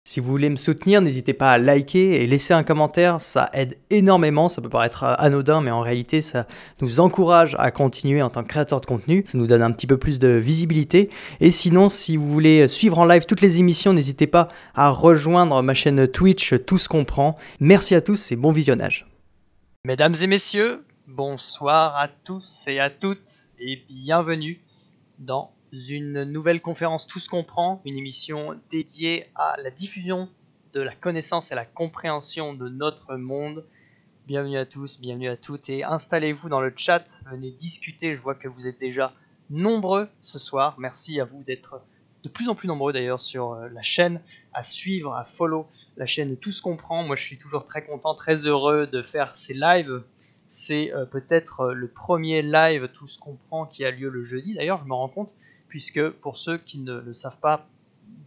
Si vous voulez me soutenir, n'hésitez pas à liker et laisser un commentaire, ça aide énormément, ça peut paraître anodin, mais en réalité ça nous encourage à continuer en tant que créateur de contenu, ça nous donne un petit peu plus de visibilité. Et sinon, si vous voulez suivre en live toutes les émissions, n'hésitez pas à rejoindre ma chaîne Twitch Tout se comprend. Merci à tous et bon visionnage. Mesdames et messieurs, bonsoir à tous et à toutes et bienvenue dans une nouvelle conférence Tout se comprend, une émission dédiée à la diffusion de la connaissance et la compréhension de notre monde. Bienvenue à tous, bienvenue à toutes et installez-vous dans le chat, venez discuter, je vois que vous êtes déjà nombreux ce soir. Merci à vous d'être de plus en plus nombreux d'ailleurs sur la chaîne, à suivre, à follow la chaîne Tout se comprend. Moi je suis toujours très content, très heureux de faire ces lives. C'est peut-être le premier live Tout se comprend qui a lieu le jeudi. D'ailleurs, je me rends compte, puisque pour ceux qui ne le savent pas,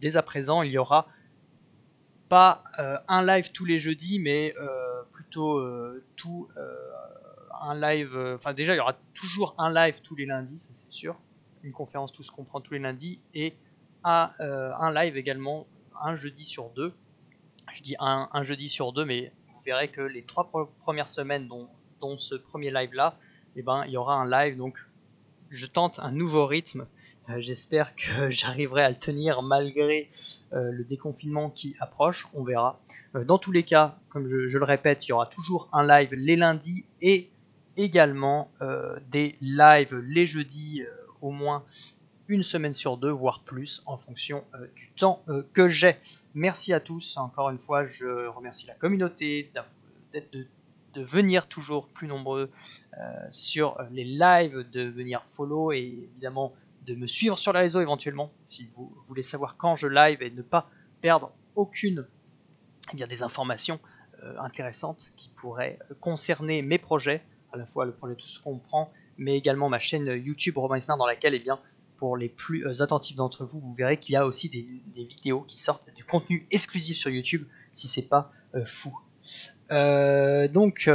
dès à présent, il n'y aura pas un live tous les jeudis, mais plutôt un live. Enfin, déjà, il y aura toujours un live tous les lundis, ça c'est sûr. Une conférence Tout se comprend tous les lundis et un live également un jeudi sur deux. Je dis un jeudi sur deux, mais vous verrez que les 3 premières semaines dont ce premier live là, eh ben, il y aura un live, donc je tente un nouveau rythme, j'espère que j'arriverai à le tenir malgré le déconfinement qui approche, on verra. Dans tous les cas, comme je le répète, il y aura toujours un live les lundis et également des lives les jeudis, au moins une semaine sur deux, voire plus, en fonction du temps que j'ai. Merci à tous, encore une fois, je remercie la communauté de venir toujours plus nombreux sur les lives, de venir follow et évidemment de me suivre sur les réseaux éventuellement, si vous voulez savoir quand je live et ne pas perdre aucune des informations intéressantes qui pourraient concerner mes projets, à la fois le projet Tout se comprend, mais également ma chaîne YouTube Robin Isnard dans laquelle, pour les plus attentifs d'entre vous, vous verrez qu'il y a aussi des vidéos qui sortent, du contenu exclusif sur YouTube, si c'est pas fou. Donc,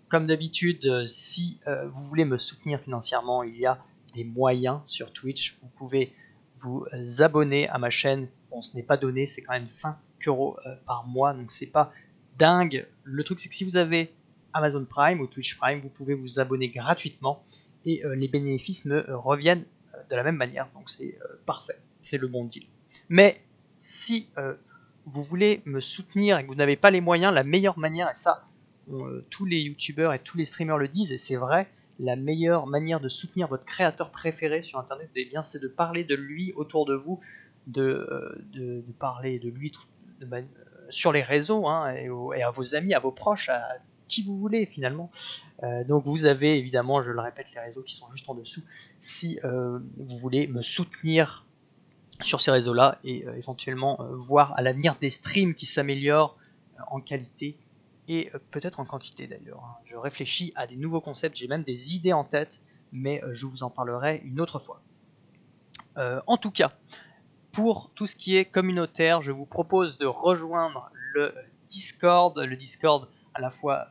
comme d'habitude, si vous voulez me soutenir financièrement, il y a des moyens sur Twitch. Vous pouvez vous abonner à ma chaîne. Bon, ce n'est pas donné, c'est quand même 5 € par mois, donc c'est pas dingue. Le truc, c'est que si vous avez Amazon Prime ou Twitch Prime, vous pouvez vous abonner gratuitement et les bénéfices me reviennent de la même manière, donc c'est parfait, c'est le bon deal. Mais si vous voulez me soutenir et que vous n'avez pas les moyens, la meilleure manière, et ça tous les youtubeurs et tous les streamers le disent, et c'est vrai, la meilleure manière de soutenir votre créateur préféré sur internet, eh bien, c'est de parler de lui autour de vous, de parler de lui sur les réseaux, hein, et à vos amis, à vos proches, à qui vous voulez finalement. Donc vous avez évidemment, je le répète, les réseaux qui sont juste en dessous si vous voulez me soutenir sur ces réseaux-là et éventuellement voir à l'avenir des streams qui s'améliorent en qualité et peut-être en quantité d'ailleurs. Je réfléchis à des nouveaux concepts, j'ai même des idées en tête, mais je vous en parlerai une autre fois. En tout cas, pour tout ce qui est communautaire, je vous propose de rejoindre le Discord à la fois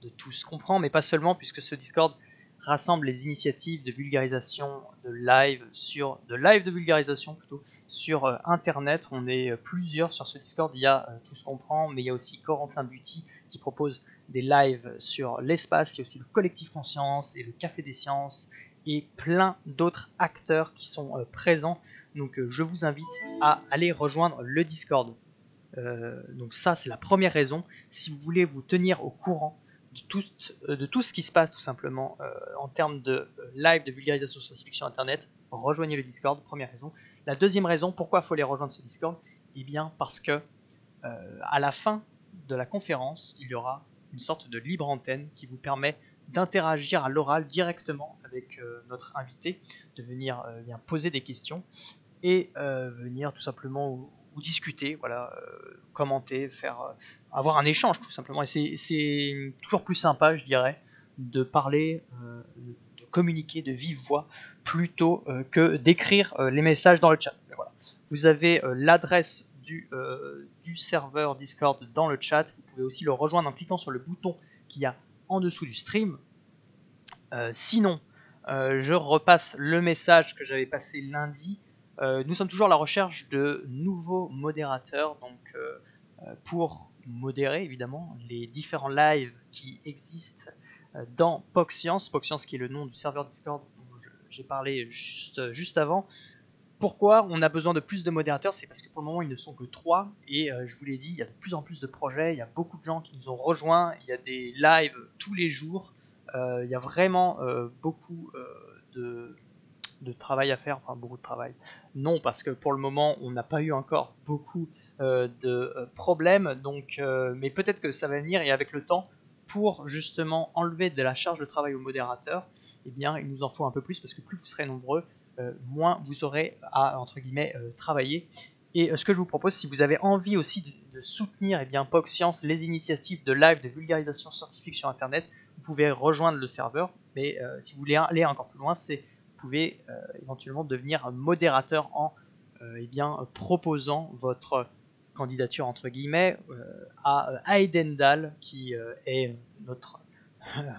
de Tout se comprend, mais pas seulement, puisque ce Discord rassemble les initiatives de vulgarisation de vulgarisation plutôt sur internet. On est plusieurs sur ce Discord, il y a Tout se comprend, mais il y a aussi Corentin Buty qui propose des lives sur l'espace, il y a aussi le Collectif Conscience et le Café des Sciences et plein d'autres acteurs qui sont présents. Donc je vous invite à aller rejoindre le Discord. Donc ça c'est la première raison. Si vous voulez vous tenir au courant de tout ce qui se passe tout simplement en termes de live de vulgarisation scientifique sur internet, rejoignez le Discord, première raison. La deuxième raison, pourquoi il faut aller rejoindre ce Discord? Eh bien parce que à la fin de la conférence, il y aura une sorte de libre antenne qui vous permet d'interagir à l'oral directement avec notre invité, de venir poser des questions et venir tout simplement ou discuter, voilà, commenter, avoir un échange tout simplement. Et c'est toujours plus sympa, je dirais, de parler, de communiquer de vive voix plutôt que d'écrire les messages dans le chat. Mais voilà. Vous avez l'adresse du serveur Discord dans le chat. Vous pouvez aussi le rejoindre en cliquant sur le bouton qu'il y a en dessous du stream. Sinon, je repasse le message que j'avais passé lundi. Nous sommes toujours à la recherche de nouveaux modérateurs, donc pour modérer évidemment les différents lives qui existent dans PogScience, PogScience qui est le nom du serveur Discord dont j'ai parlé juste avant. Pourquoi on a besoin de plus de modérateurs? C'est parce que pour le moment ils ne sont que 3 et je vous l'ai dit, il y a de plus en plus de projets, il y a beaucoup de gens qui nous ont rejoints, il y a des lives tous les jours, il y a vraiment beaucoup de travail à faire, enfin beaucoup de travail. Non, parce que pour le moment on n'a pas eu encore beaucoup de problèmes, donc, mais peut-être que ça va venir et avec le temps, pour justement enlever de la charge de travail aux modérateurs, eh bien il nous en faut un peu plus parce que plus vous serez nombreux, moins vous aurez à entre guillemets travailler. Et ce que je vous propose, si vous avez envie aussi de soutenir PogScience, les initiatives de live de vulgarisation scientifique sur internet, vous pouvez rejoindre le serveur, mais si vous voulez aller encore plus loin, vous pouvez éventuellement devenir modérateur en proposant votre candidature entre guillemets à Aydendal qui est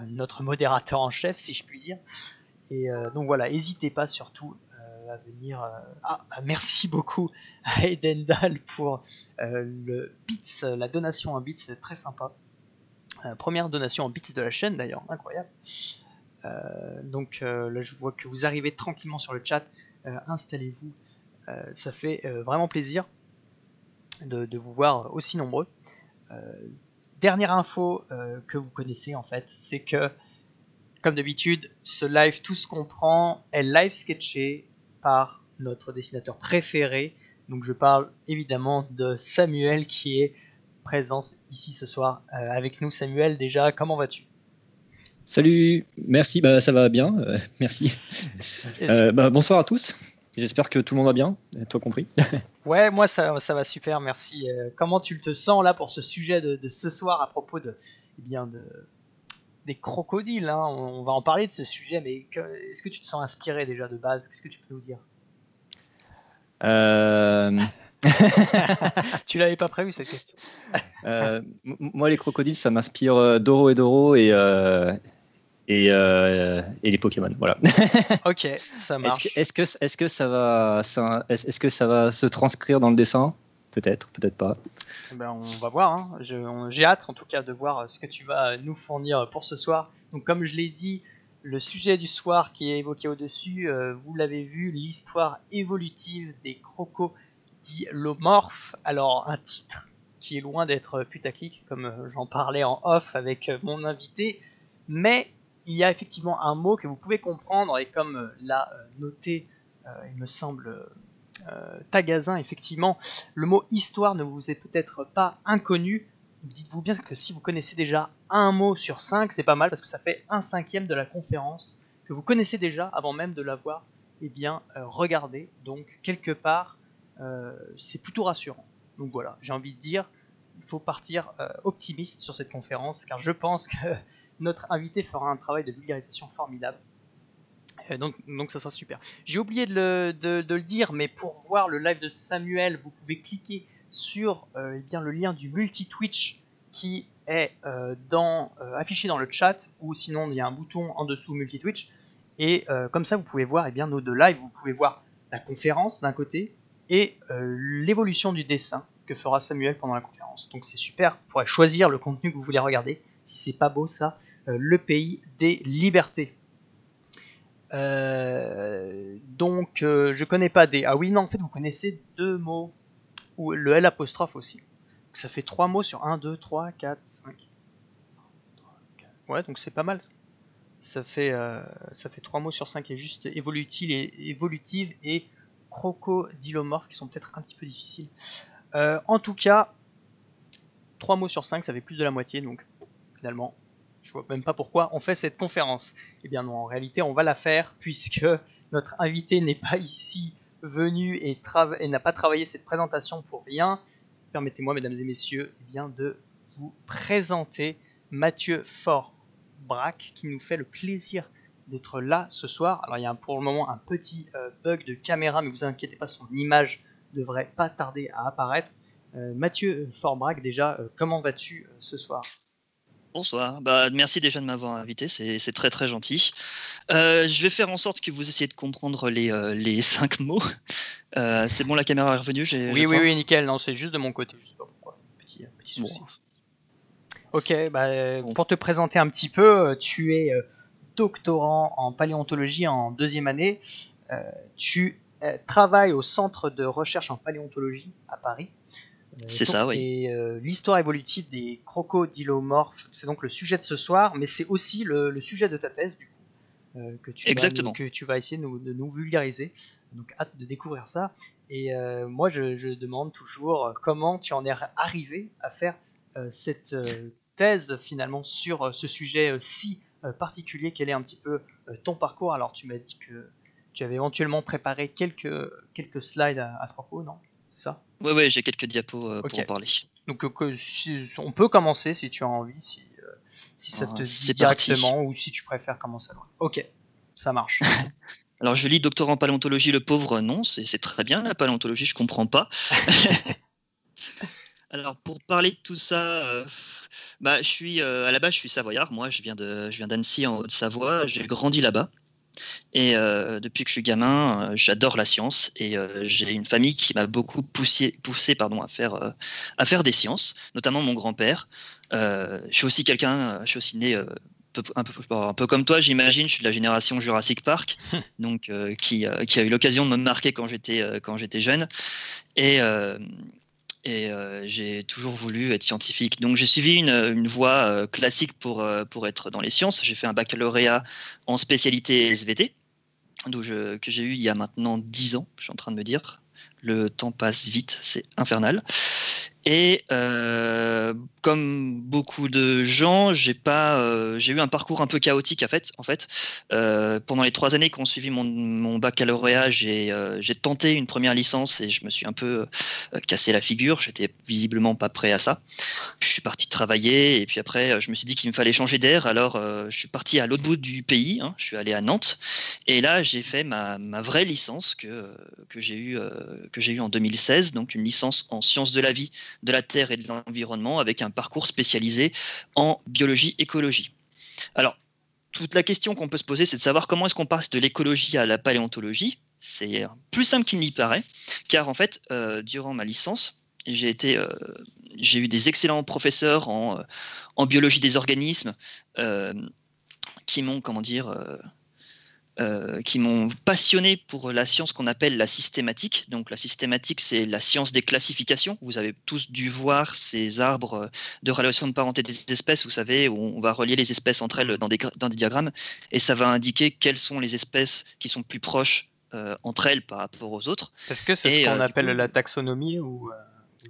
notre modérateur en chef, si je puis dire. Et donc voilà, n'hésitez pas surtout à venir. Merci beaucoup à Edendal pour le bits, la donation en bits, c'est très sympa. Première donation en bits de la chaîne d'ailleurs, incroyable. Donc là je vois que vous arrivez tranquillement sur le chat, installez-vous, ça fait vraiment plaisir de vous voir aussi nombreux. Dernière info que vous connaissez en fait, c'est que comme d'habitude, ce live Tout ce qu'on prend est live sketché par notre dessinateur préféré. Donc je parle évidemment de Samuel qui est présent ici ce soir avec nous. Samuel, déjà, comment vas-tu? Salut, merci, ça va bien, merci. Bonsoir à tous, j'espère que tout le monde va bien, toi compris. Ouais, moi ça va super, merci. Comment tu te sens là pour ce sujet de ce soir à propos des crocodiles, hein. On va en parler de ce sujet, mais est-ce que tu te sens inspiré déjà de base? Qu'est-ce que tu peux nous dire? Tu l'avais pas prévu cette question. Moi les crocodiles ça m'inspire Doro et Doro et les Pokémon, voilà. Ok, ça marche. Est-ce que ça va se transcrire dans le dessin? Peut-être, peut-être pas. On va voir, hein. J'ai hâte en tout cas de voir ce que tu vas nous fournir pour ce soir. Donc comme je l'ai dit, le sujet du soir qui est évoqué au-dessus, vous l'avez vu, l'histoire évolutive des crocodilomorphes. Alors un titre qui est loin d'être putaclic, comme j'en parlais en off avec mon invité, mais il y a effectivement un mot que vous pouvez comprendre, et comme l'a noté, il me semble... Tagazin, effectivement, le mot histoire ne vous est peut-être pas inconnu. Dites-vous bien que si vous connaissez déjà un mot sur 5, c'est pas mal parce que ça fait 1/5 de la conférence que vous connaissez déjà avant même de l'avoir regardé. Donc quelque part, c'est plutôt rassurant. Donc voilà, j'ai envie de dire, il faut partir optimiste sur cette conférence car je pense que notre invité fera un travail de vulgarisation formidable. Donc ça sera super. J'ai oublié de le dire, mais pour voir le live de Samuel, vous pouvez cliquer sur le lien du multi-Twitch qui est affiché dans le chat, ou sinon il y a un bouton en dessous multi-Twitch, et comme ça vous pouvez voir nos deux lives, vous pouvez voir la conférence d'un côté, et l'évolution du dessin que fera Samuel pendant la conférence. Donc c'est super, vous pourrez choisir le contenu que vous voulez regarder, si c'est pas beau ça, le pays des libertés. Je connais pas des... Ah oui, non, en fait, vous connaissez 2 mots. Ou le L apostrophe aussi. Donc, ça fait 3 mots sur 1, 2, 3, 4, 5. Ouais, donc c'est pas mal. Ça fait 3 mots sur 5 et juste évolutive et crocodilomorphe qui sont peut-être un petit peu difficiles. En tout cas, 3 mots sur 5, ça fait plus de la moitié, donc finalement... Je vois même pas pourquoi on fait cette conférence. Eh bien non, en réalité, on va la faire puisque notre invité n'est pas ici venu et n'a pas travaillé cette présentation pour rien. Permettez-moi, mesdames et messieurs, de vous présenter Mathieu Faure-Brac qui nous fait le plaisir d'être là ce soir. Alors il y a pour le moment un petit bug de caméra, mais vous inquiétez pas, son image devrait pas tarder à apparaître. Mathieu Faure-Brac, déjà, comment vas-tu ce soir ? Bonsoir. Merci déjà de m'avoir invité, c'est très très gentil. Je vais faire en sorte que vous essayiez de comprendre les 5 mots. C'est bon, la caméra est revenue, je crois. Oui, nickel. Non, c'est juste de mon côté, je sais pas pourquoi. Petit souci. Bon. Ok, pour te présenter un petit peu, tu es doctorant en paléontologie en 2e année. Tu travailles au centre de recherche en paléontologie à Paris. C'est ça, oui. Et l'histoire évolutive des crocodilomorphes, c'est donc le sujet de ce soir, mais c'est aussi le sujet de ta thèse, du coup, que tu vas essayer de nous vulgariser. Donc hâte de découvrir ça. Et moi, je demande toujours comment tu en es arrivé à faire cette thèse finalement sur ce sujet si particulier. Quel est un petit peu ton parcours? Alors tu m'as dit que tu avais éventuellement préparé quelques slides à ce propos, non? C'est ça? Oui, j'ai quelques diapos pour en parler. Donc on peut commencer si tu as envie, si ça te dit directement, ou si tu préfères commencer loin. Ok, ça marche. Alors je lis doctorat en paléontologie, le pauvre, non, c'est très bien la paléontologie, je comprends pas. Alors pour parler de tout ça, à la base je suis savoyard, moi je viens d'Annecy en Haute-Savoie, j'ai grandi là-bas. Et depuis que je suis gamin, j'adore la science et j'ai une famille qui m'a beaucoup poussé à faire des sciences, notamment mon grand-père. Je suis aussi né un peu comme toi, j'imagine. Je suis de la génération Jurassic Park, donc qui a eu l'occasion de me marquer quand j'étais jeune. Et j'ai toujours voulu être scientifique. Donc j'ai suivi une voie classique pour être dans les sciences. J'ai fait un baccalauréat en spécialité SVT, que j'ai eu il y a maintenant 10 ans, je suis en train de me dire. Le temps passe vite, c'est infernal. Et comme beaucoup de gens, j'ai eu un parcours un peu chaotique en fait. Pendant les 3 années qui ont suivi mon baccalauréat, j'ai tenté une première licence et je me suis un peu cassé la figure. J'étais visiblement pas prêt à ça. Je suis parti travailler et puis après, je me suis dit qu'il me fallait changer d'air. Alors, je suis parti à l'autre bout du pays. Je suis allé à Nantes et là, j'ai fait ma vraie licence que j'ai eu en 2016, donc une licence en sciences de la vie, de la terre et de l'environnement avec un parcours spécialisé en biologie-écologie. Alors, toute la question qu'on peut se poser, c'est de savoir comment est-ce qu'on passe de l'écologie à la paléontologie. C'est plus simple qu'il n'y paraît, car en fait, durant ma licence, j'ai eu des excellents professeurs en biologie des organismes qui m'ont, qui m'ont passionné pour la science qu'on appelle la systématique. Donc la systématique, c'est la science des classifications. Vous avez tous dû voir ces arbres de relation de parenté des espèces, vous savez, où on va relier les espèces entre elles dans des diagrammes, et ça va indiquer quelles sont les espèces qui sont plus proches entre elles par rapport aux autres. Est-ce que c'est ce qu'on appelle la taxonomie ou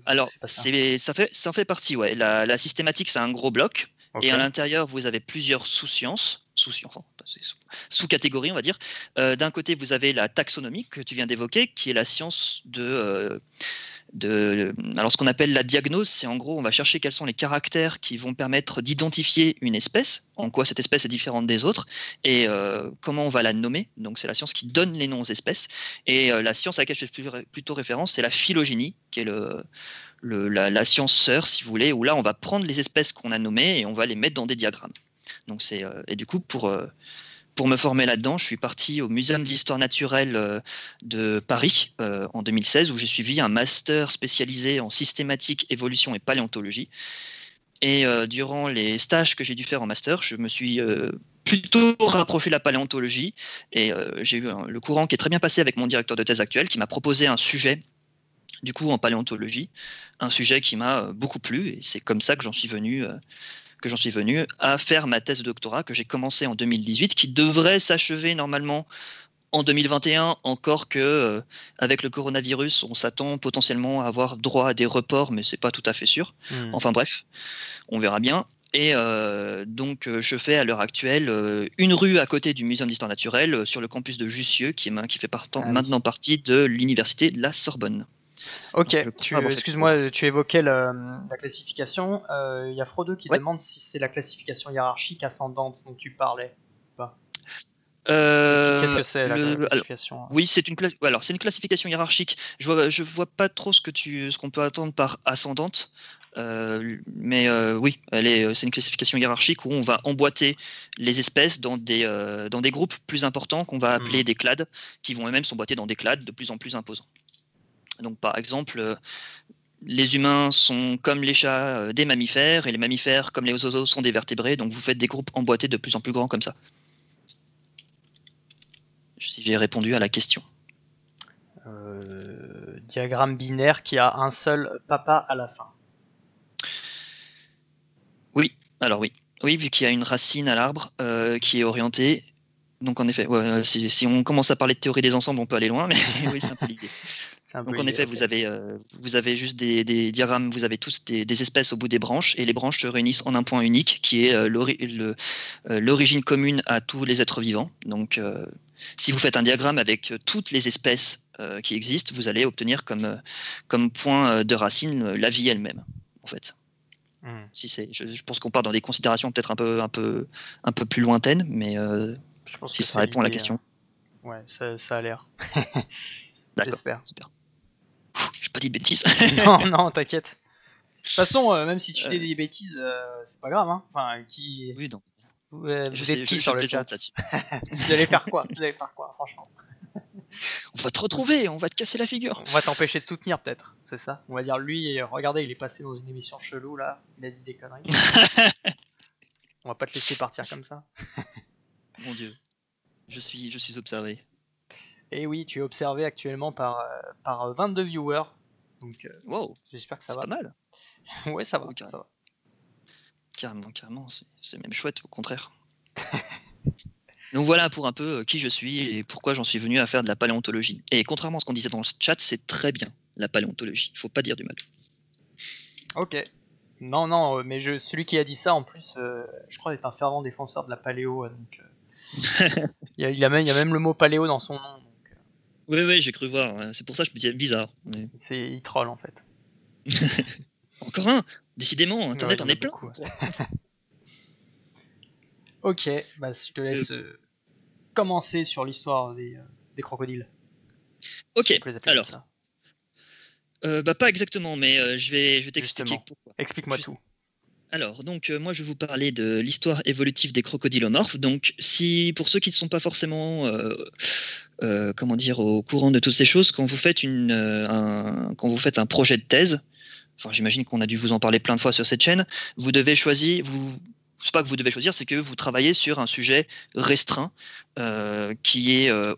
Alors, ça en fait partie, ouais. La systématique, c'est un gros bloc. Okay. Et à l'intérieur, vous avez plusieurs sous-catégories, on va dire. D'un côté, vous avez la taxonomie que tu viens d'évoquer, qui est la science alors ce qu'on appelle la diagnose, c'est en gros, on va chercher quels sont les caractères qui vont permettre d'identifier une espèce, en quoi cette espèce est différente des autres, et comment on va la nommer. Donc c'est la science qui donne les noms aux espèces. Et la science à laquelle je fais plutôt référence, c'est la phylogénie, qui est la science sœur, si vous voulez, où là on va prendre les espèces qu'on a nommées et on va les mettre dans des diagrammes. Donc et du coup, pour me former là-dedans, je suis parti au Muséum d'histoire naturelle de Paris en 2016, où j'ai suivi un master spécialisé en systématique, évolution et paléontologie. Et durant les stages que j'ai dû faire en master, je me suis plutôt rapproché de la paléontologie, et j'ai eu le courant qui est très bien passé avec mon directeur de thèse actuel, qui m'a proposé un sujet du coup en paléontologie, un sujet qui m'a beaucoup plu, et c'est comme ça que j'en suis venu à faire ma thèse de doctorat que j'ai commencé en 2018, qui devrait s'achever normalement en 2021, encore que avec le coronavirus, on s'attend potentiellement à avoir droit à des reports, mais c'est pas tout à fait sûr. Enfin bref, on verra bien. Et donc je fais à l'heure actuelle une rue à côté du Muséum d'histoire naturelle sur le campus de Jussieu, qui fait maintenant partie de l'université de la Sorbonne. Ok, excuse-moi, tu évoquais la classification. Il y a Frodo qui demande si c'est la classification hiérarchique ascendante dont tu parlais. Pas. Qu'est-ce que c'est la classification? Alors, oui, c'est une classification hiérarchique. Je vois pas trop ce qu'on peut attendre par ascendante. Oui, c'est une classification hiérarchique où on va emboîter les espèces dans des groupes plus importants qu'on va appeler des clades, qui vont eux-mêmes s'emboîter dans des clades de plus en plus imposants. Donc par exemple, les humains sont comme les chats des mammifères, et les mammifères comme les oiseaux sont des vertébrés, donc vous faites des groupes emboîtés de plus en plus grands comme ça. Si j'ai répondu à la question. Diagramme binaire qui a un seul papa à la fin. Oui, alors oui. Oui, vu qu'il y a une racine à l'arbre qui est orientée. Donc en effet, si on commence à parler de théorie des ensembles, on peut aller loin, mais oui, c'est un peu l'idée. Donc en effet, okay. vous avez juste des diagrammes, vous avez tous des espèces au bout des branches, et les branches se réunissent en un point unique, qui est l'origine commune à tous les êtres vivants. Donc si vous faites un diagramme avec toutes les espèces qui existent, vous allez obtenir comme point de racine la vie elle-même, en fait. Je pense qu'on part dans des considérations peut-être un peu plus lointaines, mais je pense si ça répond à la question. Ouais, ça a l'air. J'espère. Super. J'ai pas dit de bêtises. non, t'inquiète. De toute façon, même si tu dis des bêtises, c'est pas grave. Hein. Enfin, oui, non. Vous êtes qui sur le chat? Vous allez faire quoi? Franchement? On va te retrouver, on va te casser la figure. On va t'empêcher de soutenir, peut-être. C'est ça. On va dire, lui, regardez, il est passé dans une émission chelou, là. Il a dit des conneries. On va pas te laisser partir comme ça. Mon Dieu. Je suis observé. Et oui, tu es observé actuellement par 22 viewers. Donc, wow, j'espère que ça va. C'est pas mal. Ouais, ça va. Oui, ça va. Carrément. C'est même chouette, au contraire. Donc voilà pour un peu qui je suis et pourquoi j'en suis venu à faire de la paléontologie. Et contrairement à ce qu'on disait dans le chat, c'est très bien, la paléontologie. Il faut pas dire du mal. Ok. Non, mais celui qui a dit ça, en plus, je crois, est un fervent défenseur de la paléo. Donc, il y a même le mot paléo dans son nom. Donc, oui, j'ai cru voir. C'est pour ça que je me disais bizarre. Mais... il troll, en fait. Encore un. Décidément, Internet en est plein. Ok, je te laisse commencer sur l'histoire des crocodiles. Ok, alors. Ça. Pas exactement, mais je vais t'expliquer pourquoi. Explique-moi tout. Alors, donc, moi, je vais vous parler de l'histoire évolutive des crocodilomorphes. Donc, pour ceux qui ne sont pas forcément, au courant de toutes ces choses, quand vous faites un projet de thèse, enfin, j'imagine qu'on a dû vous en parler plein de fois sur cette chaîne, vous devez choisir, c'est pas que vous devez choisir, c'est que vous travaillez sur un sujet restreint qui est à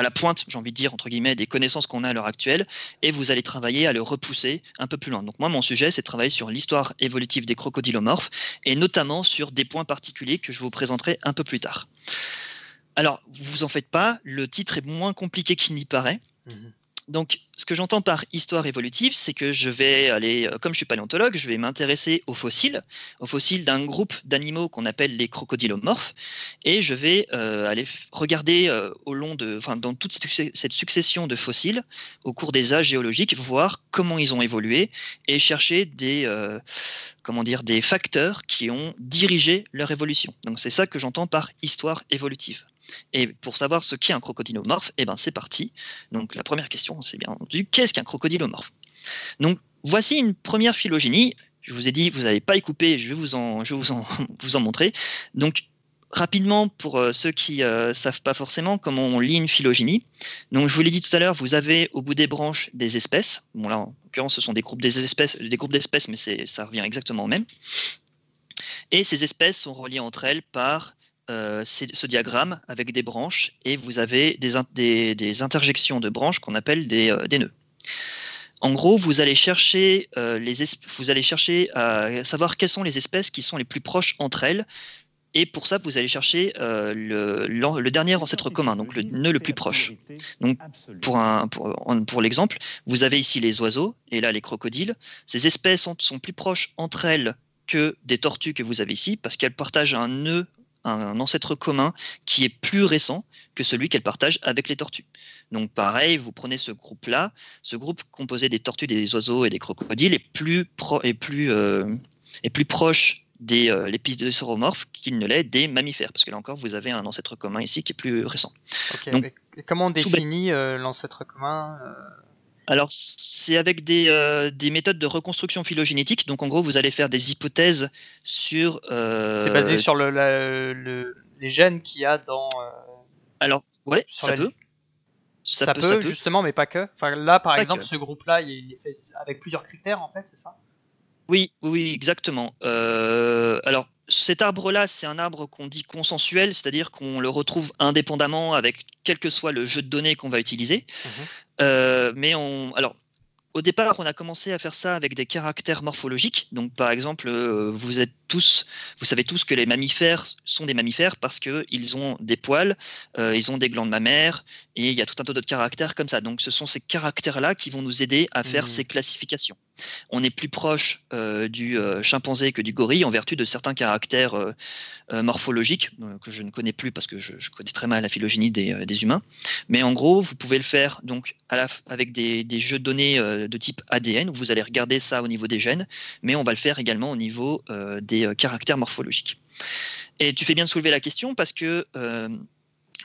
la pointe, j'ai envie de dire, entre guillemets, des connaissances qu'on a à l'heure actuelle, et vous allez travailler à le repousser un peu plus loin. Donc moi, mon sujet, c'est de travailler sur l'histoire évolutive des crocodilomorphes, et notamment sur des points particuliers que je vous présenterai un peu plus tard. Alors, vous en faites pas, le titre est moins compliqué qu'il n'y paraît. Donc, ce que j'entends par histoire évolutive, c'est que je vais aller, comme je suis paléontologue, je vais m'intéresser aux fossiles d'un groupe d'animaux qu'on appelle les crocodilomorphes, et je vais aller regarder dans toute cette succession de fossiles, au cours des âges géologiques, voir comment ils ont évolué et chercher des facteurs qui ont dirigé leur évolution. Donc, c'est ça que j'entends par histoire évolutive. Et pour savoir ce qu'est un crocodilomorphe, c'est parti. Donc la première question, c'est bien entendu, qu'est-ce qu'un crocodilomorphe? Donc voici une première phylogénie. Je vous ai dit, vous n'allez pas y couper, je vais vous en montrer. Donc rapidement, pour ceux qui ne savent pas forcément comment on lit une phylogénie. Donc je vous l'ai dit tout à l'heure, vous avez au bout des branches des espèces. Bon là, en l'occurrence, ce sont des groupes d'espèces, mais ça revient exactement au même. Et ces espèces sont reliées entre elles par ce diagramme avec des branches, et vous avez des interjections de branches qu'on appelle des nœuds. En gros, vous allez chercher à savoir quelles sont les espèces qui sont les plus proches entre elles, et pour ça, vous allez chercher le dernier ancêtre commun, donc le nœud le plus proche. Donc, pour l'exemple, vous avez ici les oiseaux, et là les crocodiles. Ces espèces sont plus proches entre elles que des tortues que vous avez ici, parce qu'elles partagent un ancêtre commun qui est plus récent que celui qu'elles partagent avec les tortues. Donc pareil, vous prenez ce groupe-là, ce groupe composé des tortues, des oiseaux et des crocodiles est plus proche des lépidosauromorphes qu'il ne l'est des mammifères, parce que là encore vous avez un ancêtre commun ici qui est plus récent. Okay, donc, comment on définit l'ancêtre commun Alors, c'est avec des méthodes de reconstruction phylogénétique. Donc, en gros, vous allez faire des hypothèses sur. C'est basé sur les gènes qu'il y a dans. Alors, ouais, sur ça la- peut. Ça peut, justement, mais pas que. Enfin, là, par Pas exemple, que. ce groupe-là, il est fait avec plusieurs critères, en fait, c'est ça? Oui, oui, exactement. Alors, cet arbre-là, c'est un arbre qu'on dit consensuel, c'est-à-dire qu'on le retrouve indépendamment avec quel que soit le jeu de données qu'on va utiliser. Alors, au départ, on a commencé à faire ça avec des caractères morphologiques. Donc, par exemple, vous savez tous que les mammifères sont des mammifères parce qu'ils ont des poils, ils ont des glandes mammaires, et il y a tout un tas d'autres caractères comme ça. Donc, ce sont ces caractères-là qui vont nous aider à faire ces classifications. On est plus proche du chimpanzé que du gorille en vertu de certains caractères morphologiques que je ne connais plus parce que je connais très mal la phylogénie des humains. Mais en gros, vous pouvez le faire donc avec des jeux de données de type ADN où vous allez regarder ça au niveau des gènes, mais on va le faire également au niveau des caractères morphologiques. Et tu fais bien de soulever la question parce que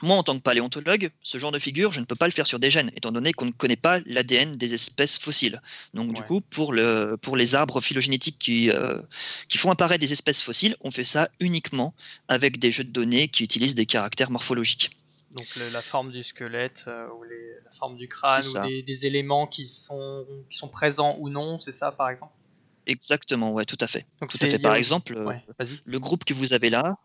moi, en tant que paléontologue, ce genre de figure, je ne peux pas le faire sur des gènes, étant donné qu'on ne connaît pas l'ADN des espèces fossiles. Donc, du coup, pour les arbres phylogénétiques qui font apparaître des espèces fossiles, on fait ça uniquement avec des jeux de données qui utilisent des caractères morphologiques. Donc, la forme du squelette, ou la forme du crâne, ou des éléments qui sont présents ou non, c'est ça, par exemple? Exactement, ouais, tout à fait. Donc, tout à fait. Par exemple, vas-y. Le groupe que vous avez là,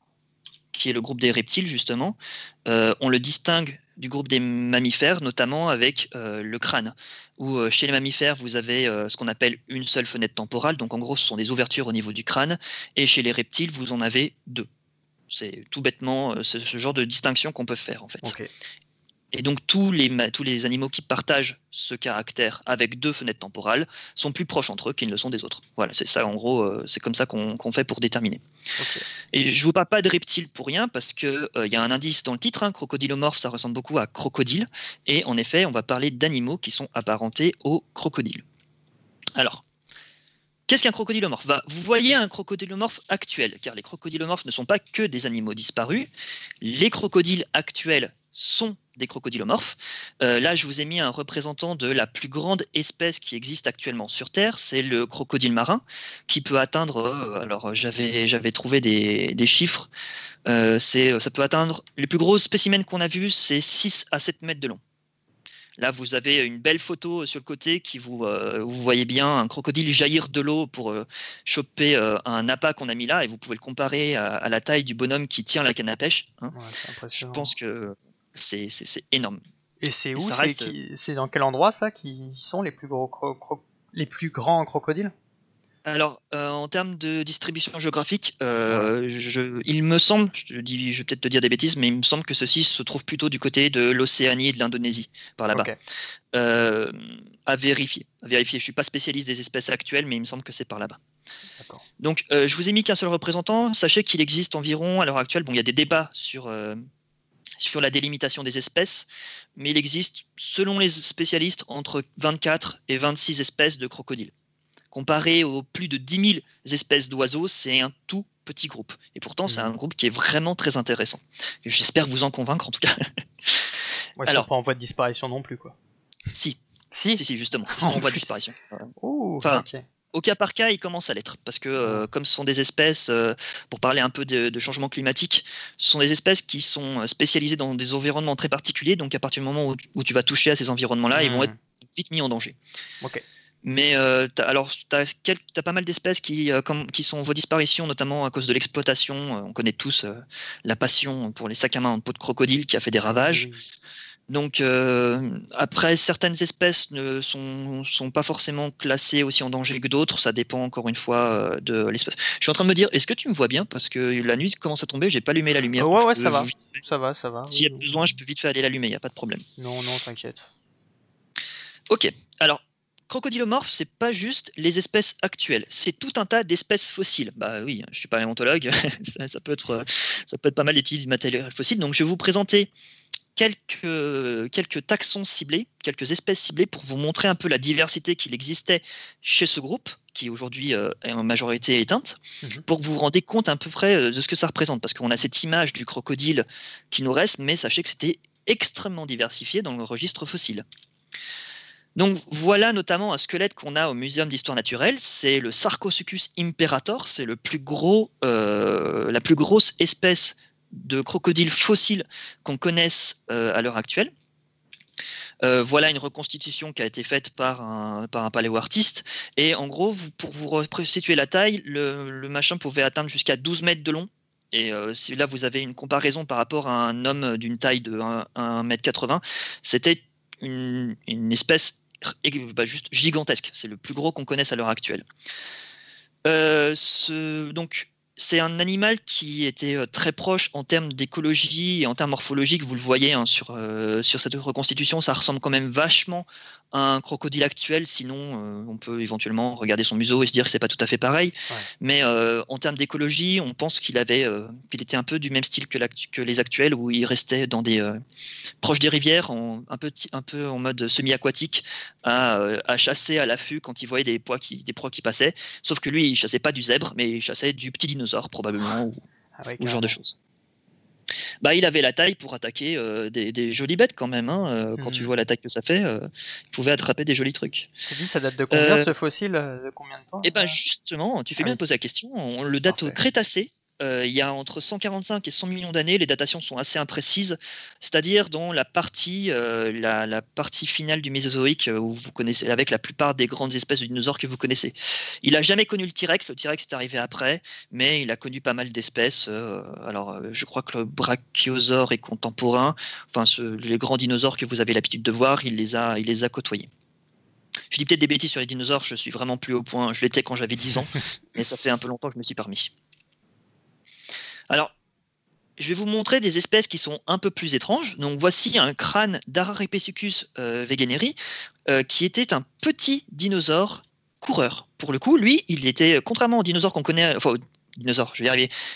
qui est le groupe des reptiles justement, on le distingue du groupe des mammifères, notamment avec le crâne, où chez les mammifères, vous avez ce qu'on appelle une seule fenêtre temporale, donc en gros, ce sont des ouvertures au niveau du crâne, et chez les reptiles, vous en avez deux. C'est tout bêtement ce genre de distinction qu'on peut faire en fait. Okay. Et donc tous les animaux qui partagent ce caractère avec deux fenêtres temporales sont plus proches entre eux qu'ils ne le sont des autres. Voilà, c'est ça en gros, c'est comme ça qu'on fait pour déterminer. Okay. Et je vous parle pas de reptiles pour rien parce que y a un indice dans le titre, hein, crocodilomorphe, ça ressemble beaucoup à crocodile, et en effet, on va parler d'animaux qui sont apparentés aux crocodiles. Alors, qu'est-ce qu'un crocodilomorphe ? Vous voyez un crocodilomorphe actuel, car les crocodilomorphes ne sont pas que des animaux disparus. Les crocodiles actuels sont des crocodilomorphes. Là, je vous ai mis un représentant de la plus grande espèce qui existe actuellement sur Terre, c'est le crocodile marin, qui peut atteindre, alors j'avais trouvé des chiffres, ça peut atteindre, les plus gros spécimens qu'on a vus, c'est 6 à 7 mètres de long. Là, vous avez une belle photo sur le côté qui vous voyez bien un crocodile jaillir de l'eau pour choper un appât qu'on a mis là, et vous pouvez le comparer à la taille du bonhomme qui tient la canne à pêche. Hein. Ouais, c'est impressionnant. Je pense que c'est énorme. Et c'est où ? C'est dans quel endroit ça qui sont les plus grands crocodiles ? Alors, en termes de distribution géographique, il me semble, je vais peut-être te dire des bêtises, mais il me semble que ceux-ci se trouvent plutôt du côté de l'Océanie et de l'Indonésie, par là-bas. Okay. À vérifier. Je ne suis pas spécialiste des espèces actuelles, mais il me semble que c'est par là-bas. D'accord. Donc, je vous ai mis qu'un seul représentant. Sachez qu'il existe environ, à l'heure actuelle, il y a des débats sur la délimitation des espèces, mais il existe, selon les spécialistes, entre 24 et 26 espèces de crocodiles. Comparé aux plus de 10 000 espèces d'oiseaux, c'est un tout petit groupe. Et pourtant, c'est un groupe qui est vraiment très intéressant. J'espère vous en convaincre, en tout cas. Ouais, ils sont pas en voie de disparition non plus, quoi. Si, justement. Ils sont en voie de disparition. Okay. Au cas par cas, ils commencent à l'être. Parce que, comme ce sont des espèces, pour parler un peu de changement climatique, ce sont des espèces qui sont spécialisées dans des environnements très particuliers. Donc, à partir du moment où tu vas toucher à ces environnements-là, ils vont être vite mis en danger. Ok. Mais t'as pas mal d'espèces qui sont en voie de disparition, notamment à cause de l'exploitation. On connaît tous la passion pour les sacs à main en peau de crocodile qui a fait des ravages. Oui. Donc après, certaines espèces ne sont pas forcément classées aussi en danger que d'autres. Ça dépend encore une fois de l'espèce. Je suis en train de me dire, est-ce que tu me vois bien ? Parce que la nuit commence à tomber, j'ai pas allumé la lumière. Ouais, ça va. Ça va. S'il y a besoin, je peux vite fait aller l'allumer, il n'y a pas de problème. Non, t'inquiète. Ok, alors. Crocodilomorphe, c'est pas juste les espèces actuelles, c'est tout un tas d'espèces fossiles. Bah oui, je suis paléontologue, ça peut être pas mal d'études du matériel fossile. Donc je vais vous présenter quelques taxons ciblés, quelques espèces ciblées pour vous montrer un peu la diversité qu'il existait chez ce groupe, qui aujourd'hui est en majorité éteinte, pour que vous vous rendez compte à peu près de ce que ça représente. Parce qu'on a cette image du crocodile qui nous reste, mais sachez que c'était extrêmement diversifié dans le registre fossile. Donc voilà notamment un squelette qu'on a au Muséum d'Histoire Naturelle, c'est le Sarcosuchus imperator, c'est la plus grosse espèce de crocodile fossile qu'on connaisse à l'heure actuelle. Voilà une reconstitution qui a été faite par un paléoartiste, et en gros, pour vous restituer la taille, le machin pouvait atteindre jusqu'à 12 mètres de long. Et si là vous avez une comparaison par rapport à un homme d'une taille de 1,80 m, c'était une espèce juste gigantesque. C'est le plus gros qu'on connaisse à l'heure actuelle. Donc, c'est un animal qui était très proche en termes d'écologie et en termes morphologiques. Vous le voyez hein, sur cette reconstitution, ça ressemble quand même vachement à un crocodile actuel. Sinon, on peut éventuellement regarder son museau et se dire que c'est pas tout à fait pareil. Ouais. Mais en termes d'écologie, on pense qu'il était un peu du même style que les actuels, où il restait dans proche des rivières, un peu en mode semi-aquatique, à chasser à l'affût quand il voyait des proies qui passaient. Sauf que lui, il chassait pas du zèbre, mais il chassait du petit dinosaure probablement, ou ce genre de choses. Bah, il avait la taille pour attaquer des jolies bêtes quand même. Hein. Quand tu vois la taille que ça fait, il pouvait attraper des jolis trucs. Tu dis, ça date de combien ce fossile? De combien de temps? Et ben justement, tu fais bien de poser la question. On le date au Crétacé. Il y a entre 145 et 100 millions d'années. Les datations sont assez imprécises, c'est-à-dire dans la partie finale du Mésozoïque, où vous connaissez, avec la plupart des grandes espèces de dinosaures que vous connaissez. Il n'a jamais connu le T-Rex. Le T-Rex est arrivé après, mais il a connu pas mal d'espèces. Je crois que le Brachiosaure est contemporain. Enfin, les grands dinosaures que vous avez l'habitude de voir, il les a côtoyés. Je dis peut-être des bêtises sur les dinosaures, je suis vraiment plus au point. Je l'étais quand j'avais 10 ans, mais ça fait un peu longtemps que je me suis permis. Alors, je vais vous montrer des espèces qui sont un peu plus étranges. Donc, voici un crâne d'Araripithecus wegeneri, qui était un petit dinosaure coureur. Pour le coup, lui, il était, contrairement aux dinosaures qu'on connaît, enfin,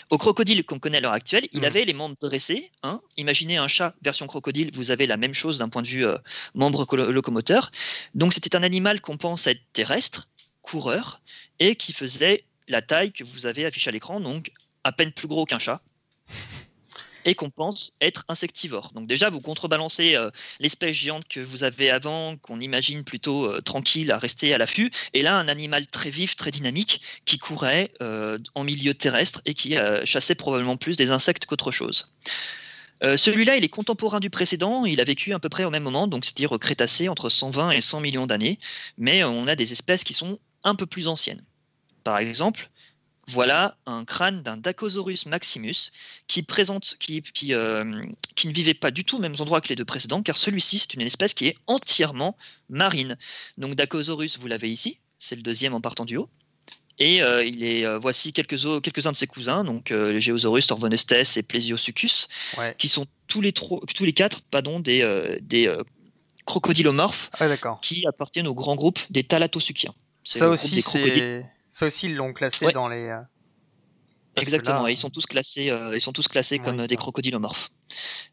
au crocodile qu'on connaît à l'heure actuelle, il avait les membres dressés. Hein. Imaginez un chat version crocodile, vous avez la même chose d'un point de vue membre locomoteur. Donc, c'était un animal qu'on pense être terrestre, coureur, et qui faisait la taille que vous avez affichée à l'écran, donc à peine plus gros qu'un chat, et qu'on pense être insectivore. Donc déjà, vous contrebalancez l'espèce géante que vous avez avant, qu'on imagine plutôt tranquille à rester à l'affût, et là, un animal très vif, très dynamique, qui courait en milieu terrestre et qui chassait probablement plus des insectes qu'autre chose. Celui-là, il est contemporain du précédent, il a vécu à peu près au même moment, donc c'est-à-dire au Crétacé, entre 120 et 100 millions d'années, mais on a des espèces qui sont un peu plus anciennes. Par exemple, voilà un crâne d'un Dacosaurus maximus qui ne vivait pas du tout aux mêmes endroits que les deux précédents, car celui-ci, c'est une espèce qui est entièrement marine. Donc Dacosaurus, vous l'avez ici, c'est le deuxième en partant du haut. Et voici quelques-uns de ses cousins, donc Geosaurus, Orvonestes et Plesiosuchus, qui sont tous les quatre des crocodilomorphes qui appartiennent au grand groupe des thalattosuchiens. Ça aussi, ils l'ont classé dans les. Exactement, ils sont tous classés comme des crocodilomorphes.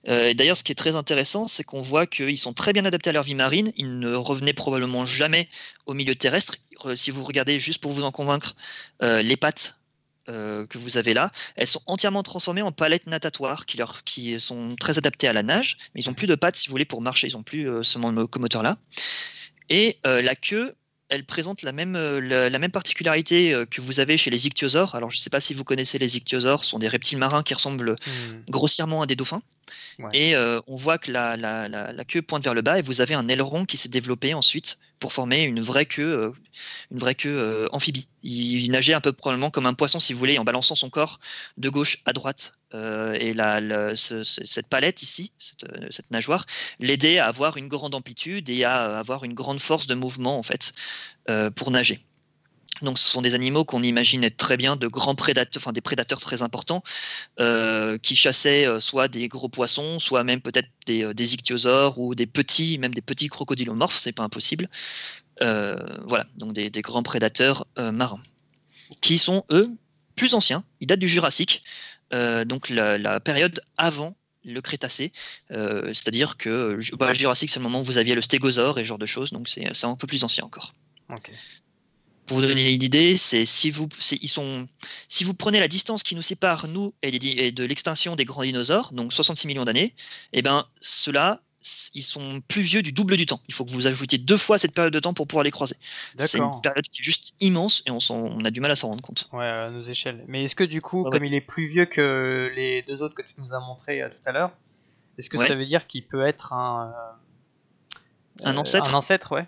D'ailleurs, ce qui est très intéressant, c'est qu'on voit qu'ils sont très bien adaptés à leur vie marine. Ils ne revenaient probablement jamais au milieu terrestre. Si vous regardez, juste pour vous en convaincre, les pattes que vous avez là, elles sont entièrement transformées en palettes natatoires qui sont très adaptées à la nage. Mais ils n'ont plus de pattes, si vous voulez, pour marcher. Ils n'ont plus ce locomoteur-là. Et la queue, elle présente la même particularité que vous avez chez les ichthyosaures. Alors, je ne sais pas si vous connaissez les ichthyosaures, ce sont des reptiles marins qui ressemblent grossièrement à des dauphins. Ouais. Et on voit que la queue pointe vers le bas et vous avez un aileron qui s'est développé ensuite pour former une vraie queue amphibie. Il nageait un peu probablement comme un poisson, si vous voulez, en balançant son corps de gauche à droite. Et cette palette ici, cette nageoire, l'aidait à avoir une grande amplitude et à avoir une grande force de mouvement en fait pour nager. Donc ce sont des animaux qu'on imagine être très bien de grands prédateurs, enfin des prédateurs très importants qui chassaient soit des gros poissons, soit même peut-être des ichthyosaures ou même des petits crocodilomorphes, c'est pas impossible. Voilà, donc des grands prédateurs marins qui sont eux plus anciens. Ils datent du Jurassique, donc la période avant le Crétacé, c'est-à-dire que le Jurassique c'est le moment où vous aviez le stégosaure et ce genre de choses, donc c'est un peu plus ancien encore. Okay. Pour vous donner une idée, si vous prenez la distance qui nous sépare, nous, et de l'extinction des grands dinosaures, donc 66 millions d'années, et ben ceux-là, ils sont plus vieux du double du temps. Il faut que vous ajoutiez 2 fois cette période de temps pour pouvoir les croiser. C'est une période qui est juste immense et on a du mal à s'en rendre compte. Ouais, à nos échelles. Mais est-ce que du coup, comme il est plus vieux que les 2 autres que tu nous as montré tout à l'heure, est-ce que ça veut dire qu'il peut être un ancêtre? Un ancêtre, ouais.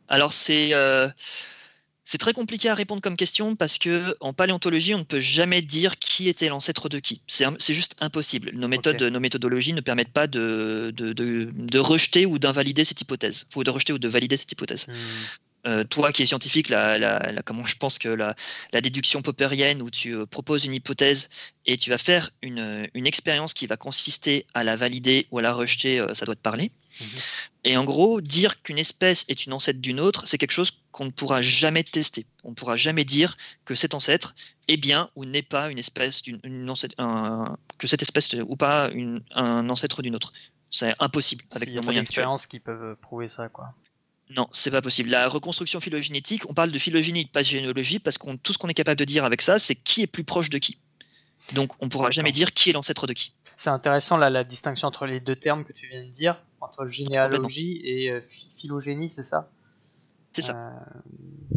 Alors c'est très compliqué à répondre comme question parce que en paléontologie, on ne peut jamais dire qui était l'ancêtre de qui. C'est juste impossible. Nos méthodologies ne permettent pas de rejeter ou d'invalider cette hypothèse. Ou de rejeter ou de valider cette hypothèse. Toi qui es scientifique, comment je pense que la déduction popperienne où tu proposes une hypothèse et tu vas faire une expérience qui va consister à la valider ou à la rejeter, ça doit te parler. Et en gros, dire qu'une espèce est une ancêtre d'une autre, c'est quelque chose qu'on ne pourra jamais tester. On ne pourra jamais dire que cet ancêtre est bien ou n'est pas une espèce que cette espèce ou pas un ancêtre d'une autre. C'est impossible avec nos moyens actuels. D'expériences qui peuvent prouver ça, quoi. Non, c'est pas possible. La reconstruction phylogénétique, on parle de phylogénie, pas de généalogie, parce que tout ce qu'on est capable de dire avec ça, c'est qui est plus proche de qui. Donc on ne pourra jamais dire qui est l'ancêtre de qui. C'est intéressant là, la distinction entre les 2 termes que tu viens de dire, entre généalogie et phylogénie, c'est ça? C'est ça.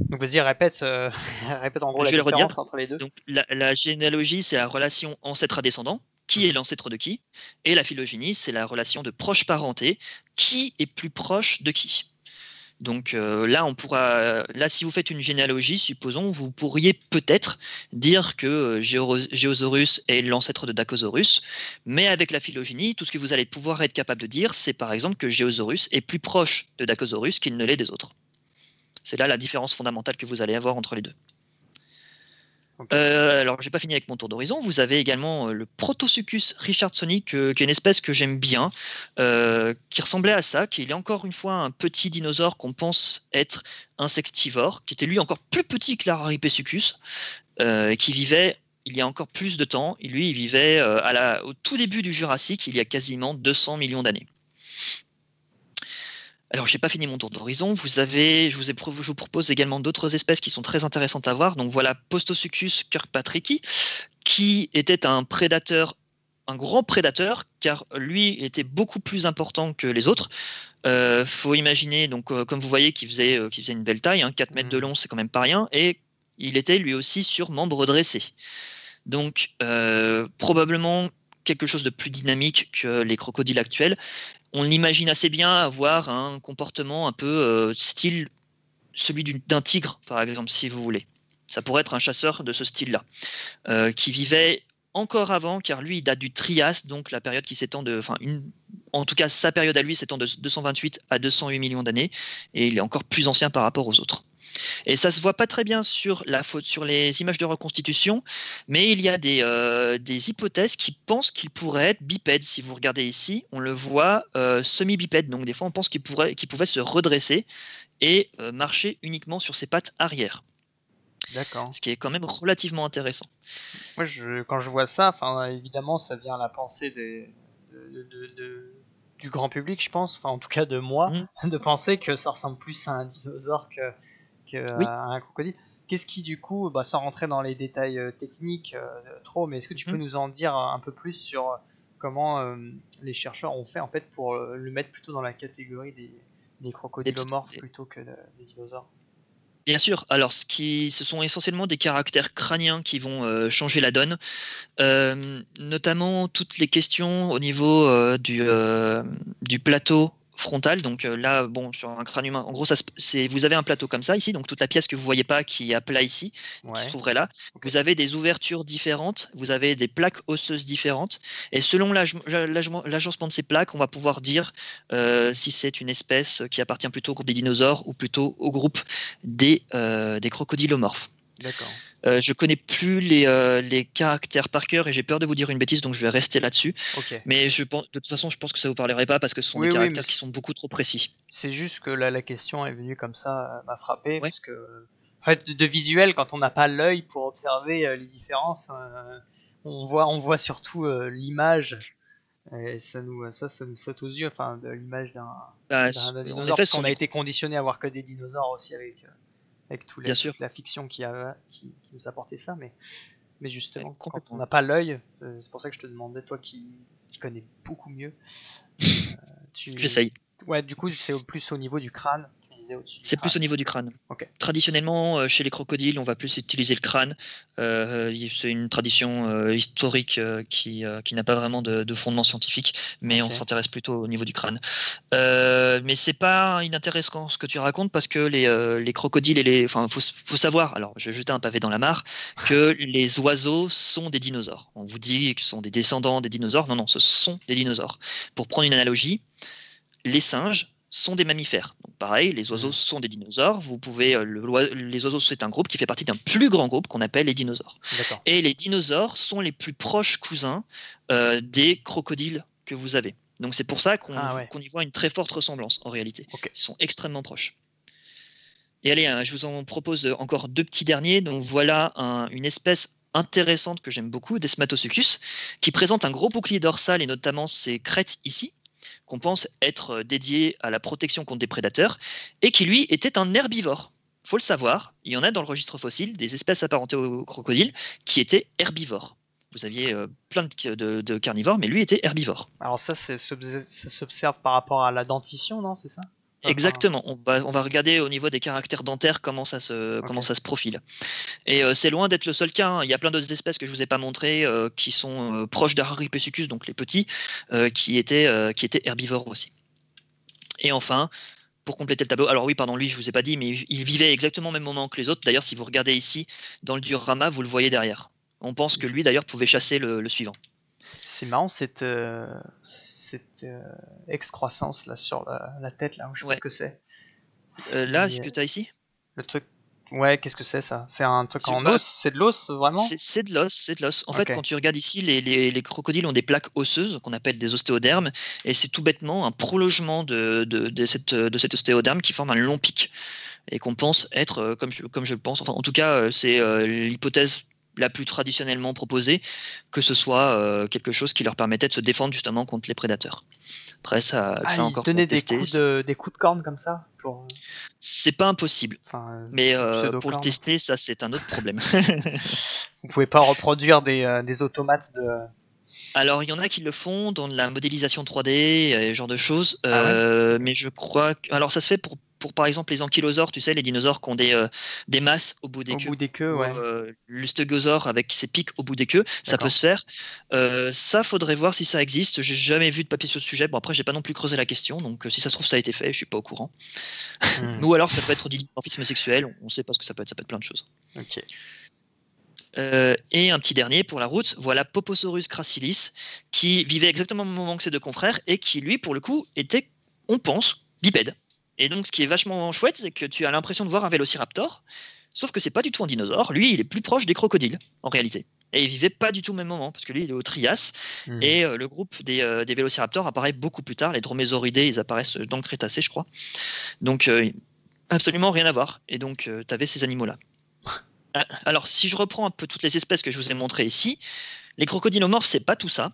Donc vas-y, répète en gros la différence entre les deux. Donc la généalogie, c'est la relation ancêtre à descendant, qui est l'ancêtre de qui, et la phylogénie, c'est la relation de proche parenté, qui est plus proche de qui. Donc là, si vous faites une généalogie, supposons, vous pourriez peut-être dire que Géosaurus est l'ancêtre de Dacosaurus, mais avec la phylogénie, tout ce que vous allez pouvoir être capable de dire, c'est par exemple que Géosaurus est plus proche de Dacosaurus qu'il ne l'est des autres. C'est là la différence fondamentale que vous allez avoir entre les deux. Alors, j'ai pas fini avec mon tour d'horizon. Vous avez également le Protosuchus richardsoni, qui est une espèce que j'aime bien, qui ressemblait à ça, qui est encore une fois un petit dinosaure qu'on pense être insectivore, qui était lui encore plus petit que l'Araripesuchus, qui vivait il y a encore plus de temps. Il vivait au tout début du Jurassique, il y a quasiment 200 millions d'années. Alors, je n'ai pas fini mon tour d'horizon. Je vous propose également d'autres espèces qui sont très intéressantes à voir. Donc voilà, Postosuchus kirkpatricki, qui était un grand prédateur, car lui était beaucoup plus important que les autres. Faut imaginer, donc, comme vous voyez, qu'il faisait une belle taille, 4 mètres de long, c'est quand même pas rien, et il était lui aussi sur membres dressés. Donc, probablement quelque chose de plus dynamique que les crocodiles actuels. On l'imagine assez bien avoir un comportement un peu style celui d'un tigre, par exemple, si vous voulez. Ça pourrait être un chasseur de ce style-là, qui vivait encore avant, car lui, il date du Trias, donc la période qui s'étend en tout cas, sa période à lui s'étend de 228 à 208 millions d'années, et il est encore plus ancien par rapport aux autres. Et ça se voit pas très bien sur les images de reconstitution, mais il y a des hypothèses qui pensent qu'il pourrait être bipède. Si vous regardez ici, on le voit semi-bipède, donc des fois on pense qu'il pouvait se redresser et marcher uniquement sur ses pattes arrière. D'accord. Ce qui est quand même relativement intéressant. Moi, quand je vois ça, évidemment, ça vient à la pensée du grand public, je pense, en tout cas de moi, de penser que ça ressemble plus à un dinosaure que à un crocodile. Qu'est-ce qui, du coup, sans rentrer dans les détails techniques trop, mais est-ce que tu peux nous en dire un peu plus sur comment les chercheurs ont fait en fait pour le mettre plutôt dans la catégorie des crocodilomorphes plutôt que des dinosaures? Bien sûr, alors ce sont essentiellement des caractères crâniens qui vont changer la donne, notamment toutes les questions au niveau du plateau frontal. Donc là, bon, sur un crâne humain, en gros, vous avez un plateau comme ça ici, donc toute la pièce que vous voyez pas qui est à plat ici, qui se trouverait là. Okay. Vous avez des ouvertures différentes, vous avez des plaques osseuses différentes, et selon l'agencement de ces plaques, on va pouvoir dire si c'est une espèce qui appartient plutôt au groupe des dinosaures ou plutôt au groupe des crocodilomorphes. D'accord. Je connais plus les caractères par cœur et j'ai peur de vous dire une bêtise, donc je vais rester là-dessus. Okay. Mais de toute façon, je pense que ça vous parlerait pas parce que ce sont des caractères qui sont beaucoup trop précis. C'est juste que là, la question est venue comme ça, m'a frappé, parce que en fait, de visuel, quand on n'a pas l'œil pour observer les différences, on voit surtout l'image. Et ça nous saute aux yeux, de l'image d'un dinosaure. En fait, parce qu'on a été conditionné à voir que des dinosaures aussi avec toute la fiction qui nous a apporté ça, mais justement, quand on n'a pas l'œil, c'est pour ça que je te demandais, toi qui connais beaucoup mieux, J'essaye. Ouais, du coup, c'est plus au niveau du crâne. Tu disais au-dessus du C'est plus crâne. au niveau du crâne. Ok. Traditionnellement, chez les crocodiles, on va plus utiliser le crâne. C'est une tradition historique qui n'a pas vraiment de fondement scientifique, mais Ok. on s'intéresse plutôt au niveau du crâne. Mais c'est pas inintéressant ce que tu racontes parce que les crocodiles enfin, faut savoir. Alors, je vais jeter un pavé dans la mare que les oiseaux sont des dinosaures. On vous dit que ce sont des descendants des dinosaures. Non, ce sont des dinosaures. Pour prendre une analogie, les singes sont des mammifères. Donc pareil, les oiseaux sont des dinosaures. Vous pouvez, les oiseaux, c'est un groupe qui fait partie d'un plus grand groupe qu'on appelle les dinosaures. D'accord. Et les dinosaures sont les plus proches cousins des crocodiles que vous avez. Donc c'est pour ça qu'on y voit une très forte ressemblance en réalité. Okay. Ils sont extrêmement proches. Et allez, je vous en propose encore 2 petits derniers. Donc voilà une espèce intéressante que j'aime beaucoup, Desmatosuchus, qui présente un gros bouclier dorsal et notamment ses crêtes ici, qu'on pense être dédié à la protection contre des prédateurs, et qui lui était un herbivore. Il faut le savoir, il y en a dans le registre fossile des espèces apparentées aux crocodiles qui étaient herbivores. Vous aviez plein de carnivores, mais lui était herbivore. Alors ça s'observe par rapport à la dentition, non, c'est ça? Exactement, on va regarder au niveau des caractères dentaires comment ça se profile. Et c'est loin d'être le seul cas, hein. Il y a plein d'autres espèces que je vous ai pas montrées qui sont proches d'Araripessuchus, donc les petits, qui étaient herbivores aussi. Et enfin, pour compléter le tableau, alors oui, pardon, lui je vous ai pas dit, mais il vivait exactement au même moment que les autres. D'ailleurs, si vous regardez ici dans le diorama, vous le voyez derrière. On pense que lui d'ailleurs pouvait chasser le suivant. C'est marrant cette excroissance là sur la tête là, je sais pas ce que c'est. Là, ce que tu as ici, le truc. Ouais, qu'est-ce que c'est ça? C'est un truc en os? C'est de l'os vraiment? C'est de l'os. En fait, quand tu regardes ici, les crocodiles ont des plaques osseuses qu'on appelle des ostéodermes, et c'est tout bêtement un prolongement de cet ostéoderme qui forme un long pic, et qu'on pense être, comme je le pense, enfin en tout cas, c'est l'hypothèse la plus traditionnellement proposée, que ce soit quelque chose qui leur permettait de se défendre justement contre les prédateurs. Après, ça encore donner des coups de corne comme ça pour... C'est pas impossible, mais pour le tester, ça c'est un autre problème. Vous pouvez pas reproduire des automates de... Alors, il y en a qui le font dans de la modélisation 3D, et ce genre de choses, mais je crois que... Alors, ça se fait pour par exemple les ankylosaures, tu sais, les dinosaures qui ont des masses au bout des queues. Au bout des queues, ouais. Le stégosaure avec ses pics au bout des queues, ça peut se faire. Ça, faudrait voir si ça existe. J'ai jamais vu de papier sur ce sujet. Bon, après, j'ai pas non plus creusé la question, donc si ça se trouve, ça a été fait, je suis pas au courant. Ou alors, ça peut être du dimorphisme sexuel, on sait pas ce que ça peut être plein de choses. Ok. Et un petit dernier pour la route, voilà Poposaurus crassilis, qui vivait exactement au même moment que ses deux confrères et qui, lui, pour le coup, était, on pense, bipède. Et donc, ce qui est vachement chouette, c'est que tu as l'impression de voir un vélociraptor, sauf que c'est pas du tout un dinosaure. Lui, il est plus proche des crocodiles, en réalité. Et il vivait pas du tout au même moment, parce que lui, il est au Trias. Et le groupe des vélociraptors apparaît beaucoup plus tard. Les dromésauridés, ils apparaissent dans le Crétacé, je crois. Donc, absolument rien à voir. Et donc, tu avais ces animaux-là. Alors, si je reprends un peu toutes les espèces que je vous ai montrées ici, les crocodilomorphes, c'est pas tout ça.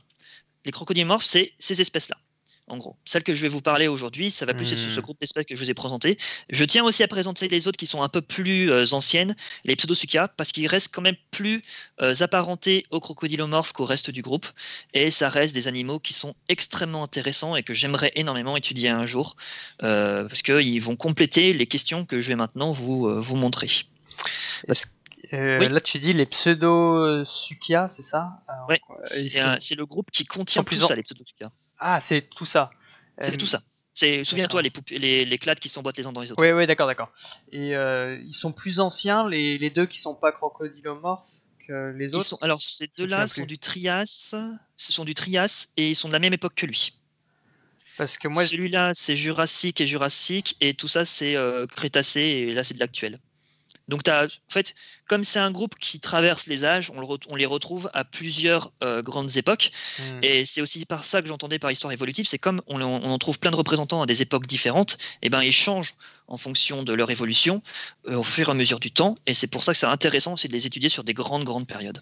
Les crocodilomorphes, c'est ces espèces-là. En gros, celle que je vais vous parler aujourd'hui, ça va plus être sur ce groupe d'espèces que je vous ai présenté. Je tiens aussi à présenter les autres qui sont un peu plus anciennes, les Pseudosuchia, parce qu'ils restent quand même plus apparentés aux crocodilomorphes qu'au reste du groupe. Et ça reste des animaux qui sont extrêmement intéressants et que j'aimerais énormément étudier un jour, parce qu'ils vont compléter les questions que je vais maintenant vous montrer. Oui. Là, tu dis les Pseudosuchia, c'est ça? Oui, c'est le groupe qui contient plus ça, les Pseudosuchia. Ah, c'est tout ça. C'est tout ça. Souviens-toi, les clades qui s'emboîtent les uns dans les autres. Oui, d'accord. Et ils sont plus anciens, les deux qui sont pas crocodilomorphes que les autres? Alors, ces deux-là sont du Trias. Ce sont du Trias et ils sont de la même époque que lui. Parce que moi, celui-là, c'est Jurassique et tout ça, c'est Crétacé, et là, c'est de l'actuel. Donc, en fait, comme c'est un groupe qui traverse les âges, on les retrouve à plusieurs grandes époques. Et c'est aussi par ça que j'entendais par histoire évolutive, c'est comme on en trouve plein de représentants à des époques différentes, et ben ils changent en fonction de leur évolution au fur et à mesure du temps. Et c'est pour ça que c'est intéressant aussi de les étudier sur des grandes périodes.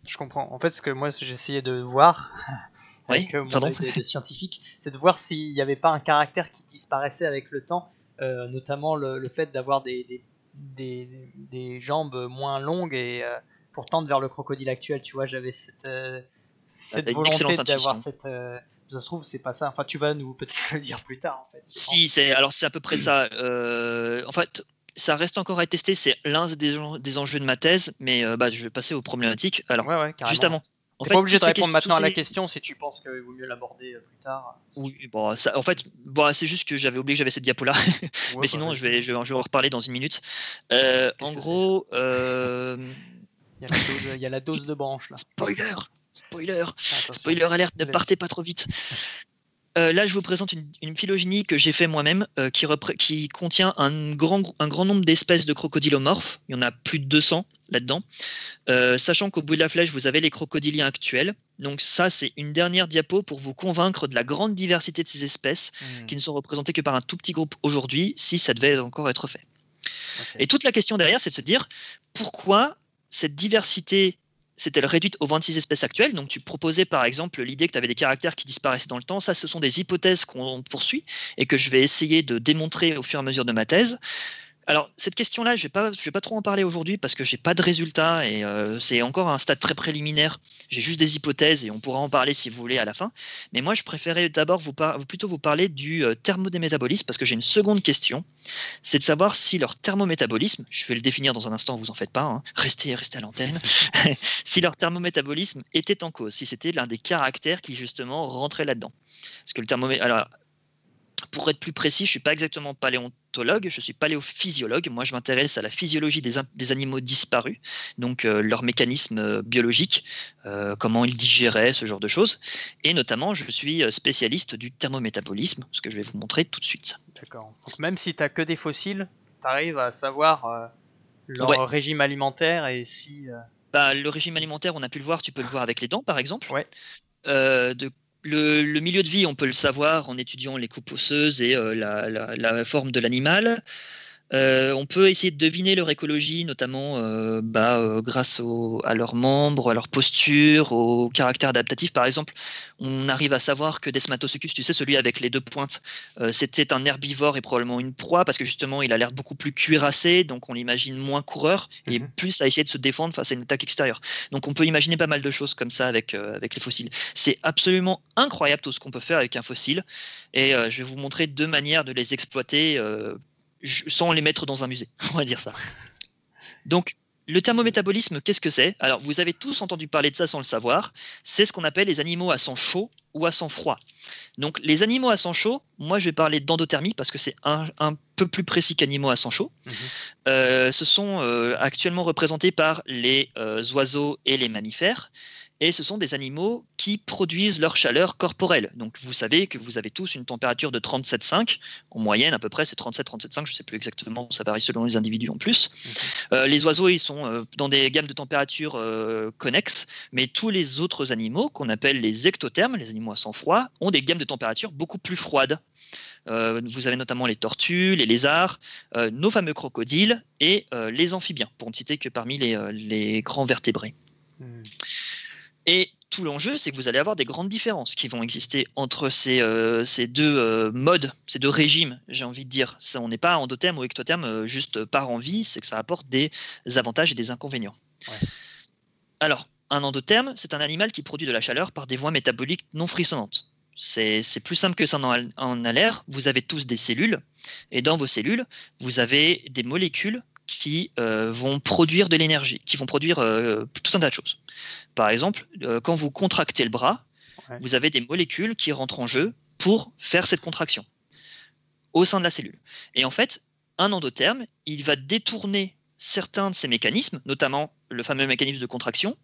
Je comprends. En fait, ce que moi j'essayais de voir avec mon œil de scientifique, c'est de voir s'il n'y avait pas un caractère qui disparaissait avec le temps, notamment le fait d'avoir des jambes moins longues et pour tendre vers le crocodile actuel, tu vois, j'avais cette volonté d'avoir Ça se trouve, c'est pas ça. Enfin, tu vas nous peut-être le dire plus tard, en fait. Si, c'est à peu près ça. En fait, ça reste encore à tester. C'est l'un des enjeux de ma thèse, mais je vais passer aux problématiques. Alors, ouais, juste avant. T'es pas obligé de répondre maintenant à la question si tu penses qu'il vaut mieux l'aborder plus tard. Oui, bon, ça, en fait, c'est juste que j'avais oublié que j'avais cette diapo-là. Mais sinon, je vais en reparler dans une minute. En gros, il y a la dose de branche là. Spoiler alerte, ne partez pas trop vite. Là, je vous présente une phylogénie que j'ai fait moi-même, qui contient un grand nombre d'espèces de crocodilomorphes. Il y en a plus de 200 là-dedans. Sachant qu'au bout de la flèche, vous avez les crocodiliens actuels. Donc ça, c'est une dernière diapo pour vous convaincre de la grande diversité de ces espèces, qui ne sont représentées que par un tout petit groupe aujourd'hui, si ça devait encore être fait. Okay. Et toute la question derrière, c'est de se dire, pourquoi cette diversité s'est-elle réduite aux 26 espèces actuelles? Donc tu proposais par exemple l'idée que tu avais des caractères qui disparaissaient dans le temps. Ça, ce sont des hypothèses qu'on poursuit et que je vais essayer de démontrer au fur et à mesure de ma thèse. Alors cette question-là, je vais pas trop en parler aujourd'hui parce que j'ai pas de résultats et c'est encore un stade très préliminaire. J'ai juste des hypothèses et on pourra en parler si vous voulez à la fin. Mais moi, je préférais d'abord plutôt vous parler du thermodémétabolisme parce que j'ai une seconde question. C'est de savoir si leur thermométabolisme, je vais le définir dans un instant, vous en faites pas, hein, restez à l'antenne, si leur thermométabolisme était en cause, si c'était l'un des caractères qui justement rentrait là-dedans. Parce que le thermométabolisme... Alors, pour être plus précis, je ne suis pas exactement paléontologue, je suis paléophysiologue. Moi, je m'intéresse à la physiologie des animaux disparus, donc leur mécanisme biologique, comment ils digéraient, ce genre de choses. Et notamment, je suis spécialiste du thermométabolisme, ce que je vais vous montrer tout de suite. D'accord. Donc, même si tu n'as que des fossiles, tu arrives à savoir leur régime alimentaire et si... Le régime alimentaire, on a pu le voir, tu peux le voir avec les dents, par exemple. Ouais. Le milieu de vie, on peut le savoir en étudiant les coupes osseuses et la forme de l'animal. On peut essayer de deviner leur écologie, notamment grâce à leurs membres, à leur posture, au caractère adaptatif. Par exemple, on arrive à savoir que Desmatosuchus, tu sais, celui avec les deux pointes, c'était un herbivore et probablement une proie parce que justement, il a l'air beaucoup plus cuirassé, donc on l'imagine moins coureur et plus à essayer de se défendre face à une attaque extérieure. Donc on peut imaginer pas mal de choses comme ça avec les fossiles. C'est absolument incroyable tout ce qu'on peut faire avec un fossile et je vais vous montrer deux manières de les exploiter sans les mettre dans un musée, on va dire ça. Donc, le thermométabolisme, qu'est-ce que c'est? Alors, vous avez tous entendu parler de ça sans le savoir. C'est ce qu'on appelle les animaux à sang chaud ou à sang froid. Donc, les animaux à sang chaud, moi, je vais parler d'endothermie parce que c'est un peu plus précis qu'animaux à sang chaud. Ce sont actuellement représentés par les oiseaux et les mammifères. Et ce sont des animaux qui produisent leur chaleur corporelle. Donc vous savez que vous avez tous une température de 37,5, en moyenne à peu près c'est 37,5, je ne sais plus exactement, ça varie selon les individus en plus. Les oiseaux, ils sont dans des gammes de température connexes, mais tous les autres animaux, qu'on appelle les ectothermes, les animaux à sang froid, ont des gammes de température beaucoup plus froides. Vous avez notamment les tortues, les lézards, nos fameux crocodiles et les amphibiens, pour ne citer que parmi les grands vertébrés. Et tout l'enjeu, c'est que vous allez avoir des grandes différences qui vont exister entre ces deux modes, ces deux régimes, j'ai envie de dire. Ça, on n'est pas endotherme ou ectotherme juste par envie, c'est que ça apporte des avantages et des inconvénients. Ouais. Alors, un endotherme, c'est un animal qui produit de la chaleur par des voies métaboliques non frissonnantes. C'est plus simple que ça en a l'air. Vous avez tous des cellules, et dans vos cellules, vous avez des molécules qui vont produire de l'énergie, qui vont produire tout un tas de choses. Par exemple, quand vous contractez le bras, vous avez des molécules qui rentrent en jeu pour faire cette contraction au sein de la cellule. Et en fait, un endotherme, il va détourner certains de ces mécanismes, notamment le fameux mécanisme de contraction,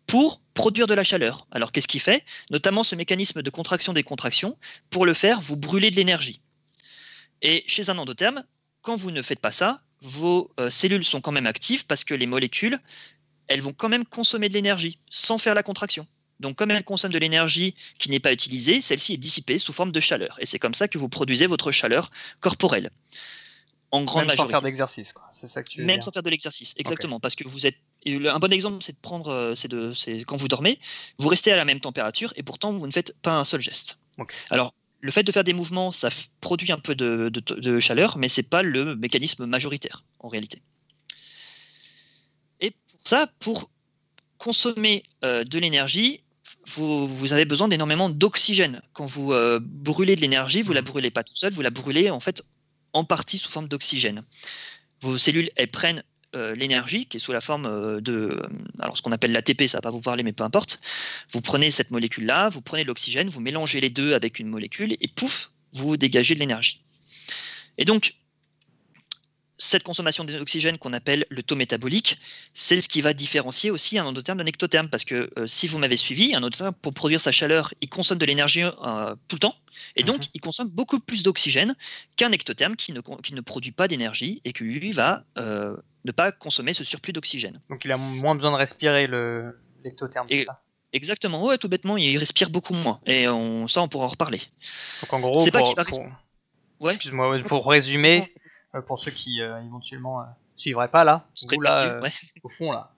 pour produire de la chaleur. Alors qu'est-ce qu'il fait? Notamment ce mécanisme de contraction des contractions, pour le faire, vous brûlez de l'énergie. Et chez un endotherme, quand vous ne faites pas ça, vos cellules sont quand même actives parce que les molécules, elles vont quand même consommer de l'énergie sans faire la contraction. Donc comme elles consomment de l'énergie qui n'est pas utilisée, celle-ci est dissipée sous forme de chaleur. Et c'est comme ça que vous produisez votre chaleur corporelle. En grande majorité. Sans faire d'exercice, quoi. C'est ça que tu veux Même dire. sans faire de l'exercice, exactement. Okay. Parce que vous êtes. Un bon exemple, c'est de prendre. C'est quand vous dormez, vous restez à la même température et pourtant vous ne faites pas un seul geste. Okay. Alors, le fait de faire des mouvements, ça produit un peu de chaleur, mais ce n'est pas le mécanisme majoritaire, en réalité. Et pour ça, pour consommer de l'énergie, vous avez besoin d'énormément d'oxygène. Quand vous brûlez de l'énergie, vous la brûlez pas tout seul, vous la brûlez en fait en partie sous forme d'oxygène. Vos cellules, elles prennent l'énergie qui est sous la forme alors ce qu'on appelle l'ATP, ça va pas vous parler mais peu importe. Vous prenez cette molécule-là, vous prenez l'oxygène, vous mélangez les deux avec une molécule et pouf, vous dégagez de l'énergie. Et donc, cette consommation d'oxygène qu'on appelle le taux métabolique, c'est ce qui va différencier aussi un endotherme d'un ectotherme. Parce que si vous m'avez suivi, un endotherme, pour produire sa chaleur, il consomme de l'énergie tout le temps. Et donc, il consomme beaucoup plus d'oxygène qu'un ectotherme qui ne produit pas d'énergie et qui, lui, va ne pas consommer ce surplus d'oxygène. Donc, il a moins besoin de respirer l'ectotherme, c'est ça? Exactement. Ouais, tout bêtement, il respire beaucoup moins. Et ça, on pourra en reparler. Donc, en gros, excuse-moi, pour résumer... Pour ceux qui éventuellement suivraient pas là, vous là, au fond là,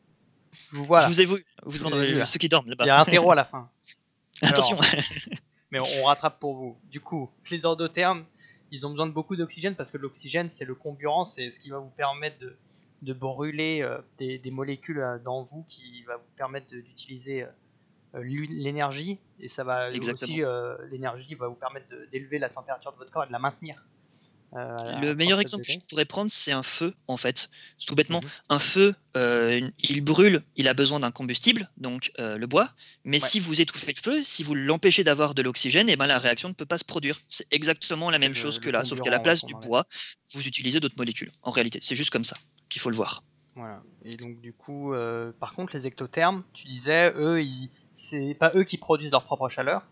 je vous vois là. Je vous ai vu, vous en ceux qui dorment là-bas. Il y a un terreau à la fin. Attention. Alors, mais on rattrape pour vous. Du coup, les endothermes, ils ont besoin de beaucoup d'oxygène parce que l'oxygène c'est le comburant, c'est ce qui va vous permettre de brûler des molécules dans vous, qui va vous permettre d'utiliser l'énergie, et ça va aussi l'énergie va vous permettre d'élever la température de votre corps et de la maintenir. Le meilleur exemple que je pourrais prendre, c'est un feu, en fait. Tout bêtement, un feu, il brûle, il a besoin d'un combustible, donc le bois. Mais si vous étouffez le feu, si vous l'empêchez d'avoir de l'oxygène, et ben la réaction ne peut pas se produire. C'est exactement la même chose que là, sauf qu'à la place du bois, vous utilisez d'autres molécules. En réalité, c'est juste comme ça qu'il faut le voir. Voilà. Et donc du coup, par contre, les ectothermes, tu disais, eux, c'est pas eux qui produisent leur propre chaleur.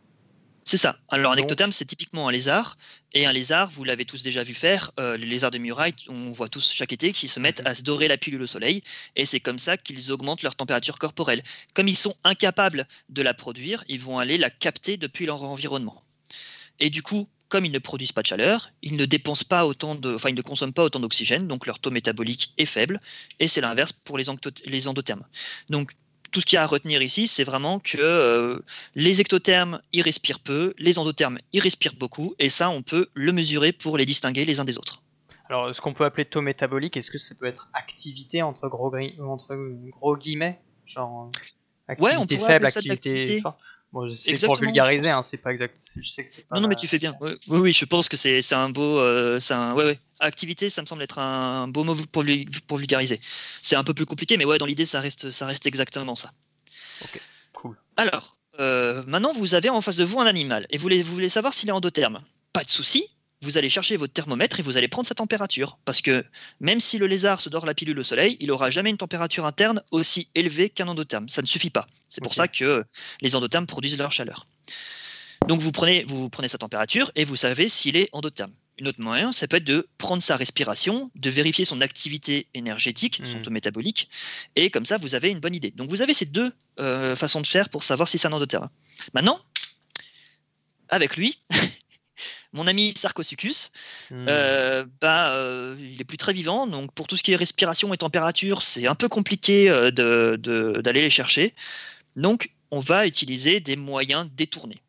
C'est ça. Alors un ectotherme, c'est typiquement un lézard. Et un lézard, vous l'avez tous déjà vu faire, les lézards de muraille, on voit tous chaque été qu'ils se mettent à se dorer la pilule au soleil. Et c'est comme ça qu'ils augmentent leur température corporelle. Comme ils sont incapables de la produire, ils vont aller la capter depuis leur environnement. Et du coup, comme ils ne produisent pas de chaleur, ils ne dépensent pas ils ne consomment pas autant d'oxygène, donc leur taux métabolique est faible. Et c'est l'inverse pour les endothermes. Donc tout ce qu'il y a à retenir ici, c'est vraiment que les ectothermes, ils respirent peu, les endothermes, ils respirent beaucoup, et ça, on peut le mesurer pour les distinguer les uns des autres. Alors, ce qu'on peut appeler taux métabolique, est-ce que ça peut être activité entre gros guillemets, genre activité faible, activité forte? Bon, c'est pour vulgariser, hein, c'est pas exact. Je sais que c'est pas. Non, mais tu fais bien. Oui, je pense que c'est un beau, activité, ça me semble être un beau mot pour vulgariser. C'est un peu plus compliqué, mais ouais, dans l'idée, ça reste exactement ça. Ok, cool. Alors, maintenant, vous avez en face de vous un animal, et vous voulez savoir s'il est endotherme. Pas de souci. Vous allez chercher votre thermomètre et vous allez prendre sa température. Parce que même si le lézard se dort la pilule au soleil, il n'aura jamais une température interne aussi élevée qu'un endotherme. Ça ne suffit pas. C'est pour ça que les endothermes produisent leur chaleur. Donc vous prenez sa température et vous savez s'il est endotherme. Une autre moyen, ça peut être de prendre sa respiration, de vérifier son activité énergétique, son taux métabolique, et comme ça vous avez une bonne idée. Donc vous avez ces deux façons de faire pour savoir si c'est un endotherme. Maintenant, avec lui... Mon ami Sarcosuchus, il est plus très vivant, donc pour tout ce qui est respiration et température, c'est un peu compliqué d'aller les chercher. Donc, on va utiliser des moyens détournés.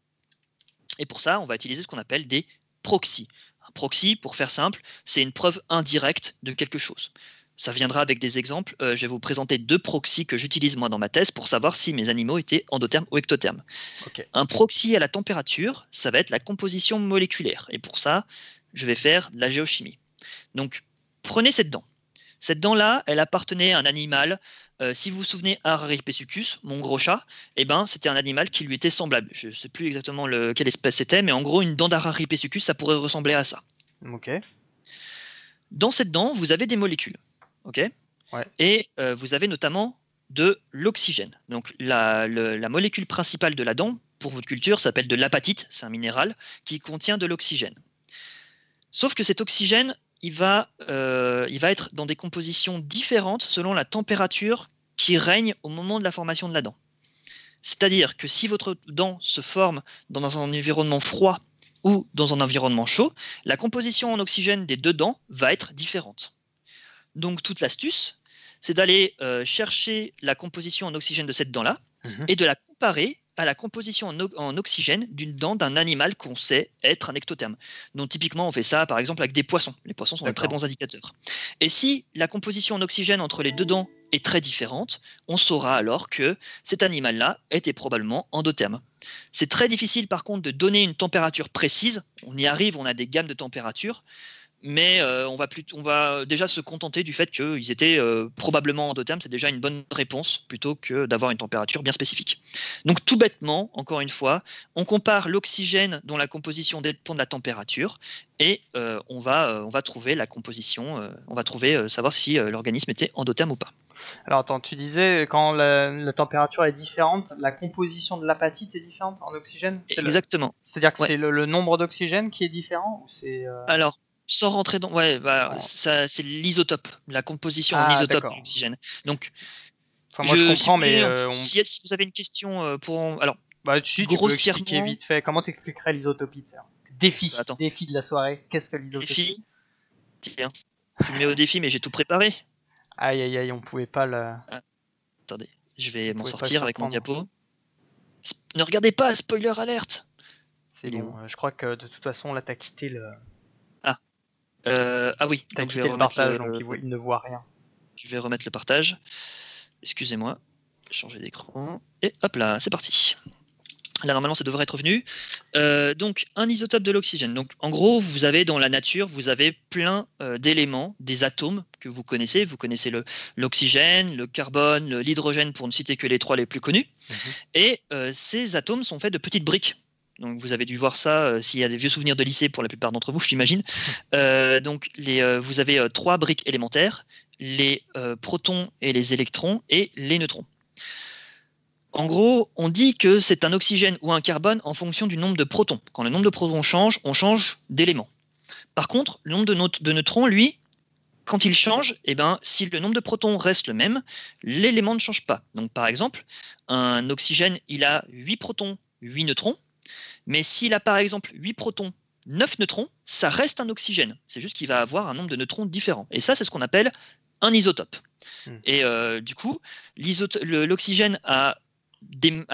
Et pour ça, on va utiliser ce qu'on appelle des proxys. Un proxy, pour faire simple, c'est une preuve indirecte de quelque chose. Ça viendra avec des exemples. Je vais vous présenter 2 proxys que j'utilise moi dans ma thèse pour savoir si mes animaux étaient endothermes ou ectothermes. Okay. Un proxy à la température, ça va être la composition moléculaire. Et pour ça, je vais faire de la géochimie. Donc, prenez cette dent. Cette dent-là, elle appartenait à un animal. Si vous vous souvenez, Araripessuchus, mon gros chat, c'était un animal qui lui était semblable. Je ne sais plus exactement quelle espèce c'était, mais en gros, une dent d'Araripessuchus, ça pourrait ressembler à ça. Ok. Dans cette dent, vous avez des molécules. Okay. Ouais. Et vous avez notamment de l'oxygène. Donc la molécule principale de la dent, pour votre culture, s'appelle de l'apatite, c'est un minéral qui contient de l'oxygène. Sauf que cet oxygène, il va être dans des compositions différentes selon la température qui règne au moment de la formation de la dent. C'est-à-dire que si votre dent se forme dans un environnement froid ou dans un environnement chaud, la composition en oxygène des 2 dents va être différente. Donc toute l'astuce, c'est d'aller chercher la composition en oxygène de cette dent-là et de la comparer à la composition en oxygène d'une dent d'un animal qu'on sait être un ectotherme. Donc typiquement, on fait ça par exemple avec des poissons. Les poissons sont de très bons indicateurs. Et si la composition en oxygène entre les deux dents est très différente, on saura alors que cet animal-là était probablement endotherme. C'est très difficile par contre de donner une température précise. On y arrive, on a des gammes de température. Mais on va déjà se contenter du fait qu'ils étaient probablement endothermes. C'est déjà une bonne réponse plutôt que d'avoir une température bien spécifique. Donc tout bêtement, encore une fois, on compare l'oxygène dont la composition dépend de la température et on va trouver la composition, on va trouver savoir si l'organisme était endotherme ou pas. Alors attends, tu disais quand la température est différente, la composition de l'apatite est différente en oxygène? Exactement. C'est-à-dire que c'est le nombre d'oxygène qui est différent ou c'est Alors, sans rentrer dans... Ouais, ça, c'est l'isotope, la composition en isotope de l'oxygène. Donc, moi je comprends, mais... Si vous avez une question pour... Alors, tu peux expliquer vite fait. Comment t'expliquerais l'isotopie? Défi de la soirée. Qu'est-ce que l'isotopie? Tiens, tu me mets au défi, mais j'ai tout préparé. Aïe, on pouvait pas le... Attendez, je vais m'en sortir avec mon diapo. Ne regardez pas, spoiler alerte. C'est bon, je crois que de toute façon, là, t'as quitté le... Ah oui, t'as quitté le partage, donc il ne voit rien. Je vais remettre le partage. Excusez-moi, changer d'écran. Et hop là, c'est parti. Là, normalement, ça devrait être revenu. Donc, un isotope de l'oxygène. Donc, en gros, vous avez dans la nature, vous avez plein d'éléments, des atomes que vous connaissez. Vous connaissez l'oxygène, le carbone, l'hydrogène, pour ne citer que les trois les plus connus. Et ces atomes sont faits de petites briques. Donc, vous avez dû voir ça s'il y a des vieux souvenirs de lycée pour la plupart d'entre vous, j'imagine. Donc, vous avez trois briques élémentaires, les protons et les électrons et les neutrons. En gros, on dit que c'est un oxygène ou un carbone en fonction du nombre de protons. Quand le nombre de protons change, on change d'élément. Par contre, le nombre de neutrons, lui, quand il change, si le nombre de protons reste le même, l'élément ne change pas. Donc, par exemple, un oxygène, il a 8 protons, 8 neutrons. Mais s'il a par exemple 8 protons, 9 neutrons, ça reste un oxygène. C'est juste qu'il va avoir un nombre de neutrons différent. Et ça, c'est ce qu'on appelle un isotope. Et du coup, l'oxygène a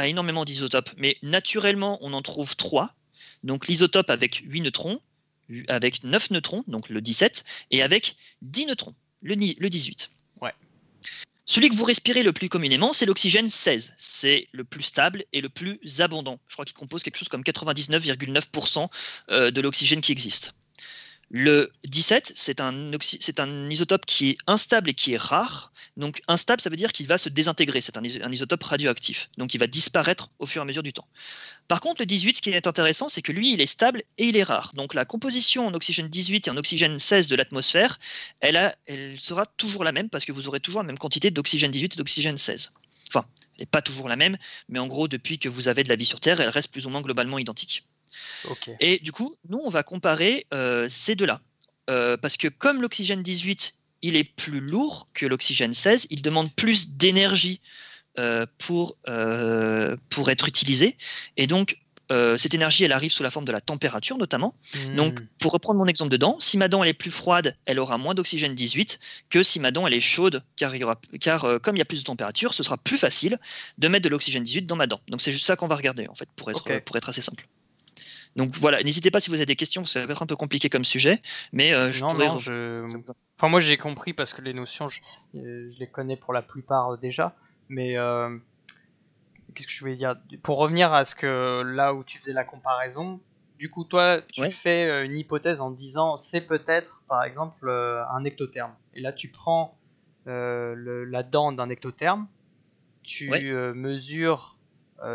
énormément d'isotopes, mais naturellement, on en trouve 3. Donc l'isotope avec 8 neutrons, avec 9 neutrons, donc le 17, et avec 10 neutrons, le 18. Ouais. Celui que vous respirez le plus communément, c'est l'oxygène 16. C'est le plus stable et le plus abondant. Je crois qu'il compose quelque chose comme 99,9% de l'oxygène qui existe. Le 17, c'est un isotope qui est instable et qui est rare. Donc instable, ça veut dire qu'il va se désintégrer. C'est un isotope radioactif. Donc il va disparaître au fur et à mesure du temps. Par contre, le 18, ce qui est intéressant, c'est que lui, il est stable et il est rare. Donc la composition en oxygène 18 et en oxygène 16 de l'atmosphère, elle sera toujours la même parce que vous aurez toujours la même quantité d'oxygène 18 et d'oxygène 16. Enfin, elle n'est pas toujours la même, mais en gros, depuis que vous avez de la vie sur Terre, elle reste plus ou moins globalement identique. Okay. Et du coup, nous, on va comparer ces deux-là. Parce que comme l'oxygène 18, il est plus lourd que l'oxygène 16, il demande plus d'énergie pour être utilisé. Et donc, cette énergie, elle arrive sous la forme de la température, notamment. Donc, pour reprendre mon exemple de dent, si ma dent elle est plus froide, elle aura moins d'oxygène 18 que si ma dent elle est chaude, car comme il y a plus de température, ce sera plus facile de mettre de l'oxygène 18 dans ma dent. Donc, c'est juste ça qu'on va regarder, en fait, pour être assez simple. Donc voilà, n'hésitez pas si vous avez des questions, ça va être un peu compliqué comme sujet, mais Enfin, moi j'ai compris parce que les notions, je les connais pour la plupart déjà, mais qu'est-ce que je voulais dire? Pour revenir à ce que là où tu faisais la comparaison, du coup toi tu fais une hypothèse en disant c'est peut-être par exemple un ectotherme, et là tu prends la dent d'un ectotherme, tu mesures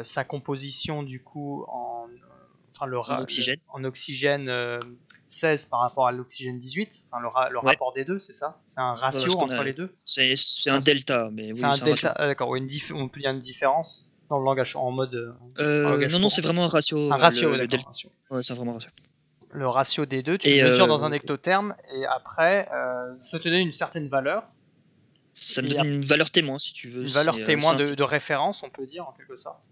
sa composition du coup en oxygène 16 par rapport à l'oxygène 18, enfin le rapport des deux, c'est ça? C'est un ratio entre les deux? C'est un delta, mais oui, c'est un delta. D'accord, on peut dire une différence dans le langage en mode. Non, c'est vraiment un ratio. Un ratio, d'accord. Ratio. Ouais, c'est vraiment un ratio. Le ratio des deux, tu le mesures dans un ectotherme, et après, ça te donne une certaine valeur. Ça me donne une valeur témoin, si tu veux. Une valeur témoin de référence, on peut dire, en quelque sorte.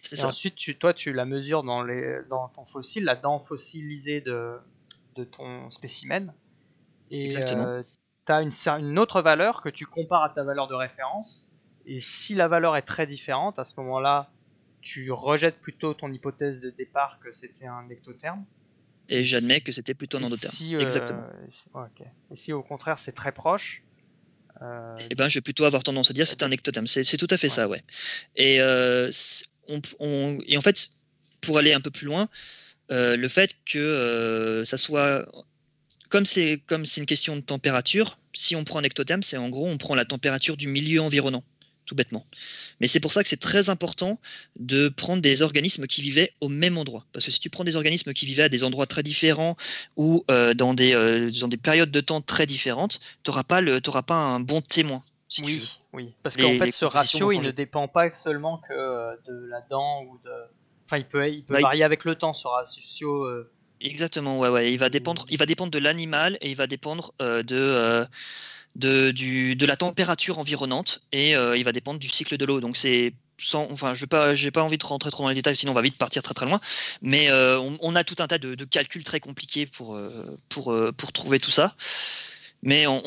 C'est ça. Ensuite, tu la mesures dans ton fossile, la dent fossilisée de ton spécimen. Et tu as une autre valeur que tu compares à ta valeur de référence. Et si la valeur est très différente, à ce moment-là, tu rejettes plutôt ton hypothèse de départ que c'était un ectotherme. Et j'admets que c'était plutôt un endotherme. Si, Exactement. ok. Et si au contraire c'est très proche, Eh ben, je vais plutôt avoir tendance à dire c'est un ectotherme. C'est tout à fait ça, ouais. Et, et en fait, pour aller un peu plus loin, le fait que ça soit... Comme c'est une question de température, si on prend un ectotherme, c'est en gros, on prend la température du milieu environnant, tout bêtement. Mais c'est pour ça que c'est très important de prendre des organismes qui vivaient au même endroit. Parce que si tu prends des organismes qui vivaient à des endroits très différents ou dans des périodes de temps très différentes, tu n'auras pas un bon témoin. Si tu veux. Oui. Parce qu'en fait, ce ratio, il ne dépend pas seulement que de la dent ou de... Enfin, il peut varier avec le temps, ce ratio... Exactement, ouais. Il va dépendre de l'animal et il va dépendre de la température environnante et il va dépendre du cycle de l'eau. Donc j'ai pas envie de rentrer trop dans les détails, sinon on va vite partir très très loin. Mais on a tout un tas de calculs très compliqués pour trouver tout ça. Mais on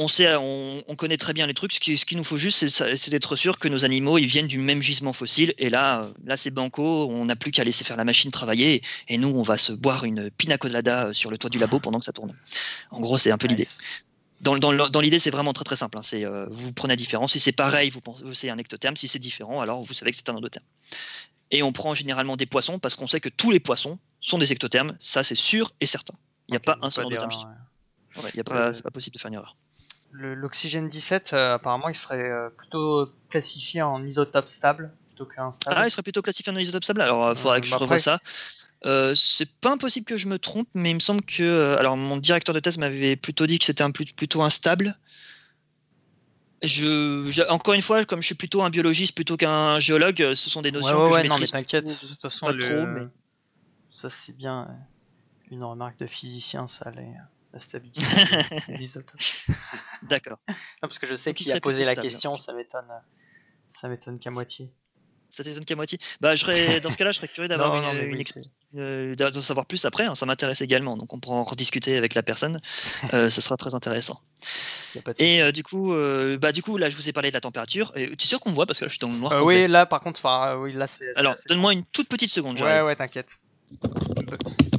connaît très bien les trucs. Ce qu'il nous faut juste, c'est d'être sûr que nos animaux ils viennent du même gisement fossile. Et là c'est banco. On n'a plus qu'à laisser faire la machine travailler. Et nous, on va se boire une pina colada sur le toit du labo pendant que ça tourne. En gros, c'est un peu l'idée. Dans l'idée, c'est vraiment très très simple. Hein. Vous prenez la différence. Si c'est pareil, vous pensez c'est un ectotherme. Si c'est différent, alors vous savez que c'est un endotherme. Et on prend généralement des poissons parce qu'on sait que tous les poissons sont des ectothermes. Ça, c'est sûr et certain. Il n'y a pas un seul endotherme. C'est pas possible de faire une erreur. L'oxygène 17, apparemment, il serait plutôt classifié en isotope stable plutôt qu'un stable. Ah, il serait plutôt classifié en isotope stable. Alors, il faudrait que je revoie ça. C'est pas impossible que je me trompe, mais il me semble que. Alors, mon directeur de thèse m'avait plutôt dit que c'était plutôt instable. Encore une fois, comme je suis plutôt un biologiste plutôt qu'un géologue, ce sont des notions que je maîtrise. Non, mais t'inquiète, de toute façon, ça c'est bien une remarque de physicien, ça, la stabilité des isotopes. D'accord. Non, parce que je sais qui a posé la question, ça m'étonne qu'à moitié. Ça t'étonne qu'à moitié. Dans ce cas-là, je serais curieux d'avoir d'en savoir plus après. Hein, ça m'intéresse également, donc on pourra en rediscuter avec la personne. Ça sera très intéressant. Et du coup, là, je vous ai parlé de la température. Tu es sûr qu'on me voit parce que là, je suis dans le noir. Oui, là, par contre, là, c'est. Alors, donne-moi une toute petite seconde. Ouais, t'inquiète.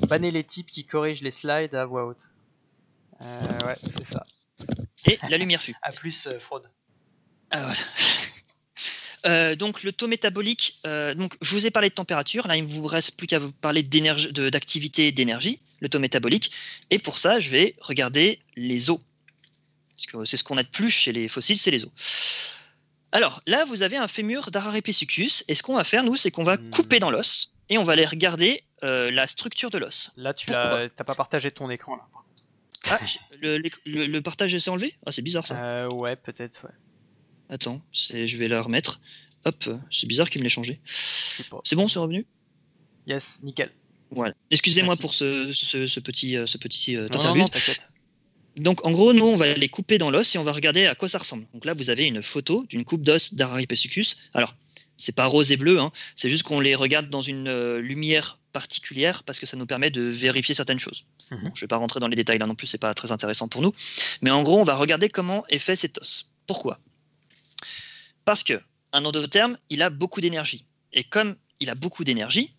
Bannez les types qui corrigent les slides à voix haute. Ouais, c'est ça. Et la lumière fut. À plus, fraude. Ah, voilà. Donc le taux métabolique, donc je vous ai parlé de température, là il ne vous reste plus qu'à vous parler d'activité et d'énergie, le taux métabolique, et pour ça je vais regarder les os, parce que c'est ce qu'on a de plus chez les fossiles, c'est les os. Alors là vous avez un fémur d'Arapaesicus, et ce qu'on va faire nous, c'est qu'on va couper dans l'os, et on va aller regarder la structure de l'os. Là t'as pas partagé ton écran là. Ah, le partage s'est enlevé? Ah, c'est bizarre ça. Ouais, peut-être, ouais. Attends, je vais la remettre. Hop, c'est bizarre qu'il me l'ait changé. C'est bon, c'est revenu? Yes, nickel. Voilà. Excusez-moi pour ce petit interlude. Non, t'inquiète. Donc en gros, nous, on va les couper dans l'os et on va regarder à quoi ça ressemble. Donc là, vous avez une photo d'une coupe d'os d'Arapaesicus. Alors, c'est pas rose et bleu, hein, c'est juste qu'on les regarde dans une lumière particulière parce que ça nous permet de vérifier certaines choses. Bon, je ne vais pas rentrer dans les détails là non plus, c'est pas très intéressant pour nous. Mais en gros, on va regarder comment est fait cet os. Pourquoi? Parce qu'un endotherme, il a beaucoup d'énergie. Et comme il a beaucoup d'énergie,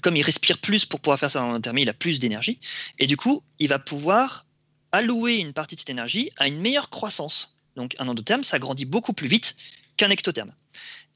comme il respire plus pour pouvoir faire ça en endothermie, il a plus d'énergie. Et du coup, il va pouvoir allouer une partie de cette énergie à une meilleure croissance. Donc un endotherme, ça grandit beaucoup plus vite qu'un ectotherme.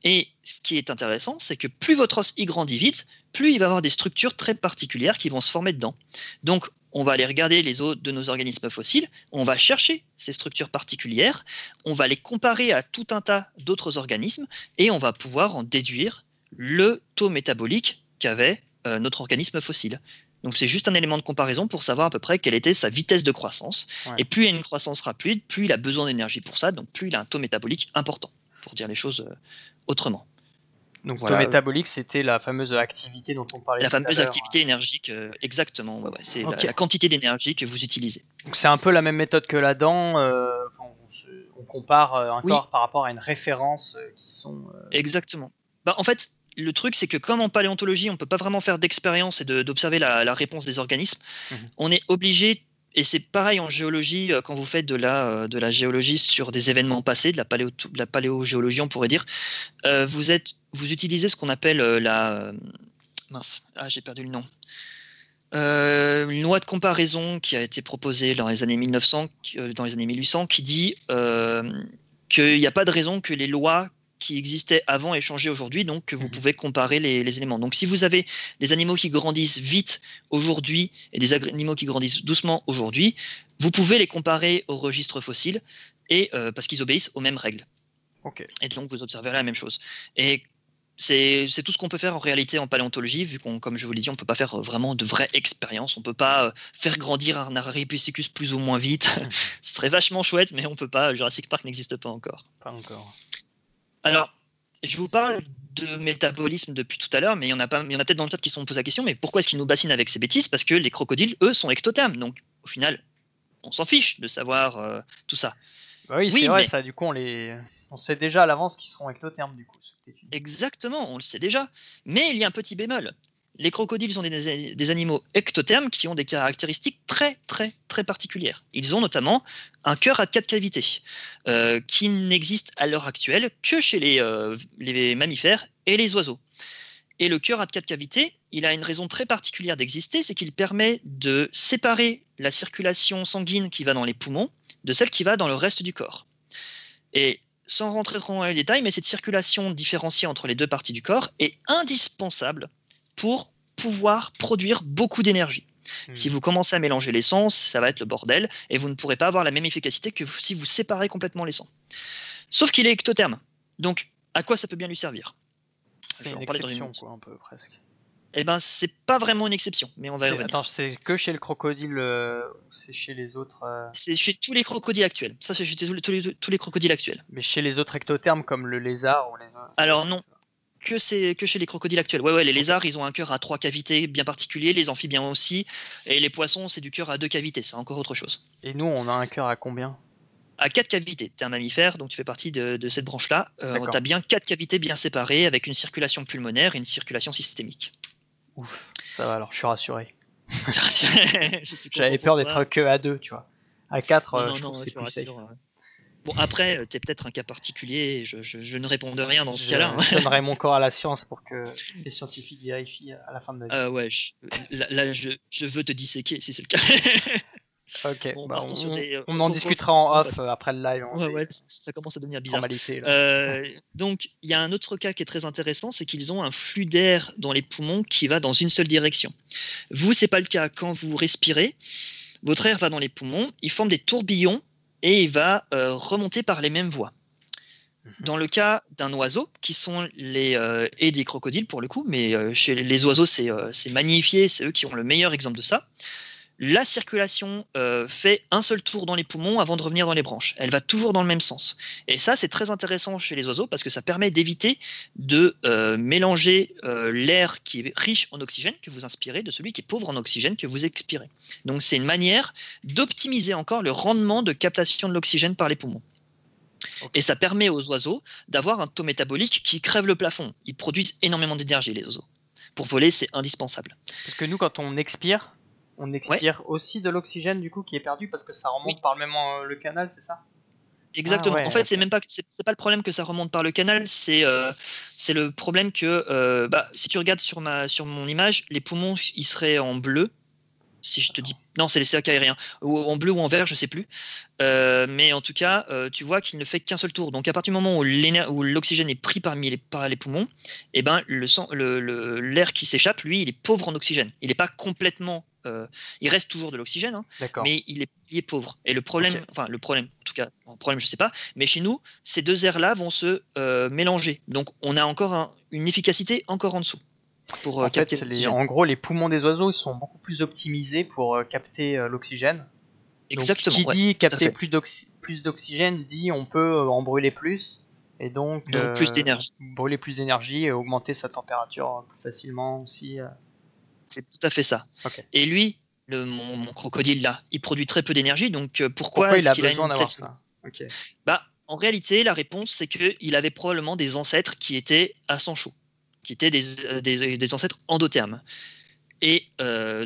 Et ce qui est intéressant, c'est que plus votre os y grandit vite, plus il va avoir des structures très particulières qui vont se former dedans. Donc, on va aller regarder les os de nos organismes fossiles, on va chercher ces structures particulières, on va les comparer à tout un tas d'autres organismes, et on va pouvoir en déduire le taux métabolique qu'avait notre organisme fossile. Donc, c'est juste un élément de comparaison pour savoir à peu près quelle était sa vitesse de croissance. Ouais. Et plus il y a une croissance rapide, plus il a besoin d'énergie pour ça, donc plus il a un taux métabolique important, pour dire les choses autrement. Donc voilà. Le métabolique, c'était la fameuse activité dont on parlait. La fameuse activité énergique, exactement. Ouais, c'est la quantité d'énergie que vous utilisez. Donc c'est un peu la même méthode que la dent. On compare encore par rapport à une référence qui sont. Exactement. En fait, le truc, c'est que comme en paléontologie, on ne peut pas vraiment faire d'expérience et d'observer la réponse des organismes, on est obligé Et c'est pareil en géologie, quand vous faites de la géologie sur des événements passés, de la paléogéologie, on pourrait dire, vous utilisez ce qu'on appelle mince, j'ai perdu le nom. Une loi de comparaison qui a été proposée dans les années 1900, dans les années 1800, qui dit qu'il n'y a pas de raison que les lois qui existaient avant aient changé aujourd'hui, donc que vous pouvez comparer les éléments. Donc si vous avez des animaux qui grandissent vite aujourd'hui et des animaux qui grandissent doucement aujourd'hui, vous pouvez les comparer au registre fossile, et parce qu'ils obéissent aux mêmes règles. Okay. Et donc vous observerez la même chose. Et c'est tout ce qu'on peut faire en réalité en paléontologie, vu qu'on, comme je vous l'ai dit, on ne peut pas faire vraiment de vraies expériences. On ne peut pas faire grandir un Archaeopithecus plus ou moins vite. Ce serait vachement chouette, mais on ne peut pas. Jurassic Park n'existe pas encore. Pas encore. Alors, je vous parle de métabolisme depuis tout à l'heure, mais il y en a peut-être dans le chat qui se sont posés la question, mais pourquoi est-ce qu'ils nous bassinent avec ces bêtises? Parce que les crocodiles, eux, sont ectothermes. Donc, au final, on s'en fiche de savoir tout ça. Bah oui, c'est vrai, ça. Du coup, on sait déjà à l'avance qu'ils seront ectothermes, du coup. Exactement, on le sait déjà. Mais il y a un petit bémol. Les crocodiles sont des animaux ectothermes qui ont des caractéristiques très, très, très particulières. Ils ont notamment un cœur à 4 cavités, qui n'existe à l'heure actuelle que chez les mammifères et les oiseaux. Et le cœur à 4 cavités, il a une raison très particulière d'exister, c'est qu'il permet de séparer la circulation sanguine qui va dans les poumons de celle qui va dans le reste du corps. Et sans rentrer trop dans les détails, mais cette circulation différenciée entre les deux parties du corps est indispensable pour pouvoir produire beaucoup d'énergie. Si vous commencez à mélanger les sangs, ça va être le bordel, et vous ne pourrez pas avoir la même efficacité que si vous séparez complètement les sangs. Sauf qu'il est ectotherme, donc à quoi ça peut bien lui servir? C'est une exception, quoi, un peu, presque. Eh ben, c'est pas vraiment une exception, mais on va y revenir. Attends, c'est que chez le crocodile ou c'est chez les autres C'est chez tous les crocodiles actuels. Ça, c'est chez tous les crocodiles actuels. Mais chez les autres ectothermes, comme le lézard ou les autres... Alors non, que chez les crocodiles actuels. Ouais, les lézards, ils ont un cœur à 3 cavités bien particulier, les amphibiens aussi, et les poissons, c'est du cœur à 2 cavités, c'est encore autre chose. Et nous, on a un cœur à combien? À 4 cavités. Tu es un mammifère, donc tu fais partie de cette branche-là. Tu as bien 4 cavités bien séparées, avec une circulation pulmonaire et une circulation systémique. Ouf, ça va alors, je suis rassuré. J'avais peur d'être que à 2, tu vois. À 4, je trouve que c'est plus safe. Bon, après, tu es peut-être un cas particulier, je ne réponds de rien dans ce cas-là. Je donnerai mon corps à la science pour que les scientifiques vérifient à la fin de ma vie. Ouais, là, je veux te disséquer si c'est le cas. Ok, bon, on en discutera en off après le live. Ouais, ça commence à devenir bizarre. Donc, il y a un autre cas qui est très intéressant, c'est qu'ils ont un flux d'air dans les poumons qui va dans une seule direction. Vous, c'est pas le cas. Quand vous respirez, votre air va dans les poumons, il forme des tourbillons et il va remonter par les mêmes voies. Dans le cas d'un oiseau, qui sont et des crocodiles pour le coup, mais chez les oiseaux, c'est magnifié, c'est eux qui ont le meilleur exemple de ça. La circulation fait un seul tour dans les poumons avant de revenir dans les branches. Elle va toujours dans le même sens. Et ça, c'est très intéressant chez les oiseaux parce que ça permet d'éviter de mélanger l'air qui est riche en oxygène que vous inspirez de celui qui est pauvre en oxygène que vous expirez. Donc, c'est une manière d'optimiser encore le rendement de captation de l'oxygène par les poumons. Okay. Et ça permet aux oiseaux d'avoir un taux métabolique qui crève le plafond. Ils produisent énormément d'énergie, les oiseaux. Pour voler, c'est indispensable. Parce que nous, quand on expire aussi de l'oxygène du coup qui est perdu parce que ça remonte par le canal, c'est ça? Exactement. En fait, c'est pas le problème que ça remonte par le canal, c'est le problème que si tu regardes sur mon image, les poumons ils seraient en bleu. Si je te dis non, c'est les cercles aériens, ou en bleu ou en vert, je sais plus. Mais en tout cas, tu vois qu'il ne fait qu'un seul tour. Donc à partir du moment où l'oxygène est pris par les poumons, et ben l'air qui s'échappe, lui, il est pauvre en oxygène. Il n'est pas complètement il reste toujours de l'oxygène, hein, mais il est pauvre. Et le problème, je sais pas, mais chez nous, ces deux airs-là vont se mélanger. Donc on a encore une efficacité encore en dessous. En fait, en gros, les poumons des oiseaux ils sont beaucoup plus optimisés pour capter l'oxygène. Exactement. Donc, qui dit capter plus d'oxygène dit on peut en brûler plus. Et donc plus d'énergie. Brûler plus d'énergie et augmenter sa température plus facilement aussi. C'est tout à fait ça. Okay. Et lui, mon crocodile là, il produit très peu d'énergie, donc pourquoi il a besoin d'avoir ça? Okay. En réalité, la réponse, c'est qu'il avait probablement des ancêtres qui étaient à sang chaud, qui étaient des ancêtres endothermes. Et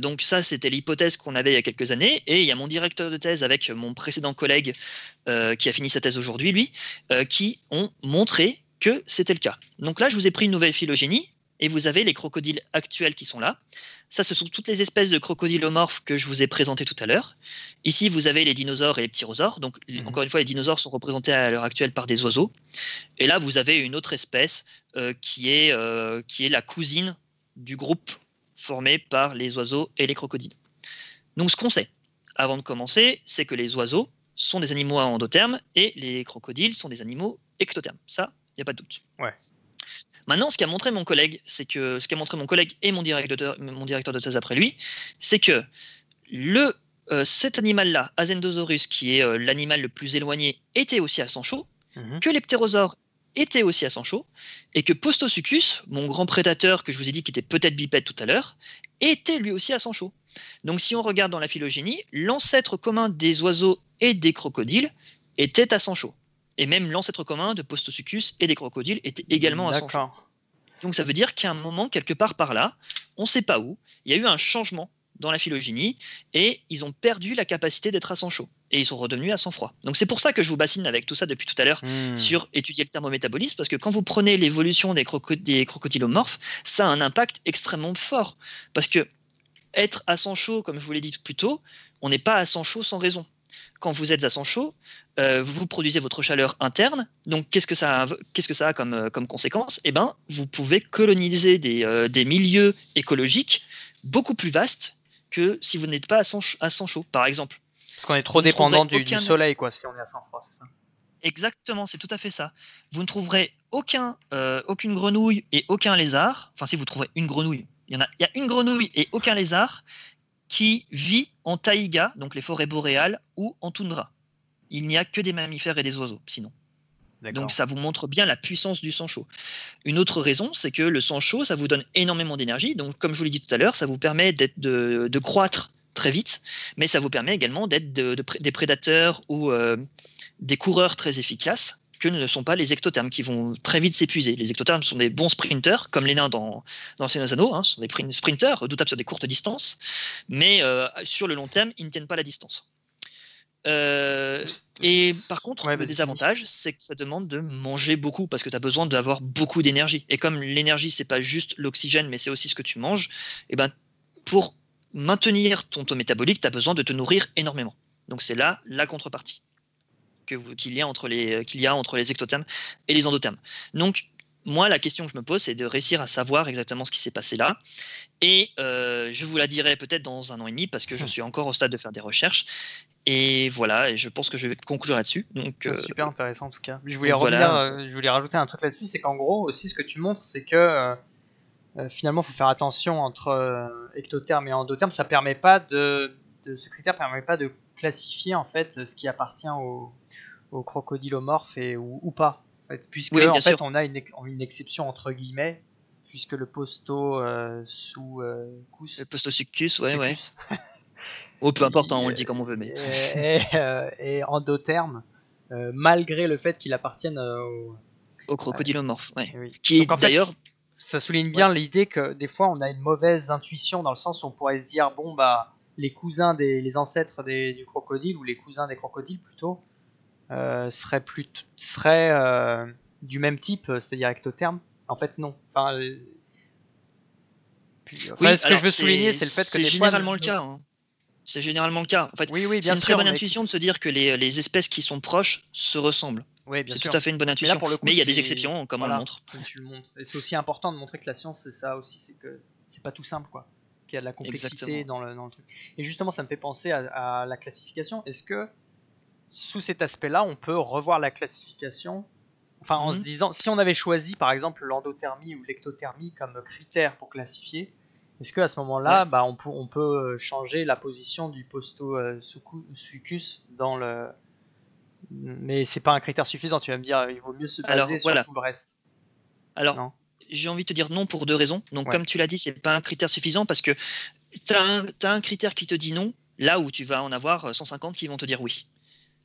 donc ça, c'était l'hypothèse qu'on avait il y a quelques années. Et il y a mon directeur de thèse avec mon précédent collègue qui a fini sa thèse aujourd'hui, lui, qui ont montré que c'était le cas. Donc là, je vous ai pris une nouvelle phylogénie et vous avez les crocodiles actuels qui sont là. Ça, ce sont toutes les espèces de crocodilomorphes que je vous ai présentées tout à l'heure. Ici, vous avez les dinosaures et les pterosaures. Donc, encore une fois, les dinosaures sont représentés à l'heure actuelle par des oiseaux. Et là, vous avez une autre espèce qui est la cousine du groupe formé par les oiseaux et les crocodiles. Donc, ce qu'on sait, avant de commencer, c'est que les oiseaux sont des animaux à endothermes et les crocodiles sont des animaux ectothermes. Ça, il n'y a pas de doute. Ouais. Maintenant, ce qu'a montré mon collègue, et mon directeur de thèse après lui, c'est que cet animal-là, Azendosaurus, qui est l'animal le plus éloigné, était aussi à sang chaud, que les ptérosaures étaient aussi à sang chaud, et que Postosuchus, mon grand prédateur que je vous ai dit qui était peut-être bipède tout à l'heure, était lui aussi à sang chaud. Donc si on regarde dans la phylogénie, l'ancêtre commun des oiseaux et des crocodiles était à sang chaud. Et même l'ancêtre commun de Postosuchus et des crocodiles était également à sang chaud. Donc ça veut dire qu'à un moment, quelque part par là, on ne sait pas où, il y a eu un changement dans la phylogénie et ils ont perdu la capacité d'être à sang chaud. Et ils sont redevenus à sang froid. Donc c'est pour ça que je vous bassine avec tout ça depuis tout à l'heure sur étudier le thermométabolisme, parce que quand vous prenez l'évolution des crocodilomorphes, ça a un impact extrêmement fort. Parce que être à sang chaud, comme je vous l'ai dit plus tôt, on n'est pas à sang chaud sans raison. Quand vous êtes à sang chaud, vous produisez votre chaleur interne. Donc, qu'est-ce que ça a comme conséquence ? Eh ben, vous pouvez coloniser des milieux écologiques beaucoup plus vastes que si vous n'êtes pas à sang chaud, par exemple. Parce qu'on est trop dépendant du soleil, quoi, si on est à sang froid, c'est ça ? Exactement, c'est tout à fait ça. Vous ne trouverez aucune grenouille et aucun lézard. Enfin, si vous trouvez une grenouille, il y a une grenouille et aucun lézard qui vit en taïga, donc les forêts boréales, ou en toundra. Il n'y a que des mammifères et des oiseaux, sinon. D'accord. Donc ça vous montre bien la puissance du sang chaud. Une autre raison, c'est que le sang chaud, ça vous donne énormément d'énergie. Donc comme je vous l'ai dit tout à l'heure, ça vous permet de croître très vite, mais ça vous permet également d'être des prédateurs ou des coureurs très efficaces, que ne sont pas les ectothermes, qui vont très vite s'épuiser. Les ectothermes sont des bons sprinteurs, comme les nains dans Seigneur des Anneaux, ce sont des sprinteurs, redoutables sur des courtes distances, mais sur le long terme, ils ne tiennent pas la distance. Et par contre, le désavantage, c'est que ça demande de manger beaucoup, parce que tu as besoin d'avoir beaucoup d'énergie. Et comme l'énergie, c'est pas juste l'oxygène, mais c'est aussi ce que tu manges, et ben, pour maintenir ton taux métabolique, tu as besoin de te nourrir énormément. Donc c'est là la contrepartie qu'il y a entre les ectothermes et les endothermes. Donc, moi, la question que je me pose, c'est de réussir à savoir exactement ce qui s'est passé là. Et je vous la dirai peut-être dans 1 an et demi, parce que je suis encore au stade de faire des recherches. Et voilà, et je pense que je vais conclure là-dessus. Donc, c'est super intéressant en tout cas. Je voulais rajouter un truc là-dessus, c'est qu'en gros, aussi, ce que tu montres, c'est que finalement, il faut faire attention entre ectotherme et endotherme. Ça permet pas ce critère permet pas de classifier en fait ce qui appartient aux crocodilomorphes ou pas, en fait, puisque oui, en fait sûr. on a une exception entre guillemets, puisque le Postosuchus, ouais. Oh, peu importe, on le dit comme on veut, mais et endotherme, malgré le fait qu'il appartienne au crocodilomorphe, ouais. Oui. Qui donc, d'ailleurs, ça souligne bien l'idée que des fois on a une mauvaise intuition, dans le sens où on pourrait se dire bon bah les cousins les ancêtres du crocodile, ou les cousins des crocodiles plutôt, seraient du même type, c'est-à-dire ectotherme. En fait, non. Enfin, ce que je veux souligner, c'est le fait que c'est généralement le cas. Hein. C'est généralement le cas. En fait, oui, c'est une très bonne intuition de se dire que les espèces qui sont proches se ressemblent. Oui, bien sûr. C'est tout à fait une bonne intuition. Mais il y a des exceptions, comme on le montre. Comme tu le montres. Et c'est aussi important de montrer que la science, c'est ça aussi, c'est que c'est pas tout simple, quoi. Qu'il y a de la complexité dans le truc. Et justement, ça me fait penser à la classification. Est-ce que, sous cet aspect-là, on peut revoir la classification, enfin, en se disant, si on avait choisi, par exemple, l'endothermie ou l'ectothermie comme critère pour classifier, est-ce qu'à ce moment-là, on peut changer la position du Postosuchus dans le... Mais c'est pas un critère suffisant, tu vas me dire, il vaut mieux se baser sur tout le reste. Alors, non, j'ai envie de te dire non pour 2 raisons. Donc, comme tu l'as dit, c'est pas un critère suffisant, parce que tu as un critère qui te dit non, là où tu vas en avoir 150 qui vont te dire oui.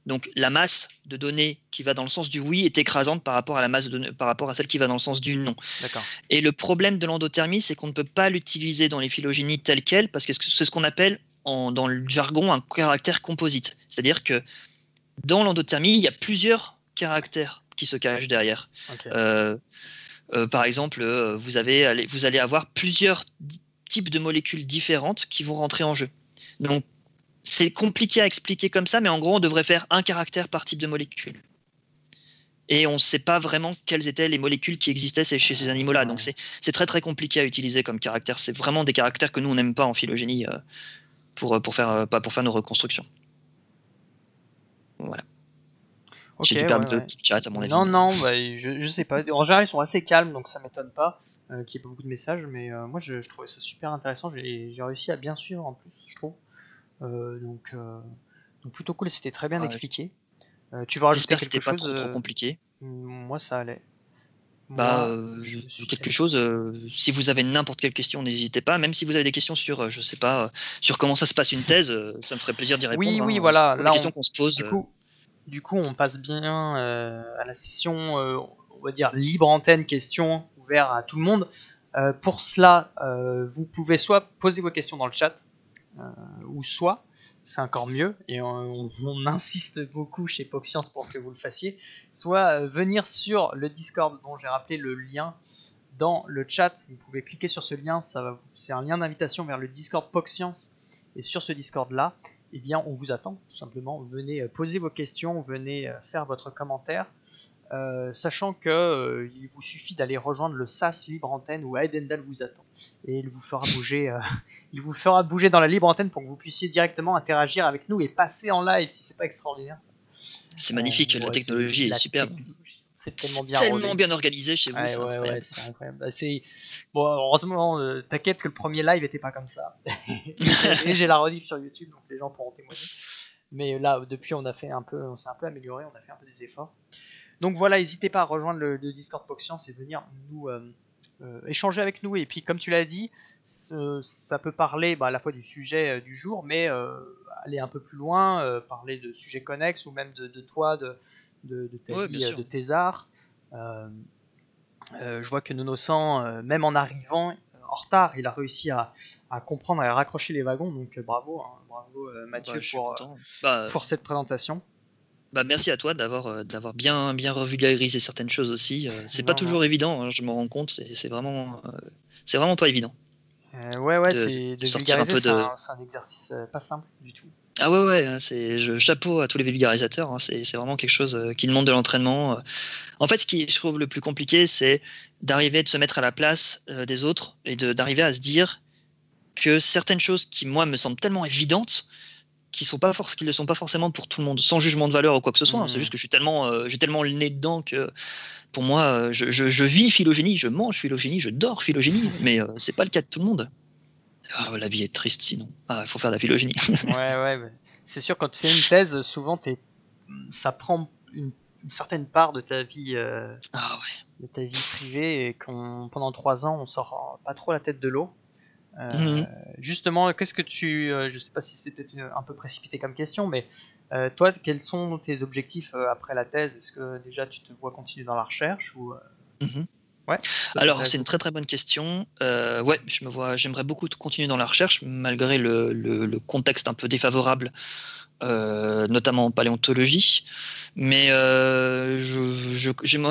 Donc la masse de données qui va dans le sens du oui est écrasante par rapport à la masse de données, par rapport à celle qui va dans le sens du non. D'accord. Et le problème de l'endothermie, c'est qu'on ne peut pas l'utiliser dans les phylogénies telles quelles, parce que c'est ce qu'on appelle dans le jargon un caractère composite. C'est-à-dire que dans l'endothermie, il y a plusieurs caractères qui se cachent derrière. Okay. Par exemple, vous allez avoir plusieurs types de molécules différentes qui vont rentrer en jeu. Donc, c'est compliqué à expliquer comme ça, mais en gros, on devrait faire un caractère par type de molécule. Et on ne sait pas vraiment quelles étaient les molécules qui existaient chez ces animaux-là. Donc, c'est très très compliqué à utiliser comme caractère. C'est vraiment des caractères que nous, on n'aime pas en phylogénie pour faire nos reconstructions. Voilà. Okay, j'ai dû perdre le petit chat à mon avis. Non, bah, je sais pas. En général, ils sont assez calmes, donc ça m'étonne pas qu'il y ait pas beaucoup de messages. Mais moi, je trouvais ça super intéressant. J'ai réussi à bien suivre en plus, je trouve. Donc plutôt cool. C'était très bien expliqué. Tu veux rajouter quelque chose? J'espère que c'était pas trop compliqué. Moi, ça allait. Quelque chose. Si vous avez n'importe quelle question, n'hésitez pas. Même si vous avez des questions sur, je sais pas, sur comment ça se passe une thèse, ça me ferait plaisir d'y répondre. Oui, voilà. Là, questions qu'on se pose. Du coup, on passe bien à la session, on va dire libre antenne questions, ouvert à tout le monde. Pour cela, vous pouvez soit poser vos questions dans le chat, ou soit, c'est encore mieux, et on insiste beaucoup chez PocScience pour que vous le fassiez, soit venir sur le Discord dont j'ai rappelé le lien dans le chat. Vous pouvez cliquer sur ce lien, c'est un lien d'invitation vers le Discord PocScience, et sur ce Discord là, eh bien, on vous attend tout simplement. Venez poser vos questions, venez faire votre commentaire, sachant que il vous suffit d'aller rejoindre le SAS Libre Antenne où Edendal vous attend et il vous fera bouger dans la libre antenne pour que vous puissiez directement interagir avec nous et passer en live si c'est pas extraordinaire ça. C'est magnifique, la technologie est superbe. C'est tellement bien organisé chez vous. Ouais, c'est incroyable. Bon, heureusement, t'inquiète que le premier live était pas comme ça. Et j'ai la rediff sur YouTube, donc les gens pourront témoigner. Mais là, depuis, on s'est un peu amélioré, on a fait un peu des efforts. Donc voilà, n'hésitez pas à rejoindre le Discord PocScience et venir nous échanger avec nous. Et puis, comme tu l'as dit, ça peut parler à la fois du sujet du jour, mais aller un peu plus loin, parler de sujets connexes ou même de toi, de ta vie, de tes arts. Je vois que Nono-san, même en arrivant en retard, il a réussi à comprendre et à raccrocher les wagons. Donc bravo Mathieu pour cette présentation. Merci à toi d'avoir bien revulgarisé certaines choses aussi. C'est pas toujours évident, hein, je me rends compte. C'est vraiment pas évident. De vulgariser, c'est un exercice pas simple du tout. Ah ouais, chapeau à tous les vulgarisateurs, hein, c'est vraiment quelque chose qui demande de l'entraînement. En fait, ce qui je trouve le plus compliqué, c'est d'arriver de se mettre à la place des autres et d'arriver à se dire que certaines choses qui, moi, me semblent tellement évidentes, qui ne le sont pas forcément pour tout le monde, sans jugement de valeur ou quoi que ce soit. Hein, c'est juste que j'ai tellement le nez dedans que pour moi, je vis phylogénie, je mange phylogénie, je dors phylogénie, mais c'est pas le cas de tout le monde. La vie est triste sinon. Il faut faire de la phylogénie. Ouais. C'est sûr, quand tu fais une thèse, souvent ça prend une certaine part de ta vie, de ta vie privée, et pendant 3 ans, on sort pas trop la tête de l'eau. Justement, qu'est-ce que je sais pas si c'est peut-être un peu précipité comme question, mais toi, quels sont tes objectifs après la thèse? Est-ce que déjà tu te vois continuer dans la recherche ou Ouais. Alors, c'est une très très bonne question. J'aimerais beaucoup continuer dans la recherche, malgré le contexte un peu défavorable, notamment en paléontologie. Mais moi,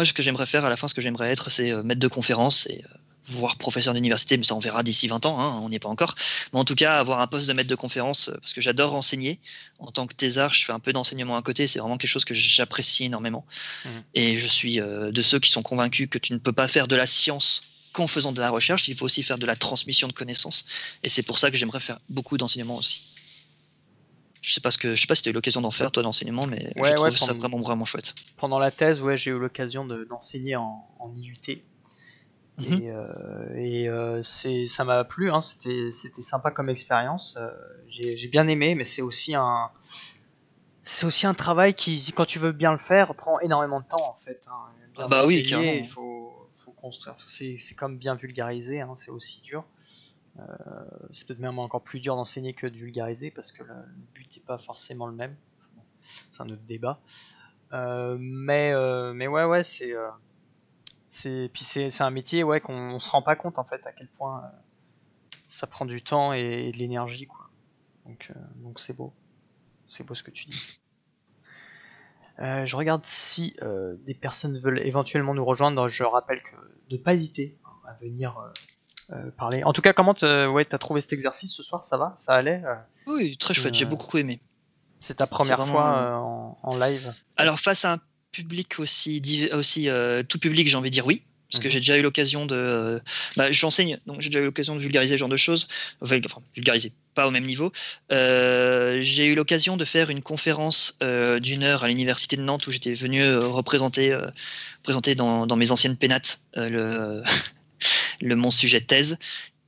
ce que j'aimerais faire à la fin, ce que j'aimerais être, c'est maître de conférence et voire professeur d'université, mais ça on verra d'ici 20 ans, hein, on n'y est pas encore. Mais en tout cas, avoir un poste de maître de conférence, parce que j'adore enseigner. En tant que thésard, je fais un peu d'enseignement à côté, c'est vraiment quelque chose que j'apprécie énormément. Et je suis de ceux qui sont convaincus que tu ne peux pas faire de la science qu'en faisant de la recherche, il faut aussi faire de la transmission de connaissances. Et c'est pour ça que j'aimerais faire beaucoup d'enseignement aussi. Je sais pas si tu as eu l'occasion d'en faire, toi, d'enseignement, mais je trouve ça vraiment chouette. Pendant la thèse, j'ai eu l'occasion d'enseigner en IUT. Et ça m'a plu, hein, c'était sympa comme expérience. J'ai bien aimé, mais c'est aussi un travail qui, quand tu veux bien le faire, prend énormément de temps en fait. Hein. Oui, carrément. Il faut construire. C'est comme bien vulgariser, hein, c'est aussi dur. C'est peut-être même encore plus dur d'enseigner que de vulgariser parce que le but n'est pas forcément le même. c'est un autre débat. Mais ouais, c'est un métier qu'on se rend pas compte en fait à quel point ça prend du temps et de l'énergie, quoi. Donc c'est beau ce que tu dis. Je regarde si des personnes veulent éventuellement nous rejoindre. Je rappelle que de ne pas hésiter à venir parler. En tout cas, comment t'as trouvé cet exercice ce soir? Ça va? Ça allait? Oui, très chouette, j'ai beaucoup aimé. C'est ta première vraiment, fois en live? Alors face à un public aussi tout public, j'ai envie de dire oui, parce que j'ai déjà eu l'occasion de... j'enseigne, donc j'ai déjà eu l'occasion de vulgariser ce genre de choses. Enfin, vulgariser, pas au même niveau. J'ai eu l'occasion de faire une conférence d'1 heure à l'université de Nantes où j'étais venu présenter dans mes anciennes pénates mon sujet de thèse.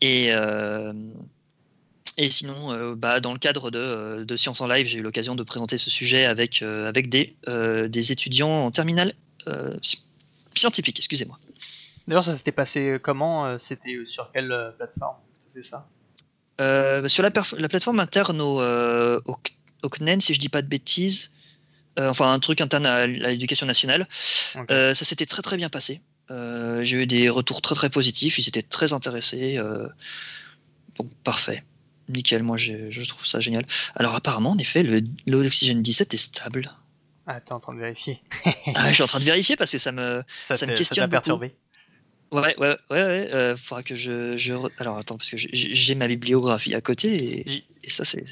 Et sinon, dans le cadre de Science en Live, j'ai eu l'occasion de présenter ce sujet avec des étudiants en terminale scientifique, excusez-moi. D'ailleurs, ça s'était passé comment? C'était sur quelle plateforme tu fais ça? Sur la plateforme interne au CNEN, si je dis pas de bêtises, enfin un truc interne à l'éducation nationale. Okay. Ça s'était très très bien passé. J'ai eu des retours très très positifs, ils étaient très intéressés. Donc parfait. Nickel, moi je trouve ça génial. Alors apparemment, en effet, l'Oxygène 17 est stable. Ah, t'es en train de vérifier. Je suis en train de vérifier parce que ça me questionne. Ça t'a perturbé. Ouais. Faudra que alors attends, parce que j'ai ma bibliographie à côté et ça c'est...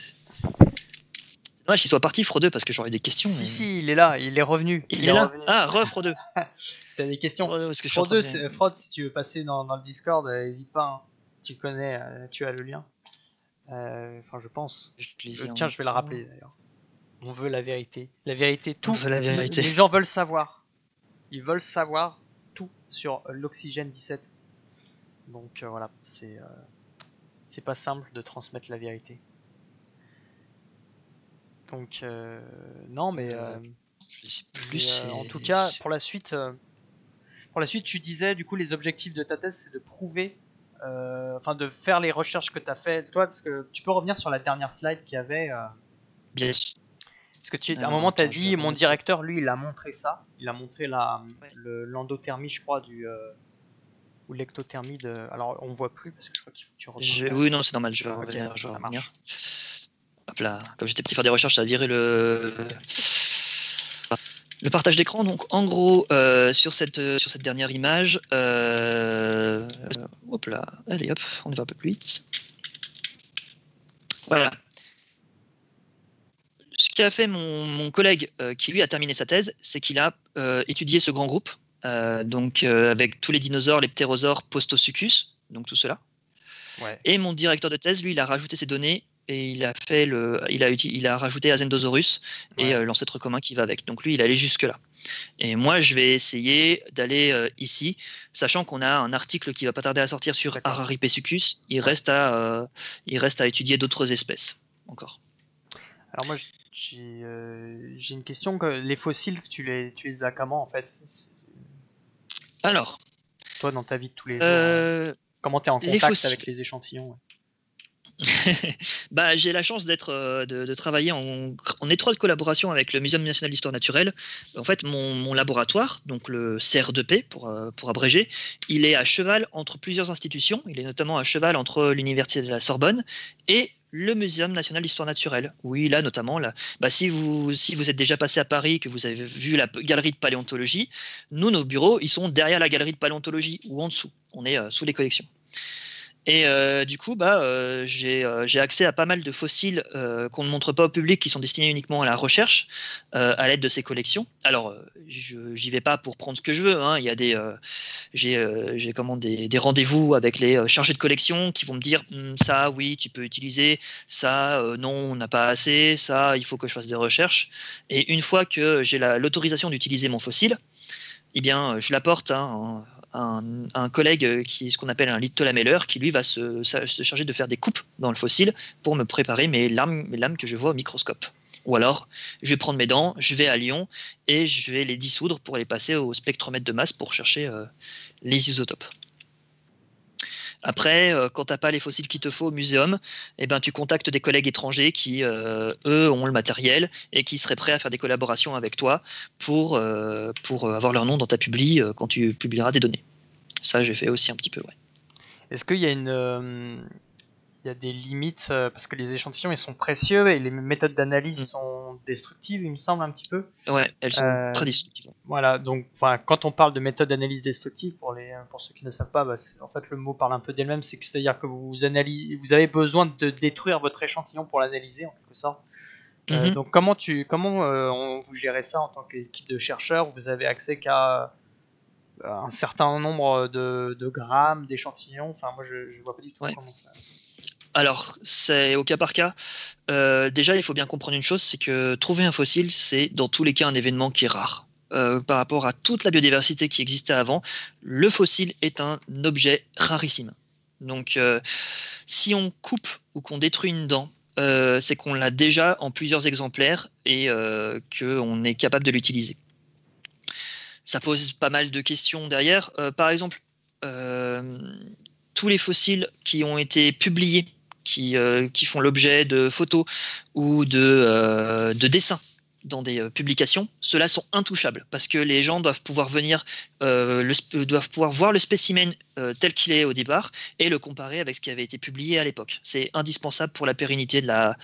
Ouais, qu'il soit parti, Frodeux, parce que j'aurais des questions. Si, il est là, il est revenu. Il est là revenu. Ah, Frodeux. C'était des questions. Frodeux, si tu veux passer dans le Discord, n'hésite pas. Hein. Tu connais, tu as le lien. Enfin, je pense. Tiens, je vais la rappeler d'ailleurs. On veut la vérité. La vérité, tout. On veut la vérité. Les gens veulent savoir. Ils veulent savoir tout sur l'Oxygène 17. Donc voilà, c'est pas simple de transmettre la vérité. Donc non, mais je sais plus. En tout cas, pour la suite, tu disais du coup les objectifs de ta thèse, c'est de prouver. De faire les recherches que tu as fait toi, parce que tu peux revenir sur la dernière slide qu'il y avait. Bien sûr. Parce que à un moment tu as dit mon directeur lui il a montré ça, il a montré l'endothermie je crois ou l'ectothermie de. Alors on voit plus parce que je crois qu'il faut que tu reviennes. Oui non c'est normal, je vais revenir. Hop là, comme j'étais petit faire des recherches, ça a viré le partage d'écran. Donc en gros sur cette dernière image, hop là, allez hop, on y va un peu plus vite. Voilà. Ce qu'a fait mon collègue qui lui a terminé sa thèse, c'est qu'il a étudié ce grand groupe, avec tous les dinosaures, les ptérosaures, Postosuchus, donc tout cela. Ouais. Et mon directeur de thèse, lui, il a rajouté ces données et il a rajouté Azendosaurus et l'ancêtre commun qui va avec. Donc lui, il allait jusque-là. Et moi, je vais essayer d'aller ici, sachant qu'on a un article qui va pas tarder à sortir sur Araripesuchus. Il reste à étudier d'autres espèces encore. Alors moi, j'ai une question. Les fossiles, tu les as comment en fait? Alors, toi, dans ta vie de tous les jours, comment tu es en contact avec les échantillons? J'ai la chance de travailler en étroite collaboration avec le Muséum national d'histoire naturelle. En fait, mon laboratoire, donc le CR2P pour abréger, il est à cheval entre plusieurs institutions. Il est notamment à cheval entre l'Université de la Sorbonne et le Muséum national d'histoire naturelle. Oui, là notamment, si vous êtes déjà passé à Paris, que vous avez vu la galerie de paléontologie, nos bureaux, ils sont derrière la galerie de paléontologie ou en dessous. On est sous les collections. Et du coup, j'ai accès à pas mal de fossiles qu'on ne montre pas au public, qui sont destinés uniquement à la recherche, à l'aide de ces collections. Alors, j'y vais pas pour prendre ce que je veux. Hein. Il y a des rendez-vous avec les chargés de collection qui vont me dire ça, oui, tu peux utiliser, ça, non, on n'a pas assez, ça, il faut que je fasse des recherches. Et une fois que j'ai l'autorisation d'utiliser mon fossile, eh bien, je l'apporte un collègue qui est ce qu'on appelle un litholameller, qui lui va se charger de faire des coupes dans le fossile pour me préparer mes lames que je vois au microscope. Ou alors, je vais prendre mes dents, je vais à Lyon et je vais les dissoudre pour les passer au spectromètre de masse pour chercher les isotopes. Après, quand tu n'as pas les fossiles qu'il te faut au muséum, eh ben, tu contactes des collègues étrangers qui, eux, ont le matériel et qui seraient prêts à faire des collaborations avec toi pour avoir leur nom dans ta publi quand tu publieras des données. Ça, j'ai fait aussi un petit peu, ouais. Est-ce qu'il y a il y a des limites parce que les échantillons ils sont précieux et les méthodes d'analyse sont destructives, il me semble un petit peu. Ouais, elles sont très destructives. Voilà, donc quand on parle de méthode d'analyse destructive, pour ceux qui ne savent pas, en fait le mot parle un peu d'elle-même, c'est-à-dire que vous avez besoin de détruire votre échantillon pour l'analyser en quelque sorte. Donc comment vous gérez ça en tant qu'équipe de chercheurs? Vous avez accès qu'à un certain nombre de grammes d'échantillons. Enfin, moi je vois pas du tout comment ça. Alors, c'est au cas par cas. Déjà, il faut bien comprendre une chose, c'est que trouver un fossile, c'est dans tous les cas un événement qui est rare. Par rapport à toute la biodiversité qui existait avant, le fossile est un objet rarissime. Donc, si on coupe ou qu'on détruit une dent, c'est qu'on l'a déjà en plusieurs exemplaires et qu'on est capable de l'utiliser. Ça pose pas mal de questions derrière. Par exemple, tous les fossiles qui ont été publiés, qui font l'objet de photos ou de dessins dans des publications, ceux-là sont intouchables parce que les gens doivent pouvoir venir, doivent pouvoir voir le spécimen tel qu'il est au départ et le comparer avec ce qui avait été publié à l'époque. C'est indispensable pour la pérennité de la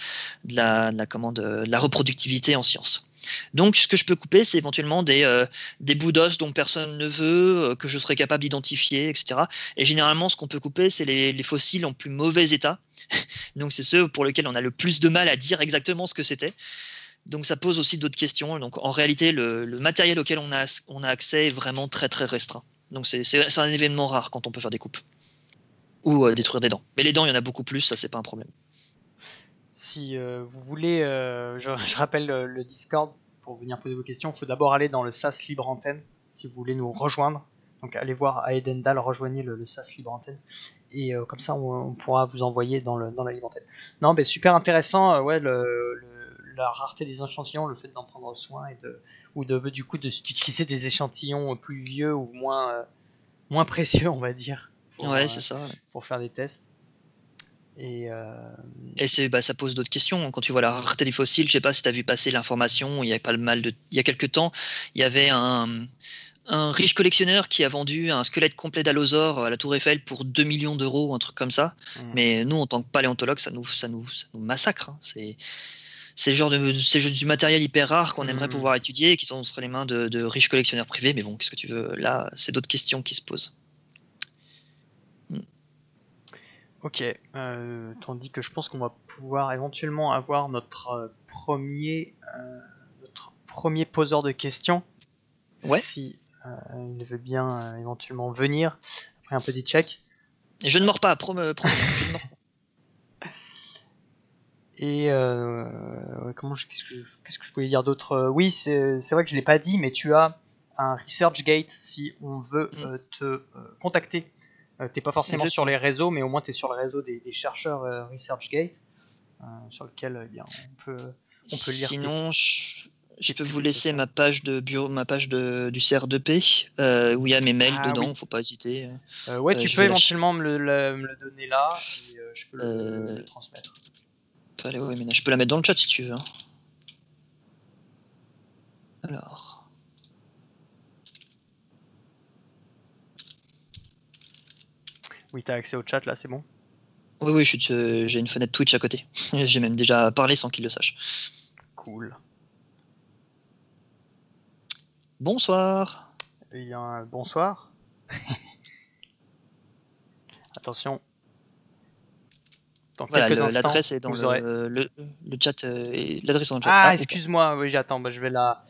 reproductivité en sciences. Donc, ce que je peux couper, c'est éventuellement des bouts d'os dont personne ne veut, que je serais capable d'identifier, etc. Et généralement, ce qu'on peut couper, c'est les fossiles en plus mauvais état. Donc, c'est ceux pour lesquels on a le plus de mal à dire exactement ce que c'était. Donc, ça pose aussi d'autres questions. Donc, en réalité, le matériel auquel on a accès est vraiment très, très restreint. Donc, c'est un événement rare quand on peut faire des coupes. Ou détruire des dents. Mais les dents, il y en a beaucoup plus, ça, c'est pas un problème. Si vous voulez, je rappelle le Discord pour venir poser vos questions. Il faut d'abord aller dans le SAS Libre Antenne si vous voulez nous rejoindre. Donc allez voir à Edendal, rejoignez le SAS Libre Antenne et comme ça on pourra vous envoyer dans la Libre Antenne. Non, mais super intéressant, ouais, la rareté des échantillons, le fait d'en prendre soin et du coup d'utiliser des échantillons plus vieux ou moins précieux, on va dire. C'est ça. Ouais. Pour faire des tests. Et ça pose d'autres questions. Quand tu vois la rareté des fossiles, je sais pas si tu as vu passer l'information, il y a quelques temps, il y avait un riche collectionneur qui a vendu un squelette complet d'allosaure à la Tour Eiffel pour 2 millions d'euros, un truc comme ça. Mais nous, en tant que paléontologue, ça nous massacre. Hein. C'est du matériel hyper rare qu'on aimerait pouvoir étudier et qui sont entre les mains de riches collectionneurs privés. Mais bon, qu'est-ce que tu veux? Là, c'est d'autres questions qui se posent. Ok, tandis que je pense qu'on va pouvoir éventuellement avoir notre premier poseur de questions. Ouais. Si il veut bien éventuellement venir après un petit check. Et je ne mords pas, promets. Et qu'est-ce que je voulais dire d'autre? Oui, c'est vrai que je l'ai pas dit, mais tu as un ResearchGate si on veut te contacter. T'es pas forcément sur les réseaux, mais au moins t'es sur le réseau des chercheurs ResearchGate, sur lequel on peut lire. Sinon, je peux vous laisser ma page du CR2P où il y a mes mails dedans. Oui. Faut pas hésiter. Ouais, tu peux éventuellement me le donner là et je peux le transmettre. Je peux la mettre dans le chat si tu veux. Hein. Alors. Oui, t'as accès au chat là, c'est bon? Oui, j'ai une fenêtre Twitch à côté. J'ai même déjà parlé sans qu'il le sache. Cool. Bonsoir. Bonsoir. Attention. Dans quelques instants, l'adresse est dans le chat. L'adresse est dans le chat. Ah, excuse-moi. Oui, j'attends. Je vais la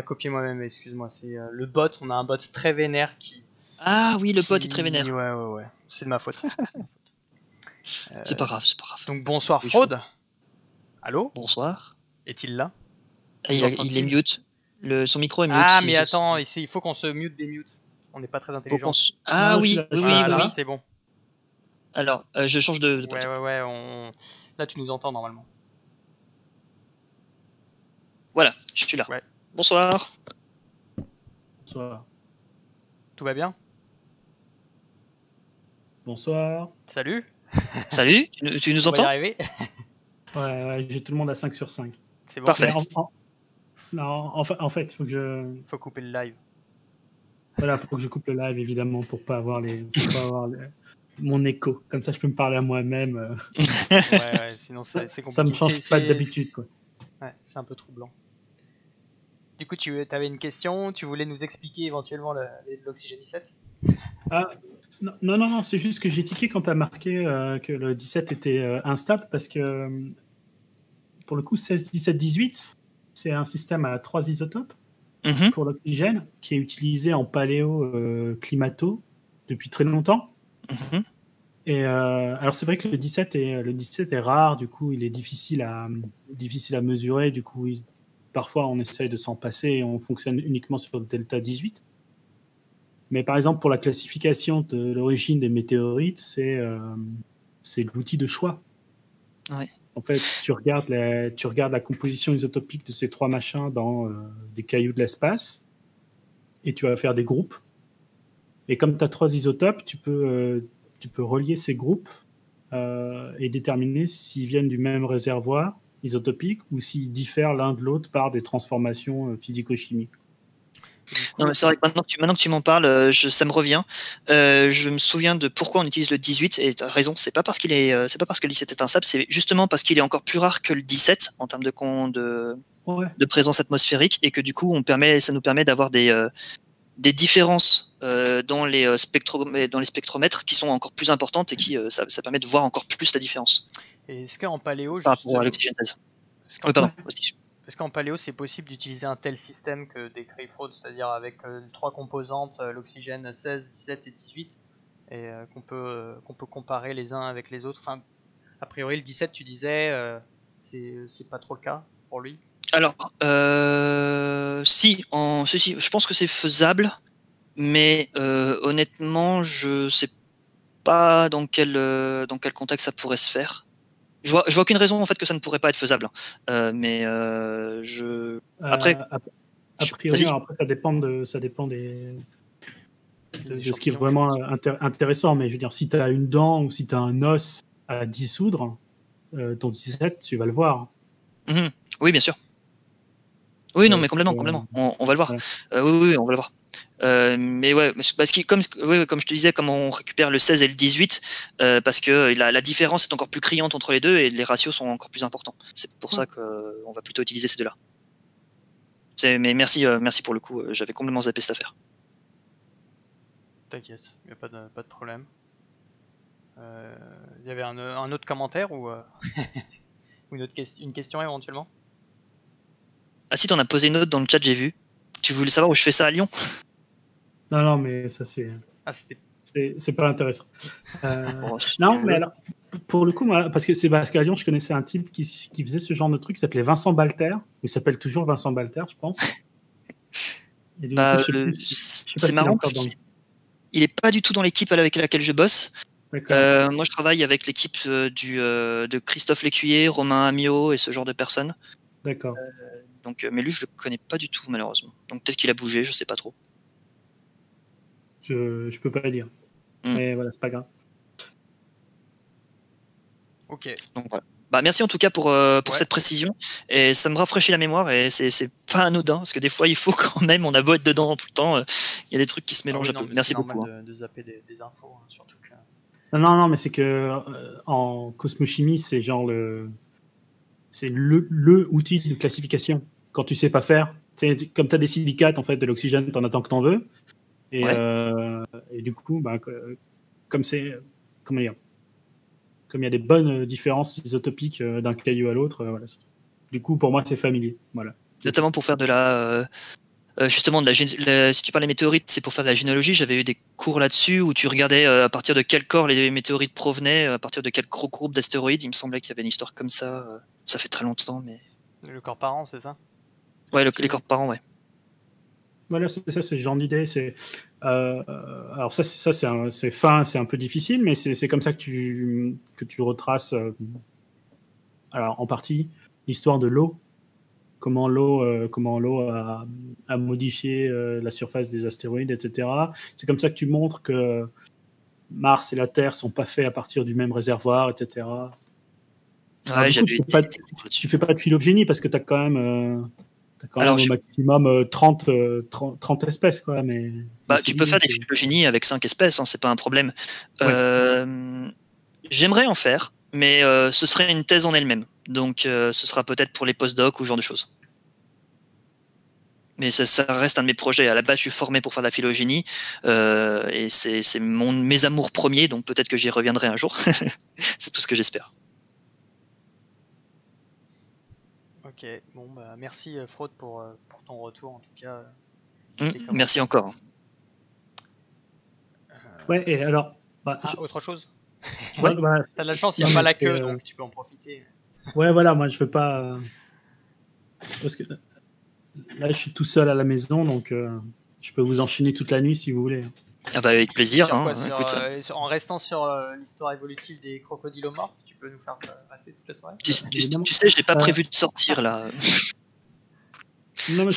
copier moi-même. Excuse-moi. C'est le bot. On a un bot très vénère qui. Ah oui, le bot est très vénère. Ouais. C'est de ma faute. C'est pas grave. Donc bonsoir Fraude. Allô? Bonsoir. Est-il là? Il est mute. Son micro est mute. Ah mais attends, il faut qu'on se mute des mutes. On n'est pas très intelligent. Oui. C'est bon. Alors, je change de Ouais. Là tu nous entends normalement. Voilà, je suis là. Ouais. Bonsoir. Tout va bien? Bonsoir. Salut, Salut, tu nous on va y entends? arriver. Ouais, j'ai tout le monde à 5 sur 5. C'est bon, Parfait. Mais non, en fait, faut que faut couper le live. faut que je coupe le live, évidemment, pour pas avoir mon écho. Comme ça, je peux me parler à moi-même. Ouais, sinon c'est Ça compliqué. me change pas d'habitude, quoi. Ouais, c'est un peu troublant. Du coup, tu avais une question, tu voulais nous expliquer éventuellement l'Oxygène 17? Ah, non, c'est juste que j'ai tiqué quand tu as marqué que le 17 était instable parce que pour le coup, 16, 17, 18, c'est un système à 3 isotopes Mhm, pour l'oxygène qui est utilisé en paléo climato depuis très longtemps. mhm. Et alors c'est vrai que le 17 est rare, du coup il est difficile à mesurer, du coup parfois on essaye de s'en passer et on fonctionne uniquement sur le delta 18. Mais par exemple pour la classification de l'origine des météorites, c'est l'outil de choix. Ouais. En fait, tu regardes la composition isotopique de ces 3 machins dans des cailloux de l'espace et tu vas faire des groupes. Et comme tu as 3 isotopes, tu peux relier ces groupes et déterminer s'ils viennent du même réservoir isotopique ou s'ils diffèrent l'un de l'autre par des transformations physico-chimiques. Non, mais c'est vrai que maintenant que tu m'en parles, ça me revient. Je me souviens de pourquoi on utilise le 18, et tu as raison, c'est pas parce que le 17 est instable, c'est justement parce qu'il est encore plus rare que le 17 en termes Ouais. de présence atmosphérique, et que du coup, ça nous permet d'avoir des différences dans les spectromètres qui sont encore plus importantes et qui ça permet de voir encore plus la différence Et est-ce qu'en paléo, par rapport à l'oxygène 16. Oui, pardon. Aussi. Est-ce qu'en paléo, c'est possible d'utiliser un tel système que décrit Freud, c'est-à-dire avec 3 composantes, l'oxygène 16, 17 et 18, et qu'on peut comparer les uns avec les autres? Enfin, a priori, le 17, tu disais, c'est pas trop le cas pour lui. Alors, si, je pense que c'est faisable, mais honnêtement, je sais pas dans quel contexte ça pourrait se faire. Je vois aucune raison en fait que ça ne pourrait pas être faisable. Mais après, A priori, vas-y. après, ça dépend de ce qui est vraiment intéressant. Mais je veux dire, si tu as une dent ou si tu as un os à dissoudre, ton 17, tu vas le voir. Mhm. Oui, bien sûr. Oui, non, mais complètement. On va le voir. Voilà. Oui, on va le voir. Mais ouais, parce que comme je te disais, comme on récupère le 16 et le 18, parce que la différence est encore plus criante entre les deux et les ratios sont encore plus importants. C'est pour ça qu'on va plutôt utiliser ces deux-là. Mais merci pour le coup, j'avais complètement zappé cette affaire. T'inquiète, il n'y a pas de problème. Il y avait un autre commentaire ou une question éventuellement? Ah si, t'en as posé une autre dans le chat, j'ai vu. Tu voulais savoir où je fais ça à Lyon? Non, mais ça c'est. Ah, c'était. C'est pas intéressant. Bon, non, mais alors, pour le coup, moi, parce qu'à Lyon, je connaissais un type qui faisait ce genre de truc, qui s'appelait Vincent Balter. Il s'appelle toujours Vincent Balter, je pense. Et du coup, je sais pas c'est marrant parce qu'il est pas du tout dans l'équipe avec laquelle je bosse. Moi, je travaille avec l'équipe de Christophe Lécuyer, Romain Amiot et ce genre de personnes. D'accord. Mais lui, je le connais pas du tout, malheureusement. Donc peut-être qu'il a bougé, je sais pas trop. Je peux pas le dire. Mais voilà, c'est pas grave. Ok. Donc voilà. Bah, merci en tout cas pour cette précision. Et ça me rafraîchit la mémoire et c'est pas anodin parce que des fois, il faut quand même, on a beau être dedans tout le temps, il y a des trucs qui se mélangent un peu. Merci beaucoup. C'est normal de zapper des infos, hein, surtout que. Non, mais c'est que en cosmochimie, c'est genre c'est le outil de classification. Quand tu sais pas faire, comme tu as des silicates en fait de l'oxygène, t'en attends que t'en veux. Et, et du coup, bah, comme il y a des bonnes différences isotopiques d'un caillou à l'autre, voilà. Du coup, pour moi, c'est familier. Voilà. Notamment pour faire de justement, si tu parles des météorites, c'est pour faire de la généalogie. J'avais eu des cours là-dessus où tu regardais à partir de quel corps les météorites provenaient, à partir de quel gros groupe d'astéroïdes. Il me semblait qu'il y avait une histoire comme ça. Ça fait très longtemps, mais. Le corps parent, c'est ça? Ouais, les corps parents, ouais. Voilà, c'est ça, c'est ce genre d'idée. Alors ça, c'est un peu difficile, mais c'est comme ça que tu retraces, alors en partie, l'histoire de l'eau. Comment l'eau a modifié la surface des astéroïdes, etc. C'est comme ça que tu montres que Mars et la Terre sont pas faits à partir du même réservoir, etc. Alors, Ouais, du coup, j'avais tu fais pas de phylogénie parce que tu as quand même, Alors, au maximum 30 espèces, quoi. Mais c'est tu peux faire des limite. phylogénies avec 5 espèces, hein, c'est pas un problème. Ouais. J'aimerais en faire, mais ce serait une thèse en elle-même. Donc, ce sera peut-être pour les post-docs ou ce genre de choses. Mais ça reste un de mes projets. À la base, je suis formé pour faire de la phylogénie, et c'est mes amours premiers, donc peut-être que j'y reviendrai un jour. C'est tout ce que j'espère. Ok, bon bah merci Fraude pour ton retour en tout cas. Merci encore. Ouais, et alors. Autre chose. Ouais, T'as de la chance, il n'y a pas la queue, donc tu peux en profiter. Ouais, voilà, moi je veux pas. Parce que là, je suis tout seul à la maison, donc je peux vous enchaîner toute la nuit si vous voulez. Ah bah avec plaisir. En restant sur l'histoire évolutive des crocodilomorphes, tu peux nous faire ça passer toute la soirée. Tu sais, j'ai pas prévu de sortir là. Non,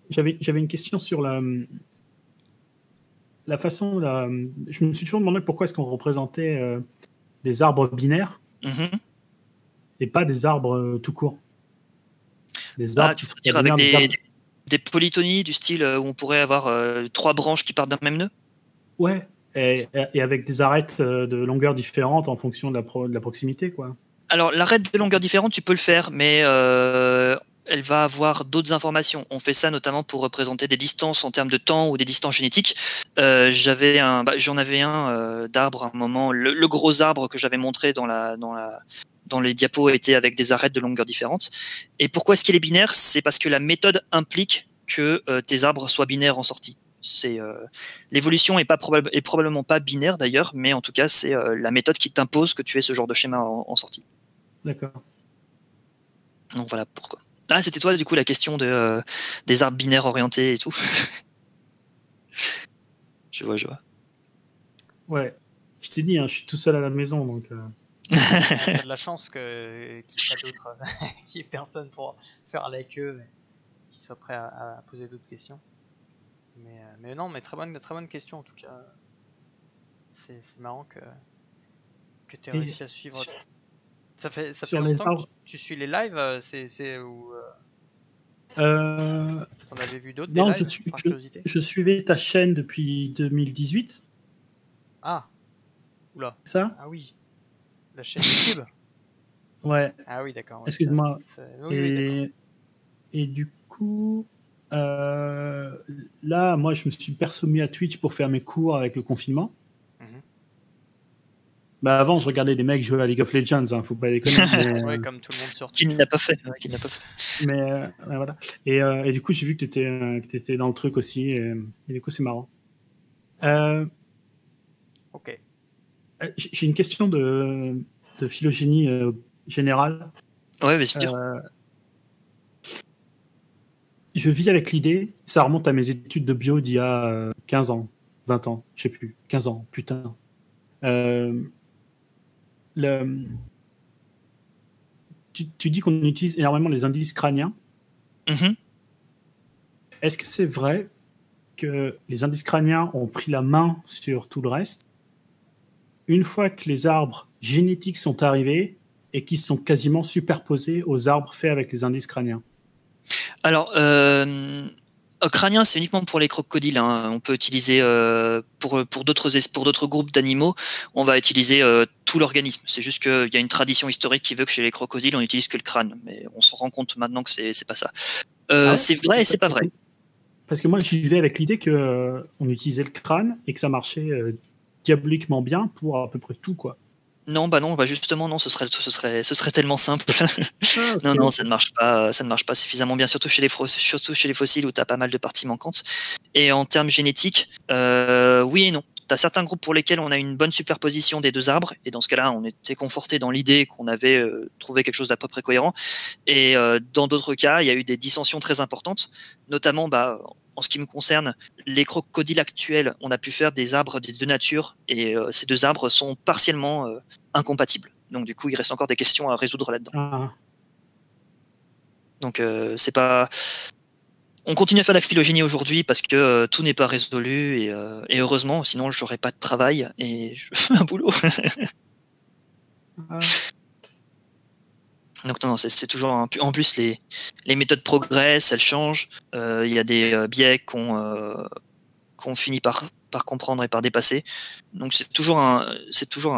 j'avais une question sur la façon. Je me suis toujours demandé pourquoi est-ce qu'on représentait des arbres binaires et pas des arbres tout court. Des arbres tu peux dire avec des polytonies du style où on pourrait avoir 3 branches qui partent d'un même nœud. Ouais, et avec des arêtes de longueur différente en fonction de la proximité, quoi. Alors, l'arête de longueur différente, tu peux le faire, mais elle va avoir d'autres informations. On fait ça notamment pour représenter des distances en termes de temps ou des distances génétiques. J'en avais un d'arbre à un moment. Le gros arbre que j'avais montré dans les diapos était avec des arêtes de longueur différente. Et pourquoi est-ce qu'il est binaire? C'est parce que la méthode implique que tes arbres soient binaires en sortie. L'évolution est probablement pas binaire d'ailleurs, mais en tout cas c'est la méthode qui t'impose que tu aies ce genre de schéma en sortie. D'accord. Donc voilà pourquoi. Ah, c'était toi du coup la question des arbres binaires orientés et tout. Je vois. Ouais, je t'ai dit, je suis tout seul à la maison, donc. T'as de la chance qu'il n'y ait pas d'autres, qu'il n'y ait personne pour faire la queue, qui soit prêt à poser d'autres questions. Mais non, mais très bonne question en tout cas. C'est marrant que tu aies réussi à suivre. Ça fait longtemps que tu suis les lives, c'est où on avait vu d'autres. Non, je suivais ta chaîne depuis 2018. Ah, oula. Ça? Ah oui, la chaîne YouTube. Ouais. Ah oui, d'accord. Excuse-moi. Oui, et du coup, là, moi, je me suis perso mis à Twitch pour faire mes cours avec le confinement. Bah avant, je regardais des mecs jouer à League of Legends, faut pas déconner. Ouais, comme tout le monde sur Twitch. Qui n'a pas fait. Mais voilà. Et du coup, j'ai vu que tu étais dans le truc aussi, et du coup, c'est marrant. Ok. J'ai une question de phylogénie générale. Ouais, mais c'est sûr. Je vis avec l'idée, ça remonte à mes études de bio d'il y a 15 ans, 20 ans, je sais plus, 15 ans, putain. Tu dis qu'on utilise énormément les indices crâniens. Est-ce que c'est vrai que les indices crâniens ont pris la main sur tout le reste une fois que les arbres génétiques sont arrivés et qui sont quasiment superposés aux arbres faits avec les indices crâniens? Alors, crânien, c'est uniquement pour les crocodiles. Hein. On peut utiliser pour d'autres groupes d'animaux, on va utiliser tout l'organisme. C'est juste qu'il y a une tradition historique qui veut que chez les crocodiles, on n'utilise que le crâne. Mais on se rend compte maintenant que c'est pas ça. C'est vrai et c'est pas vrai. Parce que moi, j'y vais avec l'idée que on utilisait le crâne et que ça marchait diaboliquement bien pour à peu près tout, quoi. Non, justement, non, ce serait tellement simple. Non, ça ne marche pas suffisamment bien, surtout chez les fossiles où tu as pas mal de parties manquantes. Et en termes génétiques, oui et non. Tu as certains groupes pour lesquels on a une bonne superposition des deux arbres, et dans ce cas-là, on était conforté dans l'idée qu'on avait trouvé quelque chose d'à peu près cohérent. Et dans d'autres cas, il y a eu des dissensions très importantes, notamment en ce qui me concerne, les crocodiles actuels, on a pu faire des arbres des deux natures, et ces deux arbres sont partiellement incompatibles. Donc du coup, il reste encore des questions à résoudre là-dedans. Donc c'est pas... On continue à faire la phylogénie aujourd'hui parce que tout n'est pas résolu et heureusement, sinon j'aurais pas de travail et je fais un boulot. Donc non, c'est toujours en plus les méthodes progressent, elles changent. Il y a des biais qu'on finit par comprendre et par dépasser. Donc c'est toujours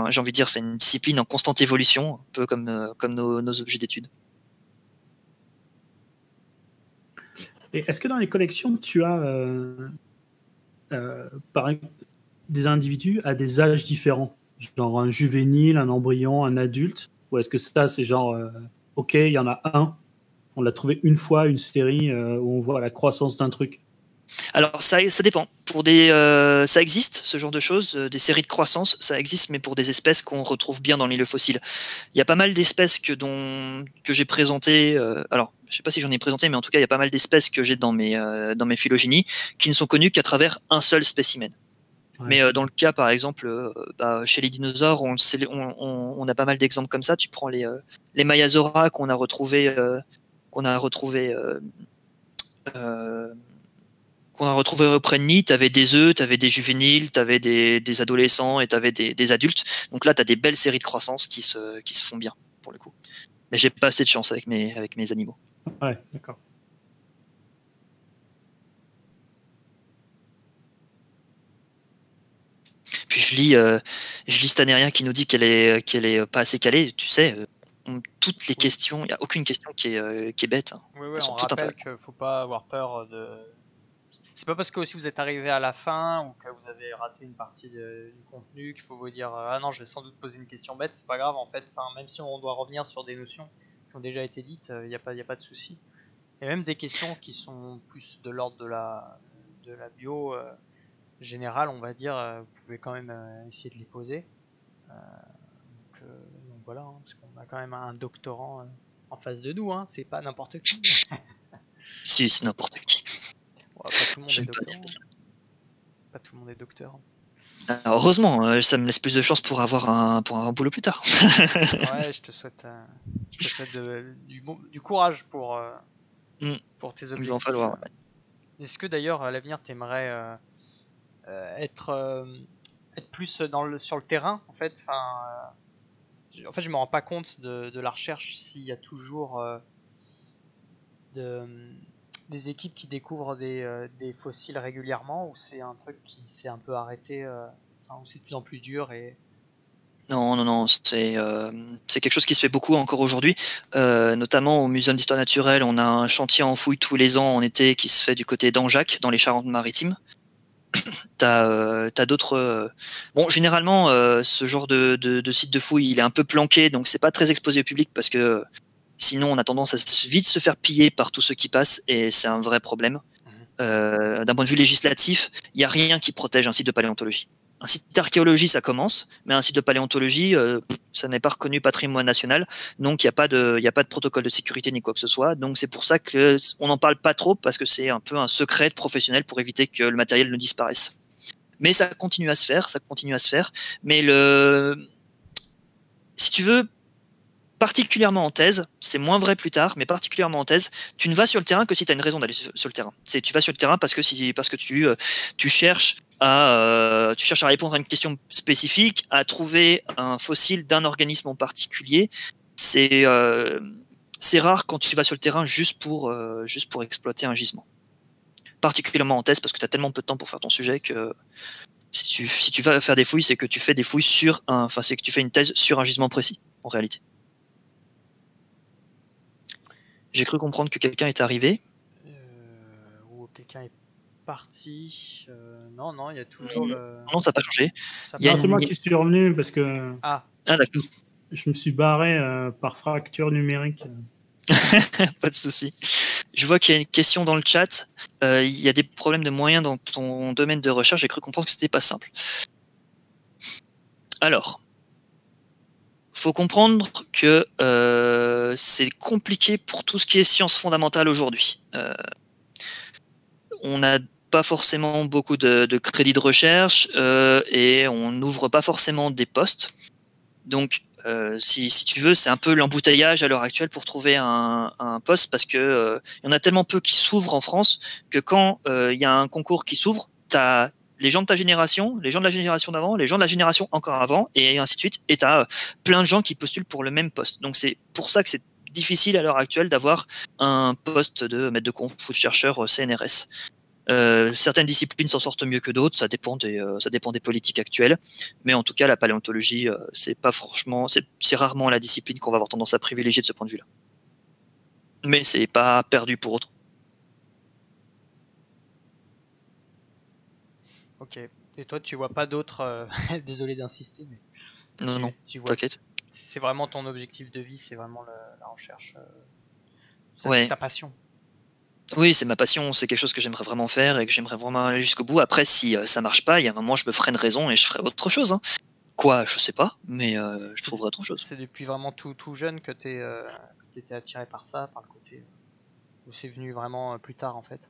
j'ai envie de dire, c'est une discipline en constante évolution, un peu comme nos objets d'étude. Et est-ce que dans les collections, tu as des individus à des âges différents, genre un juvénile, un embryon, un adulte, ou est-ce que ça c'est genre ok, il y en a un, on l'a trouvé une fois, une série où on voit la croissance d'un truc? Alors ça dépend. Ça existe ce genre de choses, des séries de croissance, ça existe, mais pour des espèces qu'on retrouve bien dans le milieu fossile. Il y a pas mal d'espèces que j'ai présentées. Alors je sais pas si j'en ai présenté, mais en tout cas il y a pas mal d'espèces que j'ai dans mes phylogénies qui ne sont connues qu'à travers un seul spécimen. Ouais. Mais dans le cas par exemple, chez les dinosaures, on a pas mal d'exemples comme ça. Tu prends les Maiasaura qu'on a retrouvé auprès de Nid, tu avais des œufs, tu avais des juvéniles, tu avais des adolescents et tu avais des adultes. Donc là, tu as des belles séries de croissance qui se font bien, pour le coup. Mais j'ai pas assez de chance avec mes animaux. Ouais, d'accord. Puis je lis Staneria qui nous dit qu'elle est pas assez calée. Tu sais, toutes les questions, il n'y a aucune question qui est bête. Hein. Oui, on rappelle qu'il ne faut pas avoir peur de... C'est pas parce que aussi vous êtes arrivé à la fin ou que vous avez raté une partie du contenu qu'il faut vous dire ah non, je vais sans doute poser une question bête, c'est pas grave en fait, même si on doit revenir sur des notions qui ont déjà été dites, il n'y a pas de souci. Et même des questions qui sont plus de l'ordre de la bio générale, on va dire, vous pouvez quand même essayer de les poser. Donc voilà, hein, parce qu'on a quand même un doctorant en face de nous, hein, c'est pas n'importe qui. Si, c'est n'importe qui. Pas tout le monde est docteur. Pas tout le monde est docteur. Alors, heureusement, ça me laisse plus de chance pour avoir un boulot plus tard. Ouais, je te souhaite du courage pour tes objectifs. Il va en falloir. Ouais. Est-ce que d'ailleurs à l'avenir t'aimerais être plus sur le terrain en fait, je me rends pas compte de la recherche s'il y a toujours des équipes qui découvrent des fossiles régulièrement ou c'est un truc qui s'est un peu arrêté, où c'est de plus en plus dur et... Non, c'est quelque chose qui se fait beaucoup encore aujourd'hui, notamment au Muséum d'Histoire Naturelle. On a un chantier en fouille tous les ans en été qui se fait du côté d'Anjac, dans les Charentes-Maritimes. T'as d'autres... Bon, généralement, ce genre de site de fouille, il est un peu planqué, donc c'est pas très exposé au public parce que sinon on a tendance à vite se faire piller par tous ceux qui passent et c'est un vrai problème. D'un point de vue législatif, il n'y a rien qui protège un site de paléontologie. Un site d'archéologie, ça commence, mais un site de paléontologie, ça n'est pas reconnu patrimoine national, donc il n'y a pas de protocole de sécurité ni quoi que ce soit. Donc c'est pour ça qu'on n'en parle pas trop, parce que c'est un peu un secret de professionnel pour éviter que le matériel ne disparaisse. Mais ça continue à se faire, Mais si tu veux, particulièrement en thèse, c'est moins vrai plus tard, mais particulièrement en thèse, tu ne vas sur le terrain que si tu as une raison d'aller sur le terrain. Tu vas sur le terrain parce que tu cherches à répondre à une question spécifique, à trouver un fossile d'un organisme en particulier. C'est rare quand tu vas sur le terrain juste pour exploiter un gisement. Particulièrement en thèse, parce que tu as tellement peu de temps pour faire ton sujet que si tu vas faire des fouilles, c'est que tu fais des fouilles c'est que tu fais une thèse sur un gisement précis, en réalité. J'ai cru comprendre que quelqu'un est arrivé. Ou quelqu'un est parti. Non, il y a toujours Non, ça n'a pas changé. C'est moi qui suis revenu parce que d'accord. Je me suis barré par fracture numérique. Pas de souci. Je vois qu'il y a une question dans le chat. Il y a des problèmes de moyens dans ton domaine de recherche. J'ai cru comprendre que c'était pas simple. Alors, faut comprendre que c'est compliqué pour tout ce qui est sciences fondamentales aujourd'hui. On n'a pas forcément beaucoup de crédits de recherche et on n'ouvre pas forcément des postes. Donc, si tu veux, c'est un peu l'embouteillage à l'heure actuelle pour trouver un poste, parce que il y en a tellement peu qui s'ouvrent en France que quand il y a un concours qui s'ouvre, t'as les gens de ta génération, les gens de la génération d'avant, les gens de la génération encore avant, et ainsi de suite, et t'as plein de gens qui postulent pour le même poste. Donc c'est pour ça que c'est difficile à l'heure actuelle d'avoir un poste de maître de conf ou de chercheur CNRS. Certaines disciplines s'en sortent mieux que d'autres, ça dépend des politiques actuelles, mais en tout cas la paléontologie, c'est rarement la discipline qu'on va avoir tendance à privilégier de ce point de vue-là. Mais c'est pas perdu pour autant. Ok. Et toi, tu vois pas d'autres. Désolé d'insister, mais. Non, Tu vois. t'inquiète. C'est vraiment ton objectif de vie, c'est vraiment la recherche. Ouais. C'est ta passion. Oui, c'est ma passion, c'est quelque chose que j'aimerais vraiment faire et que j'aimerais vraiment aller jusqu'au bout. Après, si ça marche pas, il y a un moment, je me ferai une raison et je ferai autre chose. Hein. Quoi, je sais pas, mais je trouverai autre chose. C'est depuis vraiment tout jeune que t'étais attiré par ça, par le côté. Ou c'est venu vraiment plus tard en fait?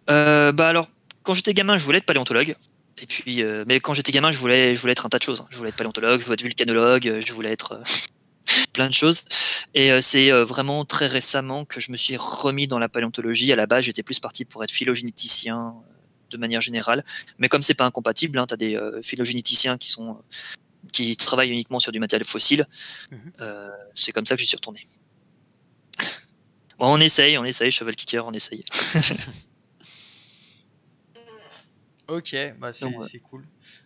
Bah alors, quand j'étais gamin, je voulais être paléontologue. Et puis, mais quand j'étais gamin, je voulais être un tas de choses. Je voulais être paléontologue, je voulais être vulcanologue, je voulais être plein de choses. Et c'est vraiment très récemment que je me suis remis dans la paléontologie. À la base, j'étais plus parti pour être phylogénéticien de manière générale. Mais comme c'est pas incompatible, hein, tu as des phylogénéticiens qui travaillent uniquement sur du matériel fossile. C'est comme ça que j'y suis retourné. Bon, on essaye, cheval kicker, on essaye. Ok, bah c'est cool.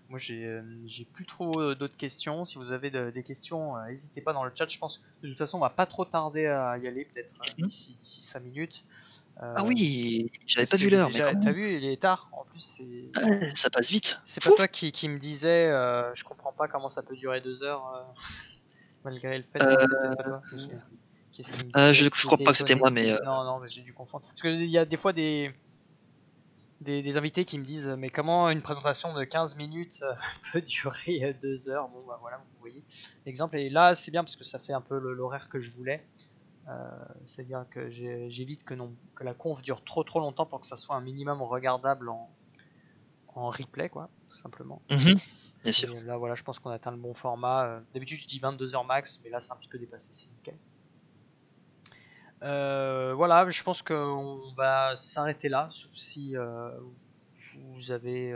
Moi j'ai plus trop d'autres questions. Si vous avez des questions, n'hésitez pas dans le chat. Je pense que de toute façon on va pas trop tarder à y aller, peut-être d'ici 5 minutes. Ah oui, j'avais pas vu l'heure. T'as vu, il est tard. En plus ça passe vite. C'est pas toi qui me disais, je comprends pas comment ça peut durer 2 heures malgré le fait que c'est peut-être pas toi. Qu'est-ce qui me disait, je crois pas que c'était moi, mais non, mais j'ai dû confondre. Parce qu'il y a des fois des invités qui me disent mais comment une présentation de 15 minutes peut durer 2 heures. Bon bah voilà, vous voyez l'exemple. Et là c'est bien parce que ça fait un peu l'horaire que je voulais. C'est-à-dire que j'évite que la conf dure trop longtemps pour que ça soit un minimum regardable en replay, quoi, tout simplement. Bien sûr. Et là voilà, je pense qu'on atteint le bon format. D'habitude je dis 22 heures max, mais là c'est un petit peu dépassé, c'est nickel. Voilà, je pense qu'on va s'arrêter là, sauf si vous avez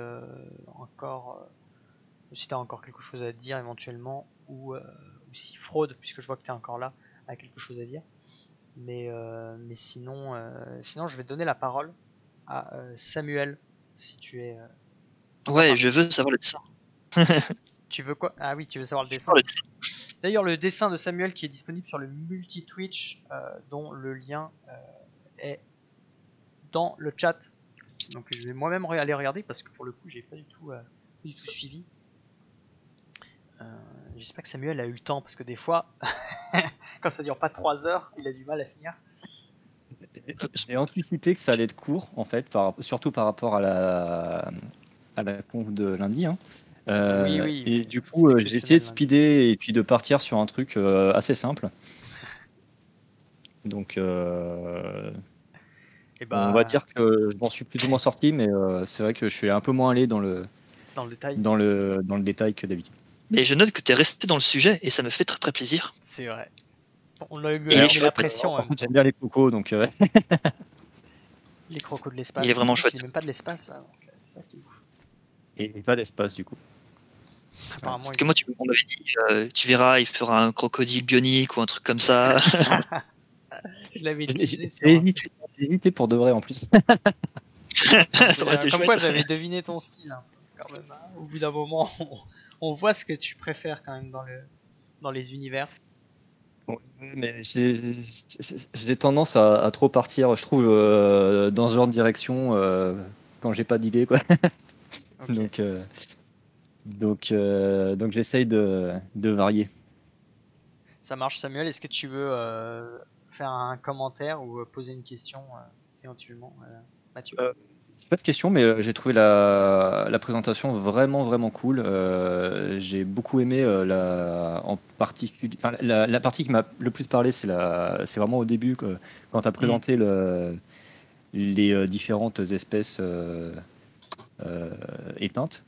si t'as encore quelque chose à dire éventuellement, ou si Fraude, puisque je vois que t'es encore là, a quelque chose à dire. Mais sinon, je vais donner la parole à Samuel, si tu es. Ouais, je veux savoir le dessin. Tu veux quoi? Ah oui, tu veux savoir le dessin. D'ailleurs, le dessin de Samuel qui est disponible sur le multi-Twitch, dont le lien est dans le chat. Donc je vais moi-même aller regarder parce que pour le coup, j'ai pas du tout suivi. J'espère que Samuel a eu le temps parce que des fois, quand ça dure pas 3 heures, il a du mal à finir. J'ai anticipé que ça allait être court, en fait, surtout par rapport à la conf de lundi. Hein. Oui, et du coup, j'ai essayé de speeder et puis de partir sur un truc assez simple. Donc, on va dire que je m'en suis plus ou moins sorti, mais c'est vrai que je suis un peu moins allé dans le détail que d'habitude. Mais je note que tu es resté dans le sujet et ça me fait très très plaisir. C'est vrai. On a eu la pression. Par contre, j'aime bien les crocos, donc. Les crocos de l'espace. Il est vraiment chouette. Il n'y a même pas de l'espace là. C'est ça qui est ouf. Et pas d'espace du coup. Apparemment, parce que moi, on m'avait dit, tu verras, il fera un crocodile bionique ou un truc comme ça. Je l'avais dit. J'ai évité pour de vrai en plus. Ça aurait été comme chouette, quoi, j'avais deviné ton style. Hein. Quand même, hein. Au bout d'un moment, on voit ce que tu préfères quand même dans les univers. Bon, mais j'ai tendance à trop partir, je trouve, dans ce genre de direction quand j'ai pas d'idée, quoi. Okay. Donc j'essaye de varier. Ça marche, Samuel. Est-ce que tu veux faire un commentaire ou poser une question éventuellement, Mathieu? Pas de question, mais j'ai trouvé la présentation vraiment vraiment cool. J'ai beaucoup aimé en particulier. La partie qui m'a le plus parlé, c'est vraiment au début quand tu as présenté les différentes espèces éteintes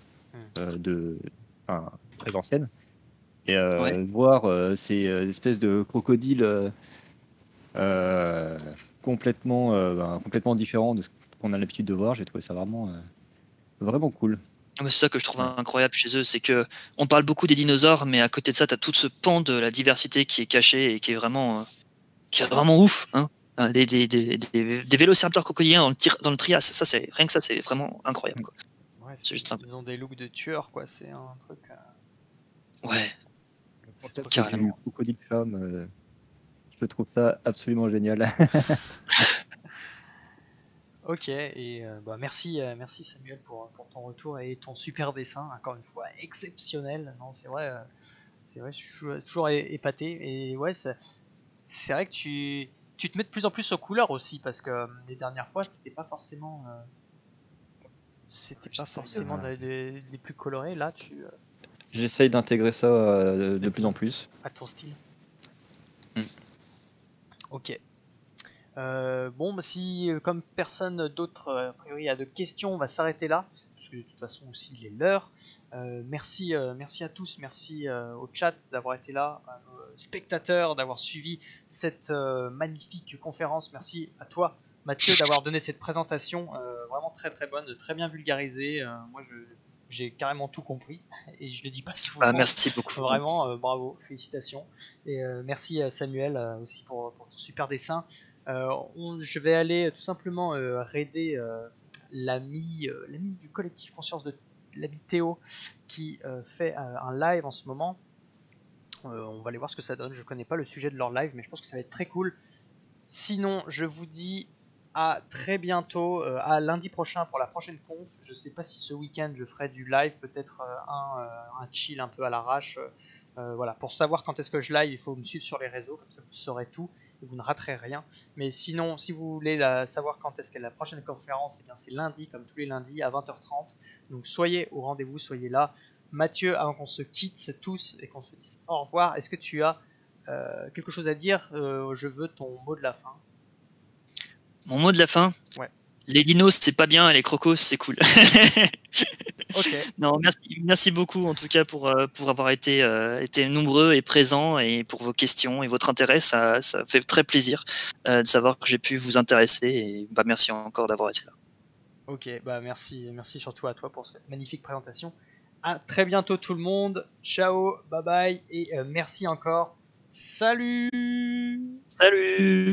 très anciennes. Et Ouais. voir ces espèces de crocodiles complètement différents de ce qu'on a l'habitude de voir, j'ai trouvé ça vraiment cool. Ah, mais c'est ça que je trouve Ouais. incroyable chez eux, c'est que on parle beaucoup des dinosaures, mais à côté de ça, tu as tout ce pan de la diversité qui est caché et qui est vraiment ouf. Hein. Des vélociraptors crocodiliens dans le Trias, ça c'est rien que ça, c'est vraiment incroyable. Quoi. Ouais, C'est juste ils ont des looks de tueurs, quoi. C'est un truc. Ouais, Le concept carrément. du crocodile femme, je trouve ça absolument génial. Ok, et merci Samuel pour ton retour et ton super dessin, encore une fois exceptionnel. Non, c'est vrai, je suis toujours épaté. Et ouais, c'est vrai que tu te mets de plus en plus aux couleurs aussi, parce que les dernières fois, c'était pas J'essaye forcément les plus colorés. Là, J'essaye d'intégrer ça de plus en plus. à ton style. Mm. Ok. Bon, bah, si comme personne d'autre a priori a de questions, on va s'arrêter là, parce que de toute façon aussi il est l'heure. Merci à tous, merci au chat d'avoir été là, à nos spectateurs d'avoir suivi cette magnifique conférence. Merci à toi Mathieu d'avoir donné cette présentation vraiment très très bonne, très bien vulgarisée. Moi j'ai carrément tout compris et je le dis pas souvent. Ah, merci beaucoup. Vraiment bravo, félicitations. Et merci à Samuel aussi pour ton super dessin. Je vais aller tout simplement raider l'ami du collectif Conscience de l'ami Théo qui fait un live en ce moment. On va aller voir ce que ça donne. Je connais pas le sujet de leur live, mais je pense que ça va être très cool. Sinon, je vous dis à très bientôt, à lundi prochain pour la prochaine conf. Je sais pas si ce week-end je ferai du live, peut-être un chill un peu à l'arrache. Voilà, pour savoir quand est-ce que je live, il faut me suivre sur les réseaux, comme ça vous saurez tout et vous ne raterez rien. Mais sinon, si vous voulez savoir quand est-ce qu'est la prochaine conférence, eh bien c'est lundi, comme tous les lundis à 20h30. Donc soyez au rendez-vous, soyez là. Mathieu, avant qu'on se quitte tous et qu'on se dise au revoir, est-ce que tu as quelque chose à dire? Je veux ton mot de la fin. Mon mot de la fin. Ouais. Les dinos c'est pas bien, les crocos c'est cool. Ok. Non, merci beaucoup en tout cas pour avoir été nombreux et présents et pour vos questions et votre intérêt, ça fait très plaisir de savoir que j'ai pu vous intéresser et merci encore d'avoir été là. Ok, bah merci surtout à toi pour cette magnifique présentation. À très bientôt tout le monde. Ciao, bye bye et merci encore. Salut. Salut.